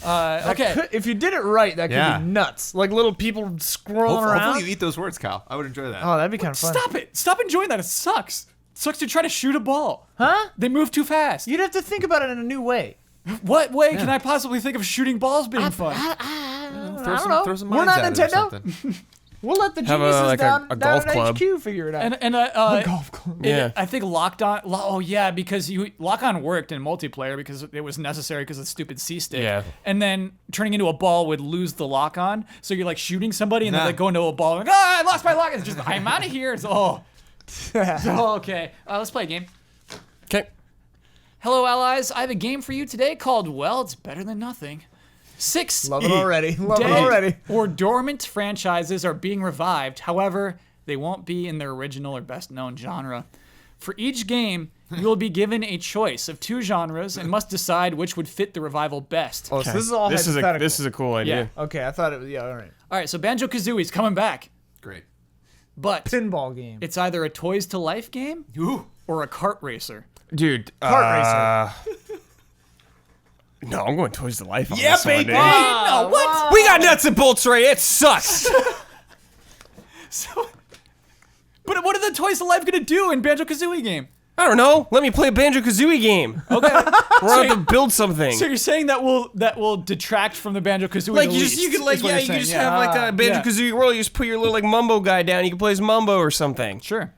Speaker 1: Okay.
Speaker 4: If you did it right, that could
Speaker 5: Yeah.
Speaker 4: be nuts. Like little people scrolling around.
Speaker 5: Hopefully you eat those words, Kyle. I would enjoy that.
Speaker 4: Oh, that'd be kind of fun.
Speaker 1: Stop it! Stop enjoying that. It sucks. It sucks to try to shoot a ball.
Speaker 4: Huh?
Speaker 1: They move too fast.
Speaker 4: You'd have to think about it in a new way.
Speaker 1: What way can I possibly think of shooting balls being fun?
Speaker 5: Throw some
Speaker 4: We're
Speaker 5: mines
Speaker 4: not
Speaker 5: at it or
Speaker 4: Nintendo.
Speaker 5: something.
Speaker 4: We'll let the
Speaker 3: Have a-
Speaker 4: geniuses
Speaker 3: like a-
Speaker 4: down,
Speaker 3: a
Speaker 4: down
Speaker 3: golf
Speaker 4: at
Speaker 3: club.
Speaker 4: HQ figure it out.
Speaker 1: And
Speaker 4: golf club.
Speaker 3: Yeah.
Speaker 1: I think locked on. Oh yeah, because lock on worked in multiplayer because it was necessary because of the stupid C stick.
Speaker 3: Yeah.
Speaker 1: And then turning into a ball would lose the lock on, so you're like shooting somebody and then
Speaker 5: Nah.
Speaker 1: they go into a ball. Like, I lost my lock. It's just I'm out of here. It's okay. Let's play a game.
Speaker 3: Okay.
Speaker 1: Hello, allies. I have a game for you today called Well, It's Better Than Nothing. 6
Speaker 4: Love it already. Love it
Speaker 1: dead
Speaker 4: already.
Speaker 1: or dormant franchises are being revived. However, they won't be in their original or best known genre. For each game, you will be given a choice of 2 genres and must decide which would fit the revival best.
Speaker 4: Oh, so this is all hypothetical.
Speaker 3: This is a cool idea.
Speaker 4: Okay, I thought it was all right.
Speaker 1: All right, so Banjo-Kazooie's coming back,
Speaker 5: Great.
Speaker 1: but
Speaker 4: Pinball game.
Speaker 1: it's either a Toys to Life game
Speaker 5: Ooh.
Speaker 1: or a kart racer.
Speaker 3: Dude.
Speaker 4: Kart
Speaker 3: No, I'm going Toys to Life on
Speaker 5: Yeah,
Speaker 3: this one,
Speaker 5: baby.
Speaker 3: dude.
Speaker 1: No, what?
Speaker 3: We got nuts and bolts, Ray. It sucks.
Speaker 1: But what are the Toys to Life gonna do in Banjo-Kazooie game?
Speaker 3: I don't know. Let me play a Banjo-Kazooie game.
Speaker 1: Okay,
Speaker 3: We're going to build something.
Speaker 1: so you're saying that will detract from the Banjo-Kazooie?
Speaker 3: Like
Speaker 1: the
Speaker 3: you just
Speaker 1: least,
Speaker 3: you could like
Speaker 1: is what
Speaker 3: yeah
Speaker 1: you're
Speaker 3: you
Speaker 1: saying,
Speaker 3: could just
Speaker 1: yeah.
Speaker 3: have like a Banjo-Kazooie world. You just put your little like Mumbo guy down. You can play as Mumbo or something.
Speaker 1: Sure.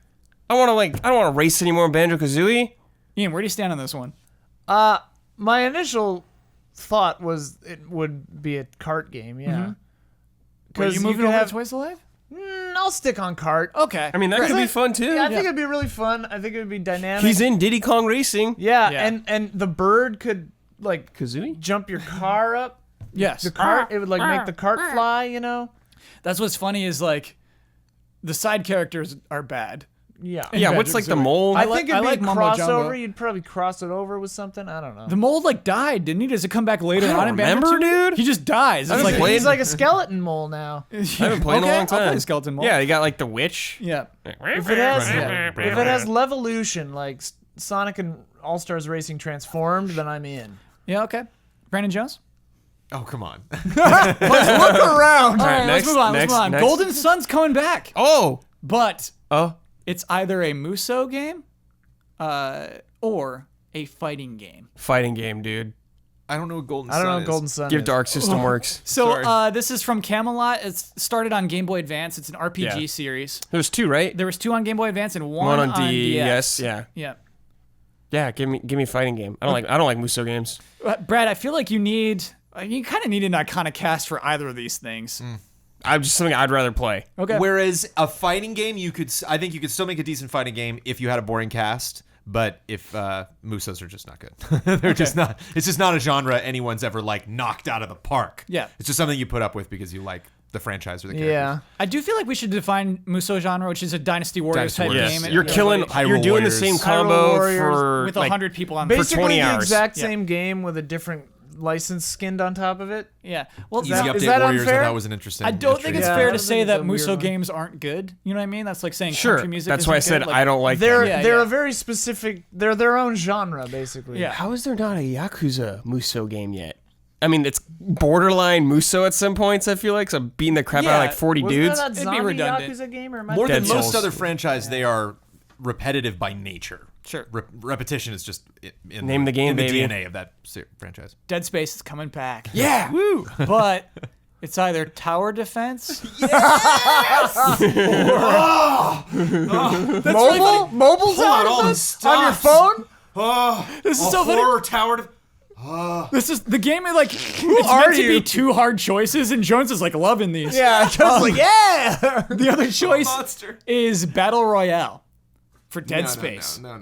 Speaker 3: I don't want to race anymore in Banjo-Kazooie.
Speaker 1: Ian, where do you stand on this one?
Speaker 4: My initial thought was it would be a kart game. Yeah.
Speaker 1: Are you moving
Speaker 4: could
Speaker 1: over
Speaker 4: have,
Speaker 1: to Toys to Life?
Speaker 4: I'll stick on kart.
Speaker 1: Okay.
Speaker 3: I mean that could be fun too.
Speaker 4: Yeah, I think it'd be really fun. I think it would be dynamic.
Speaker 3: He's in Diddy Kong Racing.
Speaker 4: Yeah,
Speaker 1: Yeah.
Speaker 4: and the bird could like
Speaker 3: Kazooie?
Speaker 4: jump your car up.
Speaker 1: yes.
Speaker 4: The cart, it would like make the cart fly. You know.
Speaker 1: That's what's funny is like the side characters are bad.
Speaker 4: Yeah.
Speaker 3: Yeah, what's like the mold?
Speaker 4: I
Speaker 1: like-
Speaker 4: think it'd
Speaker 1: I
Speaker 4: be
Speaker 1: like
Speaker 4: a
Speaker 1: Mumbo Jumbo.
Speaker 4: crossover. You'd probably cross it over with something. I don't know.
Speaker 1: The mold like died, didn't he? Does it come back later
Speaker 3: I don't
Speaker 1: on in
Speaker 3: remember,
Speaker 1: Banjo?
Speaker 3: dude.
Speaker 1: He just dies. It's
Speaker 3: haven't
Speaker 1: like
Speaker 3: played-
Speaker 4: He's like a skeleton mole now.
Speaker 3: I haven't played in a long
Speaker 1: I'll play
Speaker 3: time.
Speaker 1: the skeleton mold.
Speaker 3: Yeah, you got like the witch.
Speaker 1: Yeah.
Speaker 4: If it has Levolution like Sonic and All Stars Racing transformed, then I'm in.
Speaker 1: Yeah. Okay. Brandon Jones.
Speaker 5: Oh, come on.
Speaker 4: Let's look around.
Speaker 1: All right,
Speaker 3: next,
Speaker 1: let's move on.
Speaker 3: next,
Speaker 1: let's move on.
Speaker 3: next.
Speaker 1: Golden Sun's coming back,
Speaker 3: Oh.
Speaker 1: but
Speaker 3: Oh.
Speaker 1: it's either a Muso game, or a fighting game.
Speaker 3: Fighting game, dude.
Speaker 5: I don't know what Golden
Speaker 4: I don't
Speaker 5: Sun
Speaker 4: know
Speaker 5: is.
Speaker 4: what Golden Sun
Speaker 3: Give
Speaker 4: is.
Speaker 3: Dark System works.
Speaker 1: So
Speaker 3: Sorry.
Speaker 1: this is from Camelot. It's started on Game Boy Advance. It's an RPG
Speaker 3: Yeah.
Speaker 1: series.
Speaker 3: There's 2, right?
Speaker 1: There was 2 on Game Boy Advance and one
Speaker 3: One on
Speaker 1: on DS.
Speaker 3: DS. Yeah.
Speaker 1: Yeah.
Speaker 3: Yeah, give me a fighting game. I don't like Muso games.
Speaker 1: Brad, I feel like you kind of need an iconic cast for either of these things.
Speaker 3: I'm just something I'd rather play.
Speaker 1: Okay.
Speaker 5: Whereas a fighting game, I think you could still make a decent fighting game if you had a boring cast. But if Musos are just not good, they're just not. It's just not a genre anyone's ever like knocked out of the park.
Speaker 1: Yeah.
Speaker 5: it's just something you put up with because you like the franchise or the characters.
Speaker 4: Yeah.
Speaker 1: I do feel like we should define Muso genre, which is a Dynasty Warriors
Speaker 5: Dynasty
Speaker 1: type
Speaker 5: Warriors.
Speaker 1: game.
Speaker 3: You're killing.
Speaker 5: Hyrule
Speaker 3: You're doing the
Speaker 5: Warriors.
Speaker 3: same
Speaker 4: Hyrule
Speaker 3: combo
Speaker 4: Warriors
Speaker 3: for
Speaker 1: with
Speaker 3: like,
Speaker 1: 100 people on
Speaker 4: Basically
Speaker 3: 20
Speaker 4: the
Speaker 3: hours.
Speaker 4: exact
Speaker 1: Yeah.
Speaker 4: same game with a different license skinned on top of it.
Speaker 1: Yeah. Well,
Speaker 5: Easy
Speaker 1: that-
Speaker 5: Update
Speaker 4: is that
Speaker 5: Warriors.
Speaker 4: unfair?
Speaker 5: I thought was an interesting.
Speaker 1: I don't think it's
Speaker 4: Yeah,
Speaker 1: fair
Speaker 4: I
Speaker 1: to
Speaker 4: think
Speaker 1: say
Speaker 4: it's
Speaker 1: that
Speaker 4: a
Speaker 1: Muso
Speaker 4: weird one.
Speaker 1: games aren't good. You know what I mean? That's like saying
Speaker 3: Sure.
Speaker 1: country music.
Speaker 3: That's why I
Speaker 1: isn't
Speaker 3: said
Speaker 1: good. Like,
Speaker 3: I don't like
Speaker 4: They're
Speaker 3: them.
Speaker 1: Yeah,
Speaker 4: they're
Speaker 1: yeah.
Speaker 4: a very specific. They're their own genre basically.
Speaker 1: Yeah.
Speaker 3: How is there not a Yakuza Muso game yet? I mean, it's borderline Muso at some points. I feel like so beating the crap out
Speaker 1: Yeah.
Speaker 3: of like 40
Speaker 4: Wasn't
Speaker 3: dudes.
Speaker 4: there that
Speaker 1: It'd be
Speaker 4: zombie
Speaker 1: redundant.
Speaker 4: Yakuza game or am I
Speaker 5: More than
Speaker 3: Dead
Speaker 5: most
Speaker 3: Souls.
Speaker 5: other franchise, they are repetitive by nature.
Speaker 1: Sure.
Speaker 5: Repetition is just in
Speaker 3: Name the game,
Speaker 5: in
Speaker 3: baby.
Speaker 5: the DNA of that franchise.
Speaker 1: Dead Space is coming back.
Speaker 3: Yeah. Woo.
Speaker 1: But it's either tower defense.
Speaker 4: Mobile
Speaker 5: Pull out all the
Speaker 4: on your
Speaker 5: stops.
Speaker 4: phone?
Speaker 5: Oh,
Speaker 1: This is so funny.
Speaker 5: horror tower.
Speaker 1: This is the game. Is like it's meant to be two hard choices, and Jones is like loving these.
Speaker 4: Yeah, Jones like, yeah.
Speaker 1: The other choice
Speaker 5: monster.
Speaker 1: is Battle Royale for Dead Space.
Speaker 5: No.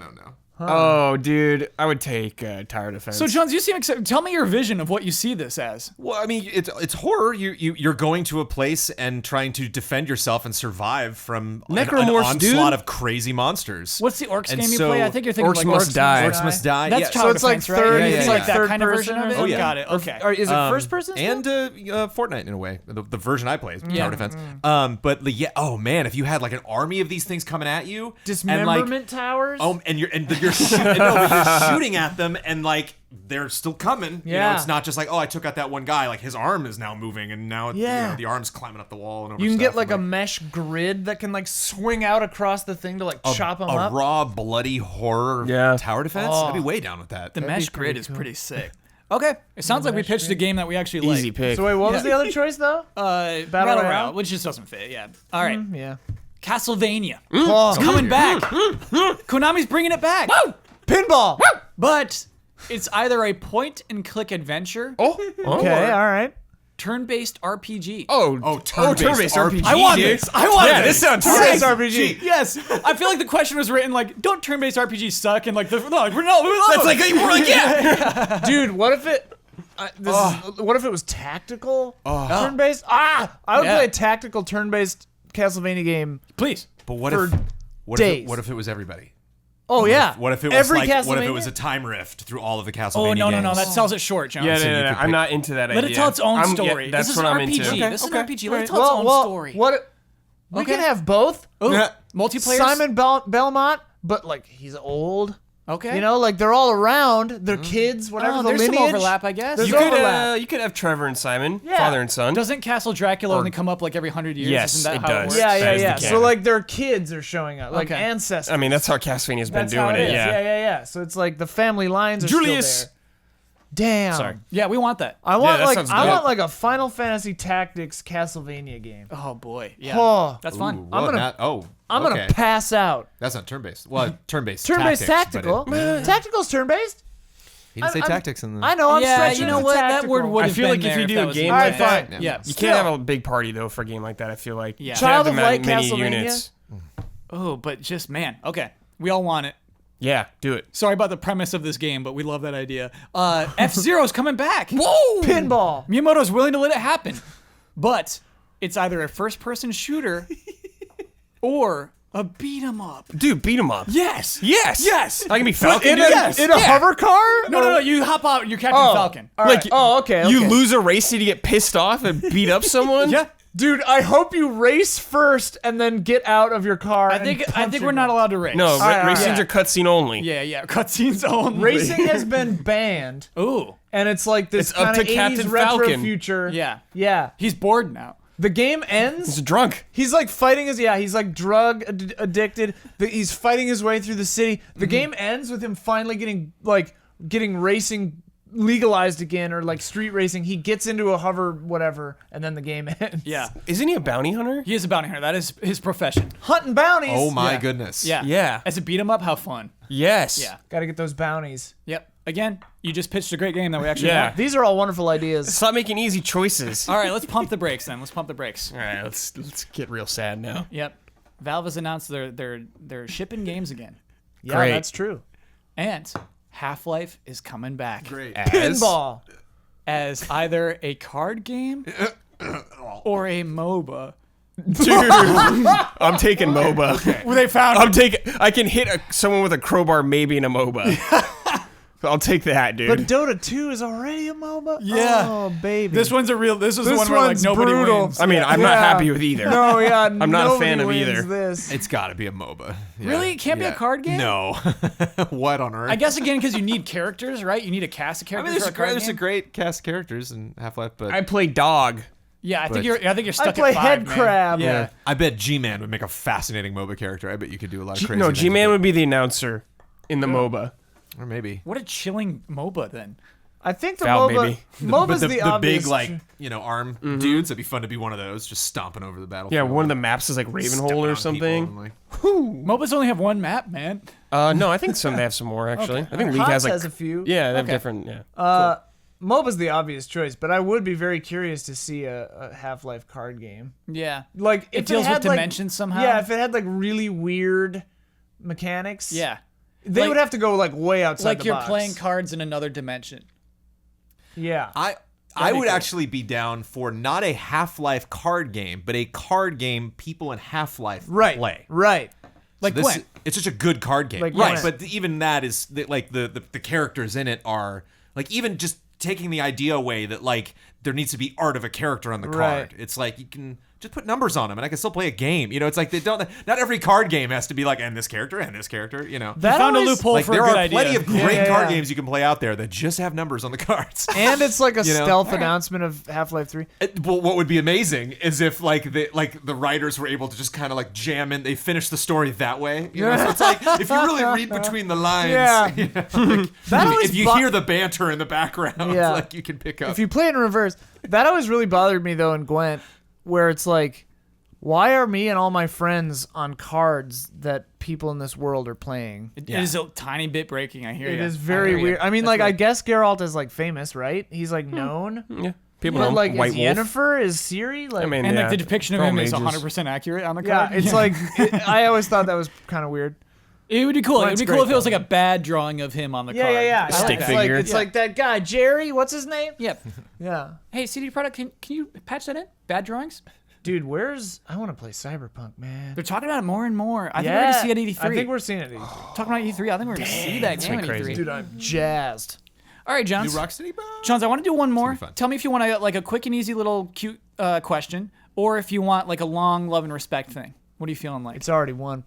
Speaker 3: Oh, dude, I would take Tower Defense.
Speaker 1: So, Jones, you seem excited. Tell me your vision of what you see this as.
Speaker 5: Well, I mean, it's horror. You're going to a place and trying to defend yourself and survive from an
Speaker 3: Necromorphs,
Speaker 5: onslaught
Speaker 3: dude.
Speaker 5: of crazy monsters.
Speaker 1: What's the Orcs
Speaker 5: And
Speaker 1: game you
Speaker 5: so
Speaker 1: play? I think you're thinking
Speaker 3: Orcs
Speaker 1: like
Speaker 3: Must Die.
Speaker 5: Orcs Must die.
Speaker 1: That's
Speaker 5: yeah.
Speaker 1: Tower
Speaker 4: So it's like
Speaker 1: Defense, right?
Speaker 4: third.
Speaker 5: Yeah,
Speaker 1: It's
Speaker 5: yeah,
Speaker 1: like
Speaker 5: yeah.
Speaker 1: that
Speaker 4: third
Speaker 1: kind of
Speaker 4: person
Speaker 1: version of
Speaker 4: or
Speaker 1: it.
Speaker 5: yeah.
Speaker 1: Got it. Okay.
Speaker 4: Or is it first person?
Speaker 5: And Fortnite in a way, the version I play is
Speaker 1: Yeah.
Speaker 5: Tower Defense. But yeah, oh man, if you had like an army of these things coming at you,
Speaker 4: Dismemberment towers.
Speaker 5: and you're shooting at them, and like they're still coming. You know,
Speaker 4: Yeah.
Speaker 5: it's not just like, oh, I took out that one guy. Like his arm is now moving, and now the arm's climbing up the wall and over.
Speaker 4: You can
Speaker 5: stuff,
Speaker 4: get like
Speaker 5: and,
Speaker 4: a mesh grid that can like swing out across the thing to like chop them
Speaker 5: a
Speaker 4: up.
Speaker 5: raw, bloody horror
Speaker 3: Yeah.
Speaker 5: tower defense.
Speaker 4: Oh.
Speaker 5: I'd be way down with that.
Speaker 1: The mesh grid is pretty sick. Okay, it sounds like we pitched a game that we actually like.
Speaker 3: Easy pick.
Speaker 4: So wait, what was the other choice though?
Speaker 1: Battle
Speaker 4: Royale?
Speaker 1: Royale, which just doesn't fit. Yeah. All right.
Speaker 4: Yeah.
Speaker 1: Castlevania.
Speaker 4: Oh,
Speaker 1: It's coming back. Konami's bringing it back.
Speaker 4: pinball.
Speaker 1: But it's either a point-and-click adventure,
Speaker 4: Okay, all right.
Speaker 1: turn-based RPG.
Speaker 5: turn-based RPG.
Speaker 1: I want
Speaker 3: dude.
Speaker 1: this. I want
Speaker 3: Yeah,
Speaker 1: this.
Speaker 3: this sounds
Speaker 4: Turn-based
Speaker 3: sick.
Speaker 4: RPG.
Speaker 1: Yes, I feel like the question was written like, "Don't turn-based RPGs suck?" And like, we love
Speaker 3: That's
Speaker 1: them.
Speaker 3: like we're like yeah.
Speaker 4: Dude, what if it? What if it was tactical turn-based? I would
Speaker 1: Yeah.
Speaker 4: play a tactical turn-based Castlevania game.
Speaker 1: Please.
Speaker 5: But what
Speaker 4: For days.
Speaker 5: what if it was everybody?
Speaker 4: Oh yeah.
Speaker 5: What if it was
Speaker 4: every
Speaker 5: like
Speaker 4: Castlevania?
Speaker 5: what if it was a time rift through all of the Castlevania
Speaker 1: Oh no,
Speaker 5: games?
Speaker 1: that sells it short, Jones.
Speaker 3: Yeah,
Speaker 5: So you
Speaker 3: no.
Speaker 5: could
Speaker 3: I'm
Speaker 5: pick-
Speaker 3: not into that idea.
Speaker 1: Let it tell its own
Speaker 3: I'm-
Speaker 1: story.
Speaker 3: Yeah, that's
Speaker 1: this is
Speaker 3: what
Speaker 1: an
Speaker 3: I'm
Speaker 1: RPG.
Speaker 3: into.
Speaker 1: This is an RPG. Let it
Speaker 4: Right.
Speaker 1: tell its own story.
Speaker 4: What? We
Speaker 1: Okay.
Speaker 4: can have both.
Speaker 1: Ooh, multiplayer.
Speaker 4: Simon Belmont, but like he's old.
Speaker 1: Okay.
Speaker 4: You know, like they're all around. They're kids, whatever.
Speaker 1: Oh,
Speaker 4: the
Speaker 1: there's some
Speaker 4: lineage.
Speaker 1: overlap, I guess.
Speaker 4: There's
Speaker 3: You could
Speaker 4: overlap.
Speaker 3: you could have Trevor and Simon,
Speaker 4: Yeah.
Speaker 3: father and son.
Speaker 1: Doesn't Castle Dracula only come up like every 100 years?
Speaker 3: Yes,
Speaker 1: Isn't that
Speaker 3: it
Speaker 1: how
Speaker 3: does.
Speaker 1: It works?
Speaker 4: Yeah,
Speaker 3: That is the
Speaker 4: So
Speaker 3: canon.
Speaker 4: like their kids are showing up, like
Speaker 1: Okay.
Speaker 4: ancestors.
Speaker 3: I mean, that's how Castlevania's been
Speaker 4: That's how
Speaker 3: doing
Speaker 4: it is.
Speaker 3: it. Yeah.
Speaker 4: Yeah. So it's like the family lines are
Speaker 3: Julius.
Speaker 4: still there. Damn.
Speaker 3: Sorry.
Speaker 1: Yeah, we want that.
Speaker 4: I want
Speaker 3: that
Speaker 4: like
Speaker 3: sounds
Speaker 4: I
Speaker 3: dope.
Speaker 4: want like a Final Fantasy Tactics Castlevania game.
Speaker 1: Oh boy. Yeah.
Speaker 4: Oh,
Speaker 1: That's fun.
Speaker 5: Ooh, well,
Speaker 4: I'm
Speaker 5: okay.
Speaker 4: gonna pass out.
Speaker 5: That's not turn-based. Well, turn-based.
Speaker 4: Turn-based
Speaker 5: tactics, but
Speaker 4: tactical. Tactical's turn-based.
Speaker 5: He didn't say
Speaker 4: I'm-
Speaker 5: tactics in the.
Speaker 4: I know. I'm
Speaker 1: Yeah,
Speaker 4: stretching
Speaker 1: you know
Speaker 4: it to
Speaker 1: what? That
Speaker 4: tactical.
Speaker 1: word would
Speaker 3: I
Speaker 1: have
Speaker 3: feel
Speaker 1: been
Speaker 3: like if
Speaker 1: there
Speaker 3: you do
Speaker 1: that
Speaker 3: a
Speaker 1: was
Speaker 3: game
Speaker 1: in
Speaker 3: like
Speaker 1: there.
Speaker 3: that,
Speaker 4: fine.
Speaker 1: Yeah.
Speaker 3: you
Speaker 4: Still.
Speaker 3: can't have a big party though for a game like that. I feel like
Speaker 1: Yeah.
Speaker 3: you can't have
Speaker 4: Child of
Speaker 3: the
Speaker 4: Light
Speaker 3: many
Speaker 4: Castlevania.
Speaker 3: units.
Speaker 1: Oh, but just man. Okay. We all want it.
Speaker 3: Yeah, do it.
Speaker 1: Sorry about the premise of this game, but we love that idea. F-Zero's coming back.
Speaker 3: Whoa!
Speaker 4: Pinball.
Speaker 1: Miyamoto's willing to let it happen. But it's either a first-person shooter or a beat-em up.
Speaker 3: Dude, beat him up.
Speaker 1: Yes.
Speaker 3: Yes.
Speaker 1: Yes.
Speaker 3: I can be Falcon.
Speaker 4: In
Speaker 3: dude.
Speaker 4: a hover car?
Speaker 1: No. You hop out. You're Captain Falcon.
Speaker 4: All
Speaker 3: Like,
Speaker 4: right. Oh, okay.
Speaker 3: You
Speaker 4: okay.
Speaker 3: lose a race and you get pissed off and beat up someone.
Speaker 1: Yeah.
Speaker 4: Dude, I hope you race first and then get out of your car.
Speaker 1: I think we're not allowed to race.
Speaker 3: No,
Speaker 4: right,
Speaker 3: racing's
Speaker 1: yeah.
Speaker 3: are cutscene only.
Speaker 1: Yeah. Cutscenes only.
Speaker 4: Racing has been banned,
Speaker 1: Ooh.
Speaker 4: and it's like this
Speaker 3: It's up
Speaker 4: kind of
Speaker 3: to
Speaker 4: 80s
Speaker 3: Captain
Speaker 4: retro
Speaker 3: Falcon.
Speaker 4: future.
Speaker 1: Yeah.
Speaker 4: Yeah.
Speaker 1: He's bored now.
Speaker 4: The game
Speaker 3: He's
Speaker 4: ends.
Speaker 3: drunk.
Speaker 4: He's like fighting he's like drug addicted. He's fighting his way through the city. The game ends with him finally getting racing legalized again, or like street racing. He gets into a hover whatever, and then the game ends.
Speaker 1: Yeah.
Speaker 3: Isn't he a bounty hunter?
Speaker 1: He is a bounty hunter. That is his profession.
Speaker 4: Hunting bounties.
Speaker 5: Oh my
Speaker 1: Yeah.
Speaker 5: goodness.
Speaker 1: Yeah.
Speaker 3: Yeah.
Speaker 1: As a beat 'em up, how fun.
Speaker 3: Yes.
Speaker 1: Yeah.
Speaker 4: Gotta get those bounties.
Speaker 1: Yep. Again, you just pitched a great game that we actually
Speaker 3: Yeah.
Speaker 1: want.
Speaker 4: These are all wonderful ideas.
Speaker 3: Stop making easy choices.
Speaker 1: All right, let's pump the brakes then. Let's pump the brakes.
Speaker 3: All right, let's get real sad now.
Speaker 1: Yep. Valve has announced they're shipping games again.
Speaker 4: Yeah,
Speaker 3: Great.
Speaker 4: that's true.
Speaker 1: And Half-Life is coming back.
Speaker 5: Great.
Speaker 4: Pinball.
Speaker 1: As either a card game or a MOBA.
Speaker 3: Dude, I'm taking MOBA.
Speaker 1: Well, they found
Speaker 3: I can hit someone with a crowbar maybe in a MOBA. I'll take that, dude.
Speaker 4: But Dota 2 is already a MOBA?
Speaker 1: Yeah.
Speaker 4: Oh, baby.
Speaker 1: this is the
Speaker 4: This
Speaker 1: one where like
Speaker 4: one's
Speaker 1: nobody
Speaker 4: brutal.
Speaker 1: wins.
Speaker 3: I mean, I'm not
Speaker 4: Yeah.
Speaker 3: happy with either.
Speaker 4: No, yeah,
Speaker 3: I'm not a fan of
Speaker 4: nobody
Speaker 3: either.
Speaker 4: wins This.
Speaker 5: It's got to be a MOBA. Yeah.
Speaker 1: Really? It can't be a card game?
Speaker 5: No. What on earth?
Speaker 1: I guess again because you need characters, right? You need a cast of
Speaker 5: I
Speaker 1: characters
Speaker 5: mean,
Speaker 1: for a card
Speaker 5: there's a
Speaker 1: game.
Speaker 5: great cast of characters in Half-Life, but
Speaker 3: I play dog.
Speaker 1: Yeah, I think
Speaker 5: But-
Speaker 1: you're stuck
Speaker 4: I play
Speaker 1: at 5,
Speaker 4: head
Speaker 1: man.
Speaker 4: crab.
Speaker 1: Yeah.
Speaker 5: I bet G-Man would make a fascinating MOBA character. I bet you could do a lot of crazy
Speaker 3: No,
Speaker 5: things
Speaker 3: G-Man
Speaker 5: with
Speaker 3: would be the announcer in the MOBA.
Speaker 5: it. Or maybe.
Speaker 1: What a chilling MOBA then.
Speaker 4: I think the
Speaker 3: Foul,
Speaker 4: MOBA,
Speaker 3: baby.
Speaker 4: MOBA's
Speaker 5: But
Speaker 4: the
Speaker 5: the
Speaker 4: obvious.
Speaker 5: big, like, arm dudes, it'd be fun to be one of those, just stomping over the battlefield.
Speaker 3: Yeah, one of the maps is like Ravenhold or something.
Speaker 1: MOBAs only have one map, man.
Speaker 3: No, I think they have some more actually. I think League
Speaker 4: Hots
Speaker 3: has like
Speaker 4: a few.
Speaker 3: Yeah, they have
Speaker 1: Okay.
Speaker 3: different. Yeah.
Speaker 4: MOBA's the obvious choice, but I would be very curious to see a Half-Life card game.
Speaker 1: Yeah.
Speaker 4: Like
Speaker 1: It
Speaker 4: if
Speaker 1: deals
Speaker 4: had,
Speaker 1: with dimensions somehow.
Speaker 4: Yeah, if it had like really weird mechanics.
Speaker 1: Yeah.
Speaker 4: They
Speaker 1: Like-
Speaker 4: would have to go like way outside
Speaker 1: Like
Speaker 4: the
Speaker 1: you're
Speaker 4: box.
Speaker 1: playing cards in another dimension.
Speaker 4: Yeah.
Speaker 5: I
Speaker 1: be
Speaker 5: would
Speaker 1: cool.
Speaker 5: actually be down for not a Half-Life card game, but a card game people in Half-Life
Speaker 4: Right.
Speaker 5: play.
Speaker 4: Right.
Speaker 1: Like
Speaker 5: This-
Speaker 1: Gwent.
Speaker 5: It's such a good card game.
Speaker 4: Like
Speaker 5: Right,
Speaker 4: Gwent.
Speaker 5: but even that is like the characters in it are like even just taking the idea away that like there needs to be art of a character on the card.
Speaker 4: Right.
Speaker 5: It's like you can just put numbers on them and I can still play a game. You know, it's like they don't. Not every card game has to be like and this character and this character. You know,
Speaker 4: That
Speaker 1: Found a
Speaker 4: always-
Speaker 1: loophole
Speaker 5: like
Speaker 1: for
Speaker 5: there
Speaker 1: a good
Speaker 5: are
Speaker 1: idea.
Speaker 5: plenty of great
Speaker 4: Yeah,
Speaker 5: card
Speaker 4: yeah.
Speaker 5: games you can play out there that just have numbers on the cards.
Speaker 4: And it's like a
Speaker 5: You know?
Speaker 4: stealth announcement of Half-Life 3.
Speaker 5: Well, what would be amazing is if like the writers were able to just kind of like jam in. They finish the story that way. You know? So it's like if you really read between the lines.
Speaker 4: Yeah.
Speaker 5: You know, like,
Speaker 4: That always
Speaker 5: if you
Speaker 4: bo-
Speaker 5: hear the banter in the background,
Speaker 4: Yeah.
Speaker 5: like you can pick up.
Speaker 4: If you play it in reverse, that always really bothered me though in Gwent, where it's like, why are me and all my friends on cards that people in this world are playing?
Speaker 1: It is a tiny bit breaking. I hear you.
Speaker 4: It is very weird. I mean,
Speaker 1: That's
Speaker 4: like, I
Speaker 1: weird.
Speaker 4: guess Geralt is like famous, right? He's like known.
Speaker 3: Yeah. People
Speaker 4: But
Speaker 3: know
Speaker 4: like,
Speaker 3: White
Speaker 4: is
Speaker 3: Wolf.
Speaker 4: Yennefer, is Ciri? Like,
Speaker 3: I mean,
Speaker 1: And
Speaker 3: yeah,
Speaker 1: like the depiction of
Speaker 3: they're all
Speaker 1: him is
Speaker 3: mages.
Speaker 1: 100% accurate on the
Speaker 4: yeah,
Speaker 1: card.
Speaker 4: it's like, I always thought that was kind of weird.
Speaker 1: It would be cool. It would
Speaker 4: Gwent's
Speaker 1: be cool
Speaker 4: great,
Speaker 1: if it was
Speaker 4: though.
Speaker 1: like a bad drawing of him on the
Speaker 4: Yeah,
Speaker 1: card.
Speaker 4: yeah, yeah.
Speaker 1: I
Speaker 3: Stick
Speaker 1: like that.
Speaker 3: figure.
Speaker 4: It's like that guy, Jerry, what's his name?
Speaker 1: Yep.
Speaker 4: Yeah.
Speaker 1: Hey, CD Product, can you patch that in? Bad drawings?
Speaker 4: Dude, I want to play Cyberpunk, man.
Speaker 1: They're talking about it more and more. I think we're going to see it at E3.
Speaker 4: I think we're seeing it at E3.
Speaker 1: talking about E3. I think we're going to see that game at
Speaker 3: crazy.
Speaker 1: E3.
Speaker 4: Dude, I'm jazzed.
Speaker 1: All right, Johns.
Speaker 5: you Rocksteady, bro?
Speaker 1: Johns, I want to do one more.
Speaker 5: be fun.
Speaker 1: Tell me if you want to like a quick and easy little cute question, or if you want like a long love and respect thing. What are you feeling like?
Speaker 4: It's already won.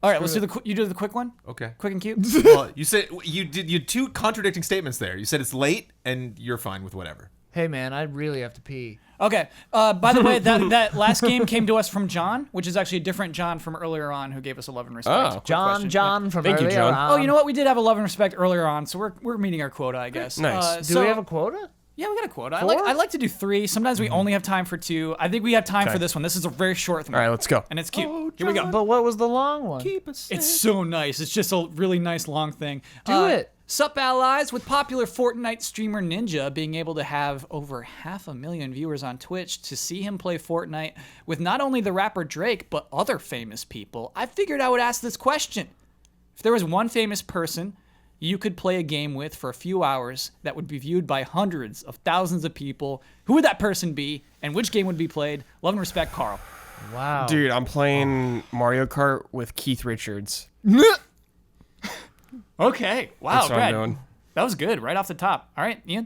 Speaker 1: All right, let's do you do the quick one.
Speaker 5: Okay.
Speaker 1: Quick and cute.
Speaker 5: Well, you said you had two contradicting statements there. You said it's late and you're fine with whatever.
Speaker 4: Hey, man, I really have to pee.
Speaker 1: Okay. By the way, that last game came to us from John, which is actually a different John from earlier on who gave us a love and respect.
Speaker 3: Oh.
Speaker 1: Quick question.
Speaker 4: John from
Speaker 3: Thank you,
Speaker 4: earlier
Speaker 3: John.
Speaker 4: on.
Speaker 1: Oh, you know what? We did have a love and respect earlier on, so we're meeting our quota, I guess.
Speaker 3: Nice.
Speaker 4: Do we have a quota?
Speaker 1: Yeah, we got a quota.
Speaker 4: Four?
Speaker 1: I like to do 3. Sometimes we only have time for 2. I think we have time
Speaker 3: Okay.
Speaker 1: for this one. This is a very short thing.
Speaker 3: All right, let's go.
Speaker 1: And it's cute.
Speaker 5: Oh,
Speaker 1: Here we go.
Speaker 4: But what was the long one?
Speaker 1: It's so nice. It's just a really nice long thing.
Speaker 4: Do it.
Speaker 1: Sup, allies? With popular Fortnite streamer Ninja being able to have over 500,000 viewers on Twitch, to see him play Fortnite with not only the rapper Drake, but other famous people, I figured I would ask this question. If there was one famous person you could play a game with for a few hours that would be viewed by hundreds of thousands of people, who would that person be, and which game would be played? Love and respect, Carl.
Speaker 4: Wow.
Speaker 3: Dude, I'm playing Mario Kart with Keith Richards.
Speaker 1: Okay. Wow,
Speaker 3: That's what
Speaker 1: Brad.
Speaker 3: I'm doing.
Speaker 1: That was good, right off the top. All right, Ian.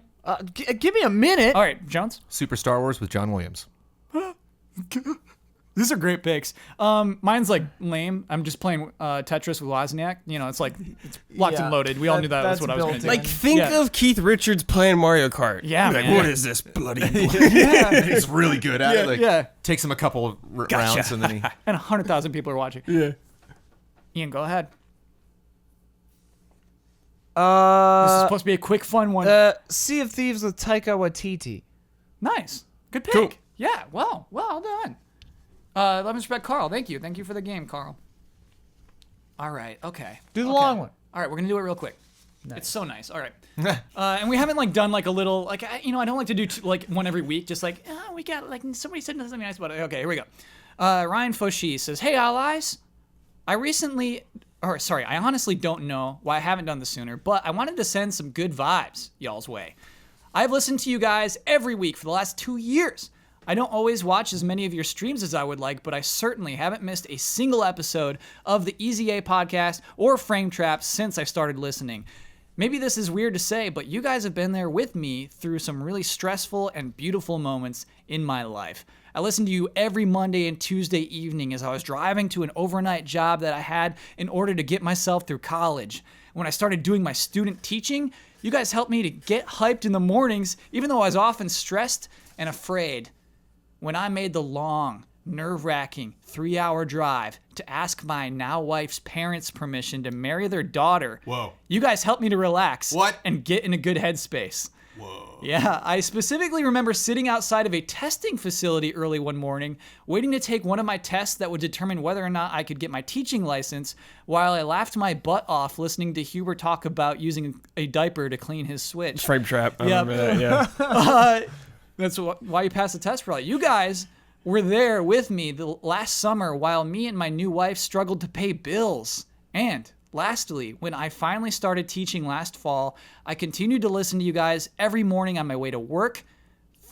Speaker 4: Give me a minute.
Speaker 1: All right, Jones.
Speaker 5: Super Star Wars with John Williams.
Speaker 1: These are great picks. Mine's like lame. I'm just playing Tetris with Wozniak. You know, it's like it's locked
Speaker 4: Yeah,
Speaker 1: and loaded. We all knew that was
Speaker 4: that's
Speaker 1: what I was going
Speaker 4: built
Speaker 1: to do.
Speaker 4: in.
Speaker 3: Like, think
Speaker 1: Yeah.
Speaker 3: of Keith Richards playing Mario Kart.
Speaker 1: Yeah,
Speaker 3: Be like,
Speaker 1: man.
Speaker 3: what is this bloody?
Speaker 5: He's really good at it. Like,
Speaker 1: yeah.
Speaker 5: Takes him a couple of rounds and then he.
Speaker 1: And 100,000 people are watching. Yeah. Ian, go ahead. This is supposed to be a quick, fun one.
Speaker 4: Sea of Thieves with Taika Waititi.
Speaker 1: Nice. Good pick.
Speaker 3: Cool.
Speaker 1: Yeah. Well done. Love and respect, Carl. Thank you. Thank you for the game, Carl. All right. Okay.
Speaker 4: Do the
Speaker 1: Okay.
Speaker 4: long one.
Speaker 1: All right, we're gonna do it real quick. It's so nice. All right, and we haven't like done like a little like I don't like to do like one every week. Just like we got like somebody said something nice about it. Okay, here we go. Ryan Foshi says, "Hey allies, I honestly don't know why I haven't done this sooner, but I wanted to send some good vibes y'all's way. I've listened to you guys every week for the last 2 years. I don't always watch as many of your streams as I would like, but I certainly haven't missed a single episode of the Easy A podcast or Frame Trap since I started listening. Maybe this is weird to say, but you guys have been there with me through some really stressful and beautiful moments in my life. I listened to you every Monday and Tuesday evening as I was driving to an overnight job that I had in order to get myself through college. When I started doing my student teaching, you guys helped me to get hyped in the mornings, even though I was often stressed and afraid. When I made the long, nerve-wracking 3-hour drive to ask my now wife's parents' permission to marry their daughter,
Speaker 5: Whoa.
Speaker 1: you guys helped me to relax
Speaker 5: What?
Speaker 1: and get in a good headspace.
Speaker 5: Whoa.
Speaker 1: Yeah, I specifically remember sitting outside of a testing facility early one morning, waiting to take one of my tests that would determine whether or not I could get my teaching license, while I laughed my butt off listening to Huber talk about using a diaper to clean his Switch.
Speaker 3: Frame trap. I
Speaker 1: Yep.
Speaker 3: remember that, yeah.
Speaker 1: That's why you passed the test, probably. You guys were there with me the last summer while me and my new wife struggled to pay bills. And lastly, when I finally started teaching last fall, I continued to listen to you guys every morning on my way to work.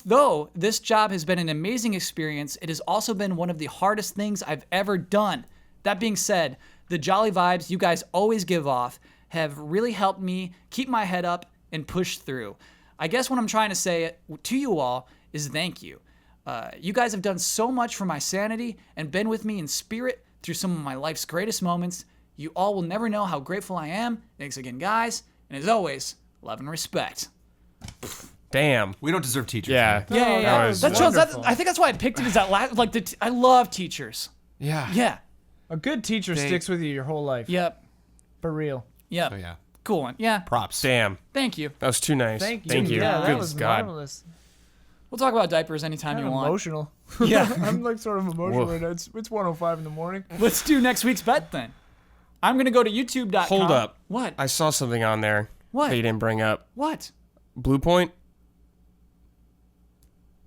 Speaker 1: Though this job has been an amazing experience, it has also been one of the hardest things I've ever done. That being said, the jolly vibes you guys always give off have really helped me keep my head up and push through. I guess what I'm trying to say to you all is thank you. You guys have done so much for my sanity and been with me in spirit through some of my life's greatest moments. You all will never know how grateful I am. Thanks again, guys. And as always, love and respect.
Speaker 3: Damn.
Speaker 5: We don't deserve teachers.
Speaker 3: Yeah.
Speaker 1: Yeah.
Speaker 3: That was
Speaker 1: That shows.
Speaker 4: wonderful.
Speaker 1: I think that's why I picked it as that last. Like, I love teachers.
Speaker 3: Yeah.
Speaker 1: Yeah.
Speaker 4: A good teacher sticks with you your whole life.
Speaker 1: Yep.
Speaker 4: For real.
Speaker 1: Yep.
Speaker 5: Oh, yeah.
Speaker 1: Cool one. Yeah.
Speaker 5: Props.
Speaker 3: Damn.
Speaker 1: Thank you.
Speaker 3: That was too nice.
Speaker 4: Thank you.
Speaker 3: Thank you.
Speaker 4: Yeah, that
Speaker 3: Good
Speaker 4: was
Speaker 3: God.
Speaker 4: marvelous.
Speaker 1: We'll talk about diapers anytime
Speaker 4: I'm
Speaker 1: you want.
Speaker 4: emotional.
Speaker 1: Yeah.
Speaker 4: I'm like sort of emotional
Speaker 3: Woof.
Speaker 4: right now. It's 1:05 in the morning.
Speaker 1: Let's do next week's bet then. I'm gonna go to YouTube.com.
Speaker 3: Hold up.
Speaker 1: What?
Speaker 3: I saw something on there
Speaker 1: What?
Speaker 3: that you didn't bring up.
Speaker 1: What?
Speaker 3: Blue Point?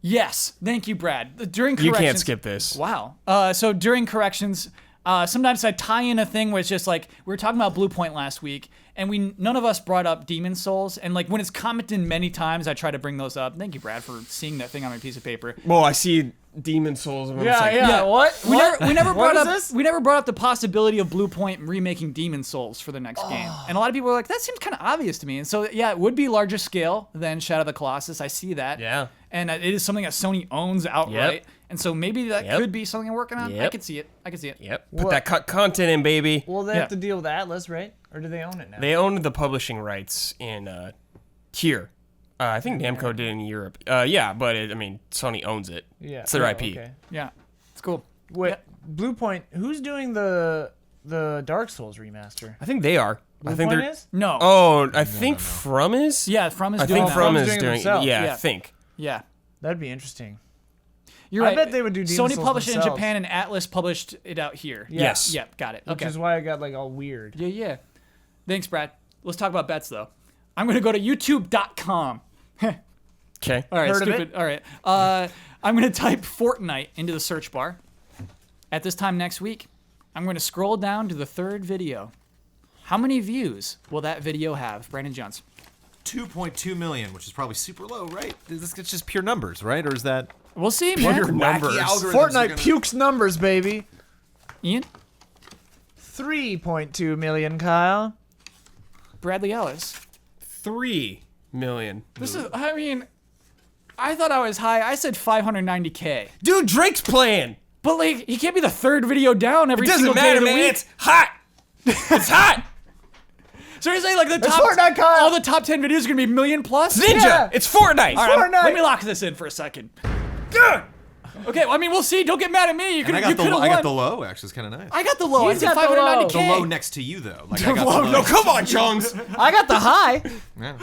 Speaker 1: Yes. Thank you, Brad. During
Speaker 3: You
Speaker 1: corrections.
Speaker 3: can't skip this.
Speaker 1: Wow. So during corrections, sometimes I tie in a thing where it's just like we were talking about Blue Point last week, and none of us brought up Demon Souls, and like when it's commented many times, I try to bring those up. Thank you, Brad, for seeing that thing on my piece of paper.
Speaker 3: Well, I see Demon Souls. And I'm just
Speaker 4: Yeah,
Speaker 3: like,
Speaker 4: yeah. What?
Speaker 1: We never
Speaker 4: What
Speaker 1: brought
Speaker 4: is
Speaker 1: up
Speaker 4: this?
Speaker 1: we never brought up the possibility of Blue Point remaking Demon Souls for the next game, and a lot of people were like, that seems kind of obvious to me. And so yeah, it would be larger scale than Shadow of the Colossus. I see that.
Speaker 3: Yeah.
Speaker 1: And it is something that Sony owns outright.
Speaker 3: Yep.
Speaker 1: And so maybe that
Speaker 3: Yep.
Speaker 1: could be something I'm working on. I
Speaker 3: Yep.
Speaker 1: could see it.
Speaker 3: Yep. Put
Speaker 4: What?
Speaker 3: that cut content in, baby.
Speaker 4: Well, they
Speaker 1: Yeah.
Speaker 4: have to deal with Atlas, right? Or do they own it now?
Speaker 3: They own the publishing rights in here. I think Namco did in Europe. Yeah, but Sony owns it.
Speaker 4: yeah.
Speaker 3: It's their
Speaker 4: Oh,
Speaker 3: IP.
Speaker 4: Okay.
Speaker 1: Yeah. It's cool.
Speaker 4: Wait,
Speaker 1: Yeah.
Speaker 4: Blue Point. Who's doing the Dark Souls remaster?
Speaker 3: I think they are.
Speaker 4: Blue
Speaker 3: I think
Speaker 4: Point
Speaker 3: they're.
Speaker 4: is?
Speaker 1: No.
Speaker 3: Oh, I think From is.
Speaker 1: Yeah, From is
Speaker 3: I
Speaker 1: doing
Speaker 3: think
Speaker 1: that.
Speaker 3: From
Speaker 4: From's
Speaker 3: is
Speaker 4: doing it
Speaker 3: doing.
Speaker 4: themselves.
Speaker 3: Yeah,
Speaker 1: Yeah.
Speaker 3: I think.
Speaker 1: Yeah.
Speaker 4: That'd be interesting.
Speaker 1: You're
Speaker 4: I
Speaker 1: right.
Speaker 4: bet they would do Demon
Speaker 1: Sony
Speaker 4: Souls
Speaker 1: published it in
Speaker 4: themselves.
Speaker 1: Japan and Atlas published it out here.
Speaker 4: Yeah.
Speaker 3: Yes.
Speaker 1: Yep, got it.
Speaker 4: Which
Speaker 1: Okay.
Speaker 4: is why I got like all weird.
Speaker 1: Yeah. Thanks, Brad. Let's talk about bets though. I'm gonna go to YouTube.com.
Speaker 3: Okay.
Speaker 1: All right,
Speaker 4: Heard of
Speaker 1: stupid.
Speaker 4: it?
Speaker 1: All right. I'm going to type Fortnite into the search bar. At this time next week, I'm going to scroll down to the third video. How many views will that video have, Brandon Jones?
Speaker 5: 2.2 million, which is probably super low, right? It's just pure numbers, right? Or is that
Speaker 1: We'll see, man.
Speaker 3: Pure numbers.
Speaker 4: Fortnite pukes numbers, baby.
Speaker 1: Ian?
Speaker 4: 3.2 million, Kyle.
Speaker 1: Bradley Ellis.
Speaker 3: 3 million.
Speaker 1: This is, I mean, I thought I was high. I said 590K.
Speaker 3: Dude, Drake's playing.
Speaker 1: But, like, he can't be the third video down every
Speaker 3: It doesn't
Speaker 1: single day
Speaker 3: matter,
Speaker 1: of the
Speaker 3: man.
Speaker 1: week.
Speaker 3: It's hot. It's hot.
Speaker 1: So you're saying, like, the
Speaker 4: It's
Speaker 1: top,
Speaker 4: Fortnite, Kyle.
Speaker 1: all the top 10 videos are going to be million plus?
Speaker 3: Ninja.
Speaker 4: Yeah.
Speaker 3: It's Fortnite.
Speaker 1: All right,
Speaker 4: Fortnite.
Speaker 1: let me lock this in for a second. Okay, well, I mean, we'll see. Don't get mad at me. You could
Speaker 5: I
Speaker 1: have
Speaker 5: got
Speaker 1: won.
Speaker 5: I got the low, actually. It's kind of nice.
Speaker 1: I got the low.
Speaker 4: He's
Speaker 1: I said
Speaker 4: got the low.
Speaker 1: 590K.
Speaker 5: The low next to you, though. Like, I got
Speaker 1: low-
Speaker 5: the low.
Speaker 3: No, come on, Jones.
Speaker 4: I got the high.
Speaker 5: Yeah.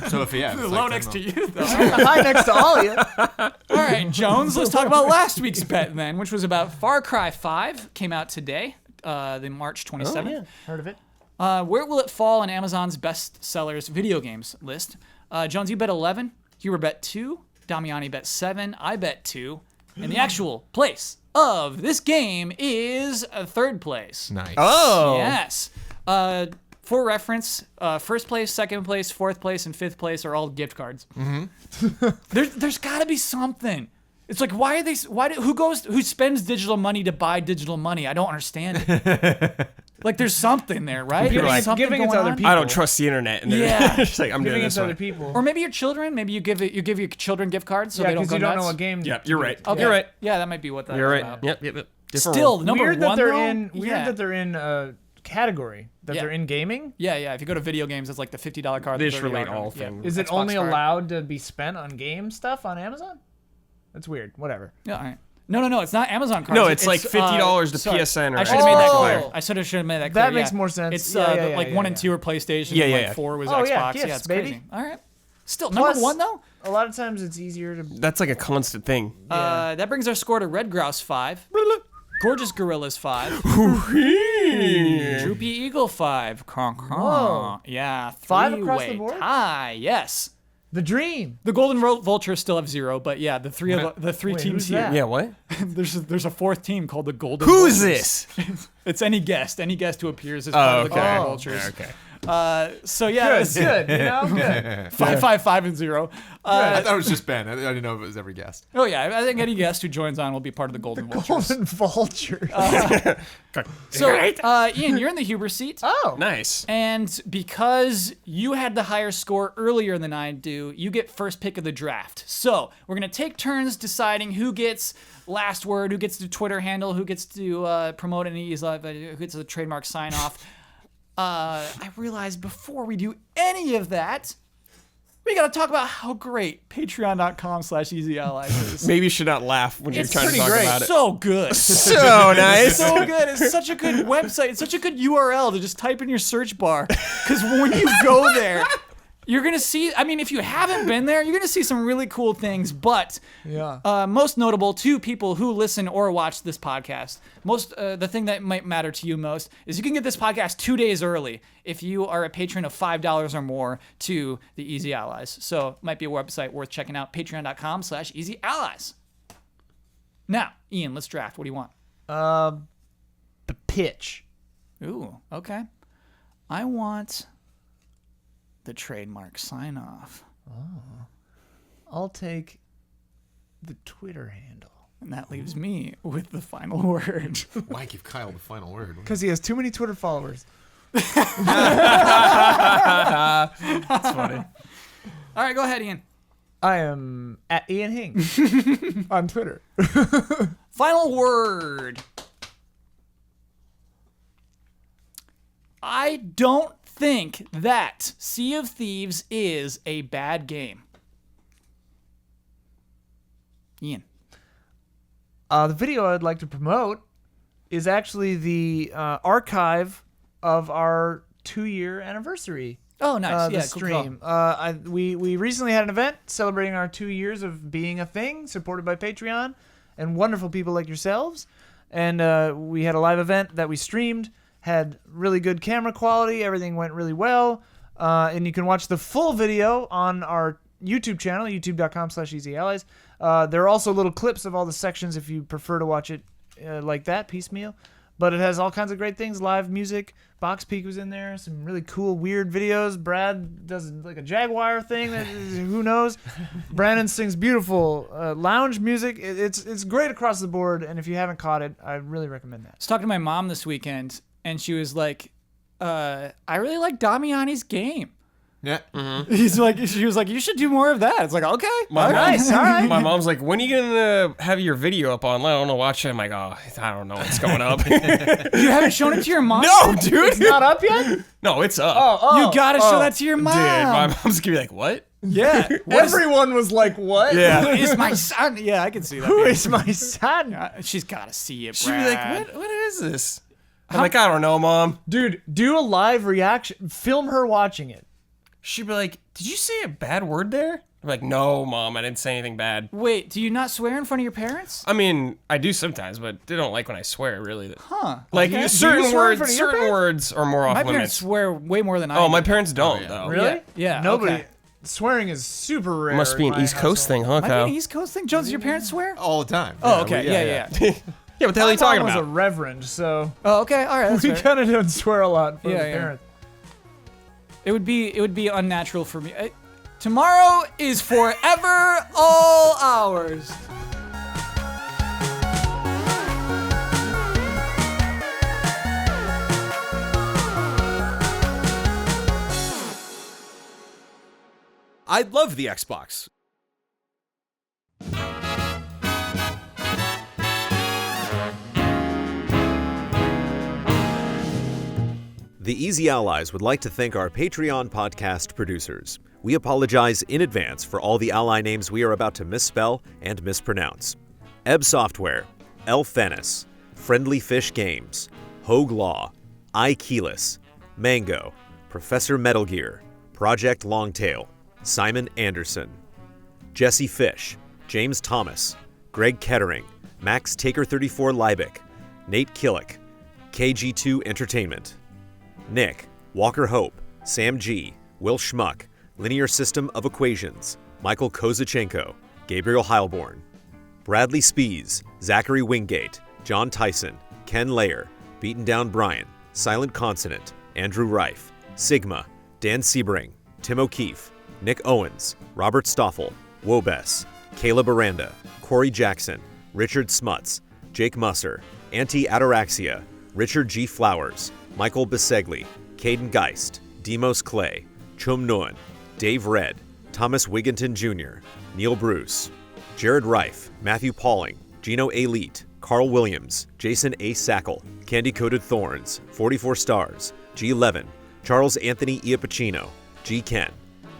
Speaker 5: So if it's
Speaker 1: The
Speaker 5: like
Speaker 1: low
Speaker 5: 10
Speaker 1: next to
Speaker 5: mil.
Speaker 1: you, though.
Speaker 4: The high next to all of you.
Speaker 1: All right, Jones, let's talk about last week's bet then, which was about Far Cry 5. Came out today, the March 27th.
Speaker 4: Heard of it?
Speaker 1: Where will it fall on Amazon's best sellers video games list? Jones, you bet 11. Huber bet 2. Damiani bet 7. I bet 2. And the actual place of this game is third place.
Speaker 5: Nice.
Speaker 3: Oh.
Speaker 1: Yes. For reference, first place, second place, fourth place, and fifth place are all gift cards. Mm-hmm. There's got to be something. It's like, why are they? Who spends digital money to buy digital money? I don't understand it. Like, there's something there, right?
Speaker 3: People are
Speaker 1: There's
Speaker 3: like,
Speaker 1: something
Speaker 4: giving it to
Speaker 1: going
Speaker 4: other
Speaker 1: on.
Speaker 4: people.
Speaker 3: I don't trust the internet. And
Speaker 1: Yeah.
Speaker 3: It's like, I'm doing
Speaker 4: Giving it
Speaker 3: this
Speaker 4: to other
Speaker 3: one.
Speaker 4: people.
Speaker 1: Or maybe your children. Maybe you give your children gift cards so
Speaker 4: yeah,
Speaker 1: they don't
Speaker 4: because
Speaker 1: go
Speaker 4: you don't
Speaker 1: nuts.
Speaker 4: know what game.
Speaker 3: Yep, you're right.
Speaker 1: Okay.
Speaker 3: You're right.
Speaker 1: Yeah, that might be what that
Speaker 3: You're
Speaker 1: is
Speaker 3: right.
Speaker 1: about.
Speaker 3: Yep. Different
Speaker 1: Still,
Speaker 3: world.
Speaker 1: number
Speaker 4: Weird that
Speaker 1: one
Speaker 4: they're
Speaker 1: though,
Speaker 4: in. Weird
Speaker 1: yeah.
Speaker 4: that they're in a category that
Speaker 1: Yeah.
Speaker 4: they're in gaming.
Speaker 1: Yeah. If you go to video games, it's like the $50 card.
Speaker 3: They
Speaker 1: the
Speaker 3: just
Speaker 1: $30
Speaker 3: relate
Speaker 1: card.
Speaker 3: all
Speaker 1: Yeah.
Speaker 3: things.
Speaker 4: Is it
Speaker 1: Xbox
Speaker 4: only
Speaker 1: card.
Speaker 4: allowed to be spent on game stuff on Amazon? That's weird. Whatever.
Speaker 1: Yeah, all right. No, it's not Amazon cards.
Speaker 3: No, it's like $50 to
Speaker 1: sorry.
Speaker 3: PSN or
Speaker 1: I should have made that
Speaker 4: Oh.
Speaker 1: clear. I should have made that clear.
Speaker 4: That makes
Speaker 1: yeah.
Speaker 4: more sense.
Speaker 1: It's
Speaker 4: Yeah,
Speaker 1: like
Speaker 4: yeah,
Speaker 1: 1 and
Speaker 4: yeah.
Speaker 1: 2 are PlayStation,
Speaker 3: Yeah,
Speaker 1: and
Speaker 3: yeah,
Speaker 1: like
Speaker 3: yeah.
Speaker 1: 4 was
Speaker 4: Oh,
Speaker 1: Xbox.
Speaker 4: yeah,
Speaker 1: Yeah,
Speaker 4: gifts,
Speaker 1: it's
Speaker 4: baby.
Speaker 1: crazy. All right. Still,
Speaker 4: Plus-
Speaker 1: number 1 though.
Speaker 4: A lot of times it's easier to.
Speaker 3: That's like a constant thing.
Speaker 1: That brings our score to Red Grouse 5, Gorgeous Gorillas 5, Droopy Eagle 5.
Speaker 4: Whoa.
Speaker 1: Yeah,
Speaker 4: 5 across the
Speaker 1: three-way
Speaker 4: board?
Speaker 1: tie. Yes.
Speaker 4: The dream.
Speaker 1: The Golden Vultures still have 0, but yeah, the three
Speaker 4: Wait,
Speaker 1: teams
Speaker 4: who's
Speaker 1: here.
Speaker 4: that?
Speaker 3: Yeah, what?
Speaker 1: There's a 4th team called the Golden.
Speaker 3: Who's
Speaker 1: Vultures.
Speaker 3: this?
Speaker 1: It's any guest who appears as part of the Golden Vultures.
Speaker 3: Okay.
Speaker 1: So yeah,
Speaker 4: Good, good. You know, good.
Speaker 1: 5, 5, 5, and 0.
Speaker 5: I thought it was just Ben. I didn't know if it was every guest.
Speaker 1: Oh yeah, I think any guest who joins on will be part of the Golden Vultures.
Speaker 4: Golden vulture.
Speaker 1: So Ian, you're in the Huber seat.
Speaker 4: Oh,
Speaker 3: Nice.
Speaker 1: And because you had the higher score earlier than I do, you get first pick of the draft. So we're going to take turns deciding who gets last word, who gets the Twitter handle, who gets to promote any who gets the trademark sign off. I realized before we do any of that, we got to talk about how great patreon.com/easyallies is.
Speaker 3: Maybe you should not laugh when you're
Speaker 1: It's
Speaker 3: trying to
Speaker 1: pretty
Speaker 3: talk
Speaker 1: great.
Speaker 3: about it.
Speaker 1: So good.
Speaker 3: So nice.
Speaker 1: So good. It's such a good website. It's such a good URL to just type in your search bar. Because when you go there, you're going to see, I mean, if you haven't been there, you're going to see some really cool things. But
Speaker 4: yeah.
Speaker 1: most notable to people who listen or watch this podcast, the thing that might matter to you most is you can get this podcast 2 days early if you are a patron of $5 or more to the Easy Allies. So it might be a website worth checking out, patreon.com/easyallies. Now, Ian, let's draft. What do you want?
Speaker 4: The pitch.
Speaker 1: Ooh, okay. I want the trademark sign off.
Speaker 4: I'll take the Twitter handle.
Speaker 1: And that leaves me with the final word.
Speaker 5: Why give Kyle the final word?
Speaker 4: Because he has too many Twitter followers.
Speaker 3: That's funny.
Speaker 1: All right, go ahead, Ian.
Speaker 4: I am at Ian Hing on Twitter.
Speaker 1: Final word. I don't think that Sea of Thieves is a bad game. Ian.
Speaker 4: The video I'd like to promote is actually the archive of our 2-year anniversary.
Speaker 1: Oh, nice.
Speaker 4: The
Speaker 1: Yeah, cool call.
Speaker 4: stream. We recently had an event celebrating our 2 years of being a thing, supported by Patreon and wonderful people like yourselves. And we had a live event that we streamed, had really good camera quality, everything went really well. And you can watch the full video on our YouTube channel, youtube.com/easyallies. There are also little clips of all the sections if you prefer to watch it like that, piecemeal. But it has all kinds of great things, live music. Box Peak was in there, some really cool, weird videos. Brad does like a Jaguar thing, who knows? Brandon sings beautiful lounge music. It's great across the board, and if you haven't caught it, I really recommend that.
Speaker 1: I was talking to my mom this weekend, and she was like, I really like Damiani's game.
Speaker 5: Yeah.
Speaker 1: She was like, you should do more of that. It's like, okay.
Speaker 4: Nice, all right.
Speaker 3: My mom's like, when are you gonna have your video up online? I don't know, watch it. I'm like, oh, I don't know what's going up.
Speaker 1: You haven't shown it to your mom?
Speaker 3: No, dude.
Speaker 4: It's not up yet?
Speaker 3: No, it's up.
Speaker 1: You gotta show that to your mom.
Speaker 3: Dude, my mom's gonna be like, what?
Speaker 1: Yeah.
Speaker 4: Everyone was like, what?
Speaker 3: Yeah.
Speaker 1: Who is my son? Yeah, I can see that.
Speaker 4: Who is my son?
Speaker 1: She's gotta see it,
Speaker 3: She'd be
Speaker 1: Brad.
Speaker 3: like, what is this? I'm like, I don't know, Mom.
Speaker 4: Dude, do a live reaction. Film her watching it.
Speaker 3: She'd be like, did you say a bad word there? I'm like, no, Mom, I didn't say anything bad.
Speaker 1: Wait, do you not swear in front of your parents?
Speaker 3: I mean, I do sometimes, but they don't like when I swear, really.
Speaker 1: Huh.
Speaker 3: Like,
Speaker 1: Okay.
Speaker 3: certain
Speaker 4: Do you swear in
Speaker 3: words,
Speaker 4: front of your
Speaker 3: certain words are more off
Speaker 1: My
Speaker 3: limits.
Speaker 1: parents swear way more than I
Speaker 3: Oh,
Speaker 1: do.
Speaker 3: my parents don't,
Speaker 5: yeah.
Speaker 3: though.
Speaker 4: Really?
Speaker 1: Yeah,
Speaker 4: Nobody.
Speaker 1: okay.
Speaker 4: Swearing is super rare.
Speaker 3: Must be
Speaker 4: in
Speaker 3: an
Speaker 4: my
Speaker 3: East Coast
Speaker 4: household.
Speaker 3: thing, huh,
Speaker 1: Might be
Speaker 3: Kyle?
Speaker 1: an East Coast thing. Jones, do your parents swear?
Speaker 5: All the time.
Speaker 1: Oh, okay. Yeah.
Speaker 3: Yeah, what the hell are you
Speaker 4: My
Speaker 3: talking
Speaker 4: mom was
Speaker 3: about?
Speaker 4: a reverend, so
Speaker 1: Oh, okay. All right. That's
Speaker 4: we
Speaker 1: fair.
Speaker 4: kind of don't swear a lot for
Speaker 1: Yeah,
Speaker 4: the
Speaker 1: yeah.
Speaker 4: parents.
Speaker 1: It would be unnatural for me. Tomorrow is forever all ours.
Speaker 5: I love the Xbox. The Easy Allies would like to thank our Patreon podcast producers. We apologize in advance for all the ally names we are about to misspell and mispronounce. Ebb Software, Elfenis, Friendly Fish Games, Hogue Law, iKeyless, Mango, Professor Metal Gear, Project Longtail,
Speaker 2: Simon Anderson. Jesse Fish, James Thomas, Greg Kettering, Max Taker34 Liebig, Nate Killick, KG2 Entertainment. Nick, Walker Hope, Sam G, Will Schmuck, Linear System of Equations, Michael Kozachenko, Gabriel Heilborn. Bradley Spees, Zachary Wingate, John Tyson, Ken Layer, Beaten Down Brian, Silent Consonant, Andrew Reif, Sigma, Dan Sebring, Tim O'Keefe, Nick Owens, Robert Stoffel, Wobess, Caleb Aranda, Corey Jackson, Richard Smuts, Jake Musser, Anti-Ataraxia, Richard G. Flowers, Michael Bisegli, Caden Geist, Demos Clay, Chum Nguyen, Dave Red, Thomas Wigginton Jr., Neil Bruce, Jared Reif, Matthew Pauling, Gino A. Leet, Carl Williams, Jason A. Sackle, Candy Coated Thorns, 44 Stars, G. Levin, Charles Anthony Iapicino, G. Ken,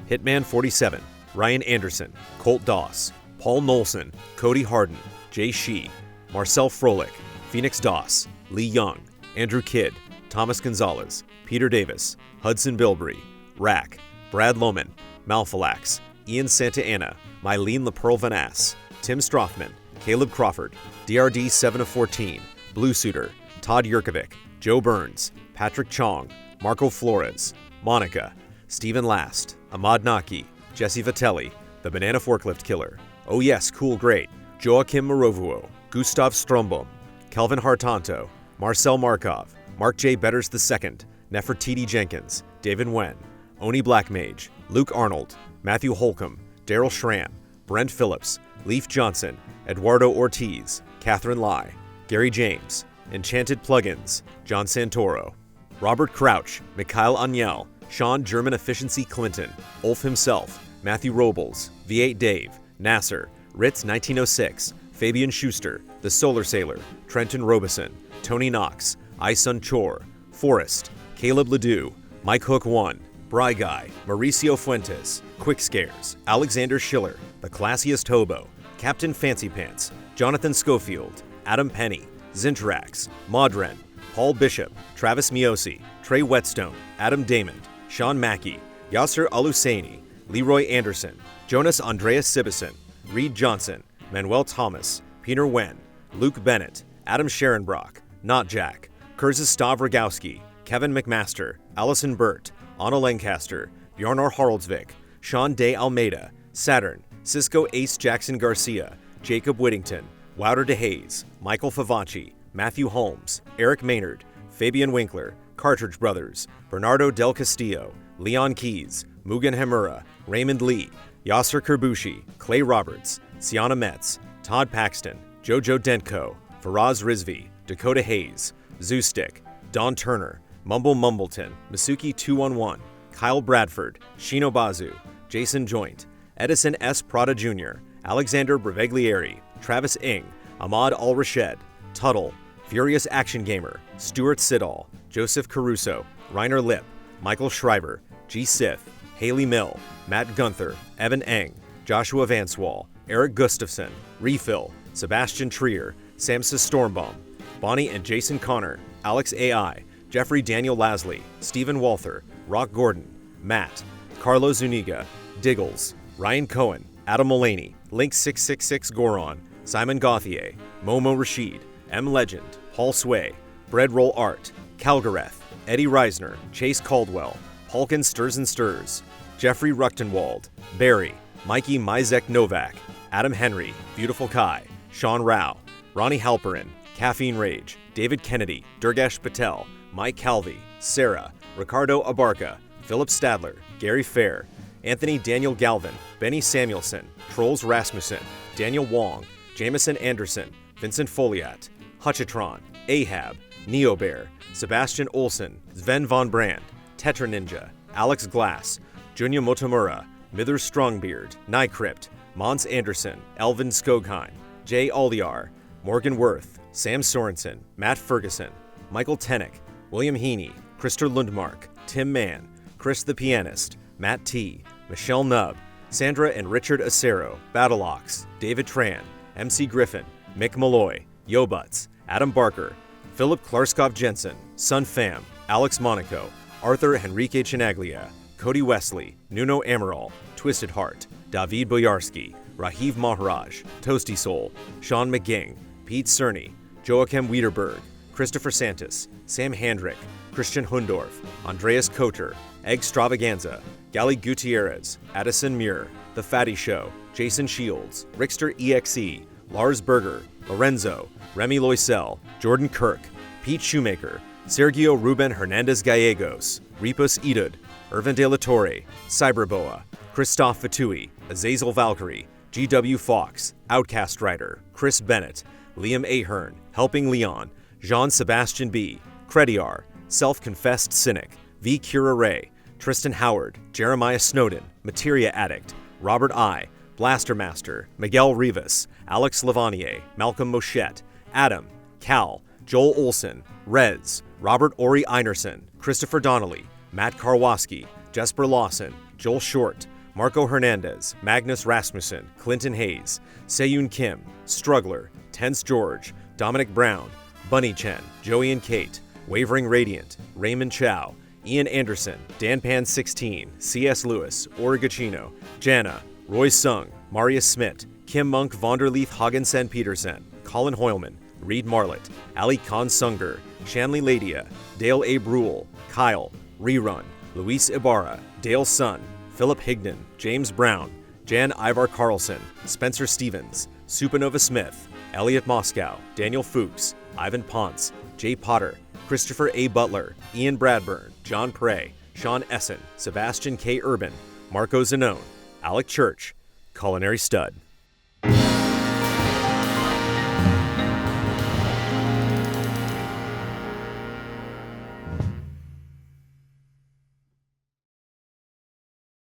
Speaker 2: Hitman 47, Ryan Anderson, Colt Doss, Paul Nolson, Cody Harden, Jay Shee, Marcel Froelich, Phoenix Doss, Lee Young, Andrew Kidd, Thomas Gonzalez, Peter Davis, Hudson Bilbrey, Rack, Brad Lohman, Malphalax, Ian Santa Anna, Mylene LaPearl Van Ass, Tim Strothman, Caleb Crawford, DRD 7 of 14, Blue Suitor, Todd Yurkovic, Joe Burns, Patrick Chong, Marco Flores, Monica, Stephen Last, Ahmad Naki, Jesse Vitelli, The Banana Forklift Killer, Oh Yes, Cool Great, Joachim Morovuo, Gustav Strombom, Kelvin Hartanto, Marcel Markov, Mark J. Betters II, Nefertiti Jenkins, David Wen, Oni Blackmage, Luke Arnold, Matthew Holcomb, Daryl Schramm, Brent Phillips, Leaf Johnson, Eduardo Ortiz, Catherine Lai, Gary James, Enchanted Plugins, John Santoro, Robert Crouch, Mikhail Aniel, Sean German Efficiency Clinton, Ulf himself, Matthew Robles, V8 Dave, Nasser, Ritz 1906, Fabian Schuster, The Solar Sailor, Trenton Robeson, Tony Knox, Isun Chor, Forrest, Caleb Ledoux, Mike Hook 1, Bry Guy, Mauricio Fuentes, Quick Scares, Alexander Schiller, The Classiest Hobo, Captain Fancy Pants, Jonathan Schofield, Adam Penny, Zintrax, Modren, Paul Bishop, Travis Miosi, Trey Whetstone, Adam Damon, Sean Mackey, Yasser Alusaini, Leroy Anderson, Jonas Andreas Sibison, Reed Johnson, Manuel Thomas, Peter Wen, Luke Bennett, Adam Sharonbrock, Not Jack, Kurzistav Rogowski, Kevin McMaster, Allison Burt, Anna Lancaster, Bjarnar Haraldsvik, Sean Day Almeida, Saturn, Cisco Ace Jackson Garcia, Jacob Whittington, Wouter DeHaze, Michael Favacci, Matthew Holmes, Eric Maynard, Fabian Winkler, Cartridge Brothers, Bernardo Del Castillo, Leon Keys, Mugen Hemura, Raymond Lee, Yasser Kerbushi, Clay Roberts, Sienna Metz, Todd Paxton, Jojo Dentko, Faraz Rizvi, Dakota Hayes, Zoostick, Don Turner, Mumble Mumbleton, Masuki 211, Kyle Bradford, Shino Bazu, Jason Joint, Edison S. Prada Jr., Alexander Breveglieri, Travis Ing, Ahmad Al-Rashed, Tuttle, Furious Action Gamer, Stuart Siddall, Joseph Caruso, Reiner Lipp, Michael Schreiber, G. Sith, Haley Mill, Matt Gunther, Evan Eng, Joshua Vanswall, Eric Gustafson, Refill, Sebastian Trier, Samsa Stormbaum, Bonnie and Jason Connor, Alex AI, Jeffrey Daniel Lasley, Stephen Walther, Rock Gordon, Matt, Carlo Zuniga, Diggles, Ryan Cohen, Adam Mullaney, Link666 Goron, Simon Gauthier, Momo Rashid, M. Legend, Paul Sway, Breadroll Art, Calgareth, Eddie Reisner, Chase Caldwell, Hulkin Stirs and Stirs, Jeffrey Ruchtenwald, Barry, Mikey Mizek Novak, Adam Henry, Beautiful Kai, Sean Rao, Ronnie Halperin, Caffeine Rage, David Kennedy, Durgesh Patel, Mike Calvi, Sarah, Ricardo Abarca, Philip Stadler, Gary Fair, Anthony Daniel Galvin, Benny Samuelson, Trolls Rasmussen, Daniel Wong, Jameson Anderson, Vincent Foliat, Hutchitron, Ahab, Neobear, Sebastian Olsen, Sven von Brand, Tetra Ninja, Alex Glass, Junya Motomura, Mither Strongbeard, Nycrypt, Mons Anderson, Elvin Skogheim, Jay Aldiar, Morgan Worth, Sam Sorensen, Matt Ferguson, Michael Tennick, William Heaney, Krister Lundmark, Tim Mann, Chris the Pianist, Matt T, Michelle Nubb, Sandra and Richard Acero, Battleox, David Tran, MC Griffin, Mick Malloy, Yobutz, Adam Barker, Philip Klarskov Jensen, Sun Pham, Alex Monaco, Arthur Henrique Chinaglia, Cody Wesley, Nuno Amaral, Twisted Heart, David Boyarsky, Rahiv Maharaj, Toasty Soul, Sean McGing, Pete Cerny, Joachim Wiederberg, Christopher Santis, Sam Handrick, Christian Hundorf, Andreas Koter, Eggstravaganza, Gali Gutierrez, Addison Muir, The Fatty Show, Jason Shields, Rickster EXE, Lars Berger, Lorenzo, Remy Loisel, Jordan Kirk, Pete Shoemaker, Sergio Ruben Hernandez Gallegos, Repus Edud, Irvin De La Torre, Cyberboa, Christoph Fatui, Azazel Valkyrie, GW Fox, Outcast Rider, Chris Bennett, Liam Ahern, Helping Leon, Jean-Sebastian B., Crediar, Self-Confessed Cynic, V. Cura Ray, Tristan Howard, Jeremiah Snowden, Materia Addict, Robert I., Blaster Master, Miguel Rivas, Alex Lavanier, Malcolm Moschette, Adam, Cal, Joel Olson, Rez, Robert Ori Einerson, Christopher Donnelly, Matt Karwoski, Jesper Lawson, Joel Short, Marco Hernandez, Magnus Rasmussen, Clinton Hayes, Seyun Kim, Struggler, Tense George, Dominic Brown, Bunny Chen, Joey and Kate, Wavering Radiant, Raymond Chow, Ian Anderson, DanPan16, C.S. Lewis, Origachino, Jana, Roy Sung, Marius Smith, Kim Monk Vonderleaf Haagensen Petersen, Colin Hoylman, Reed Marlett, Ali Khan Sunger, Shanley Ladia, Dale A. Brule, Kyle, Rerun, Luis Ibarra, Dale Sun, Philip Higdon, James Brown, Jan Ivar Carlson, Spencer Stevens, Supernova Smith, Elliot Moscow, Daniel Fuchs, Ivan Ponce, Jay Potter, Christopher A. Butler, Ian Bradburn, John Prey, Sean Essen, Sebastian K. Urban, Marco Zanone, Alec Church, Culinary Stud.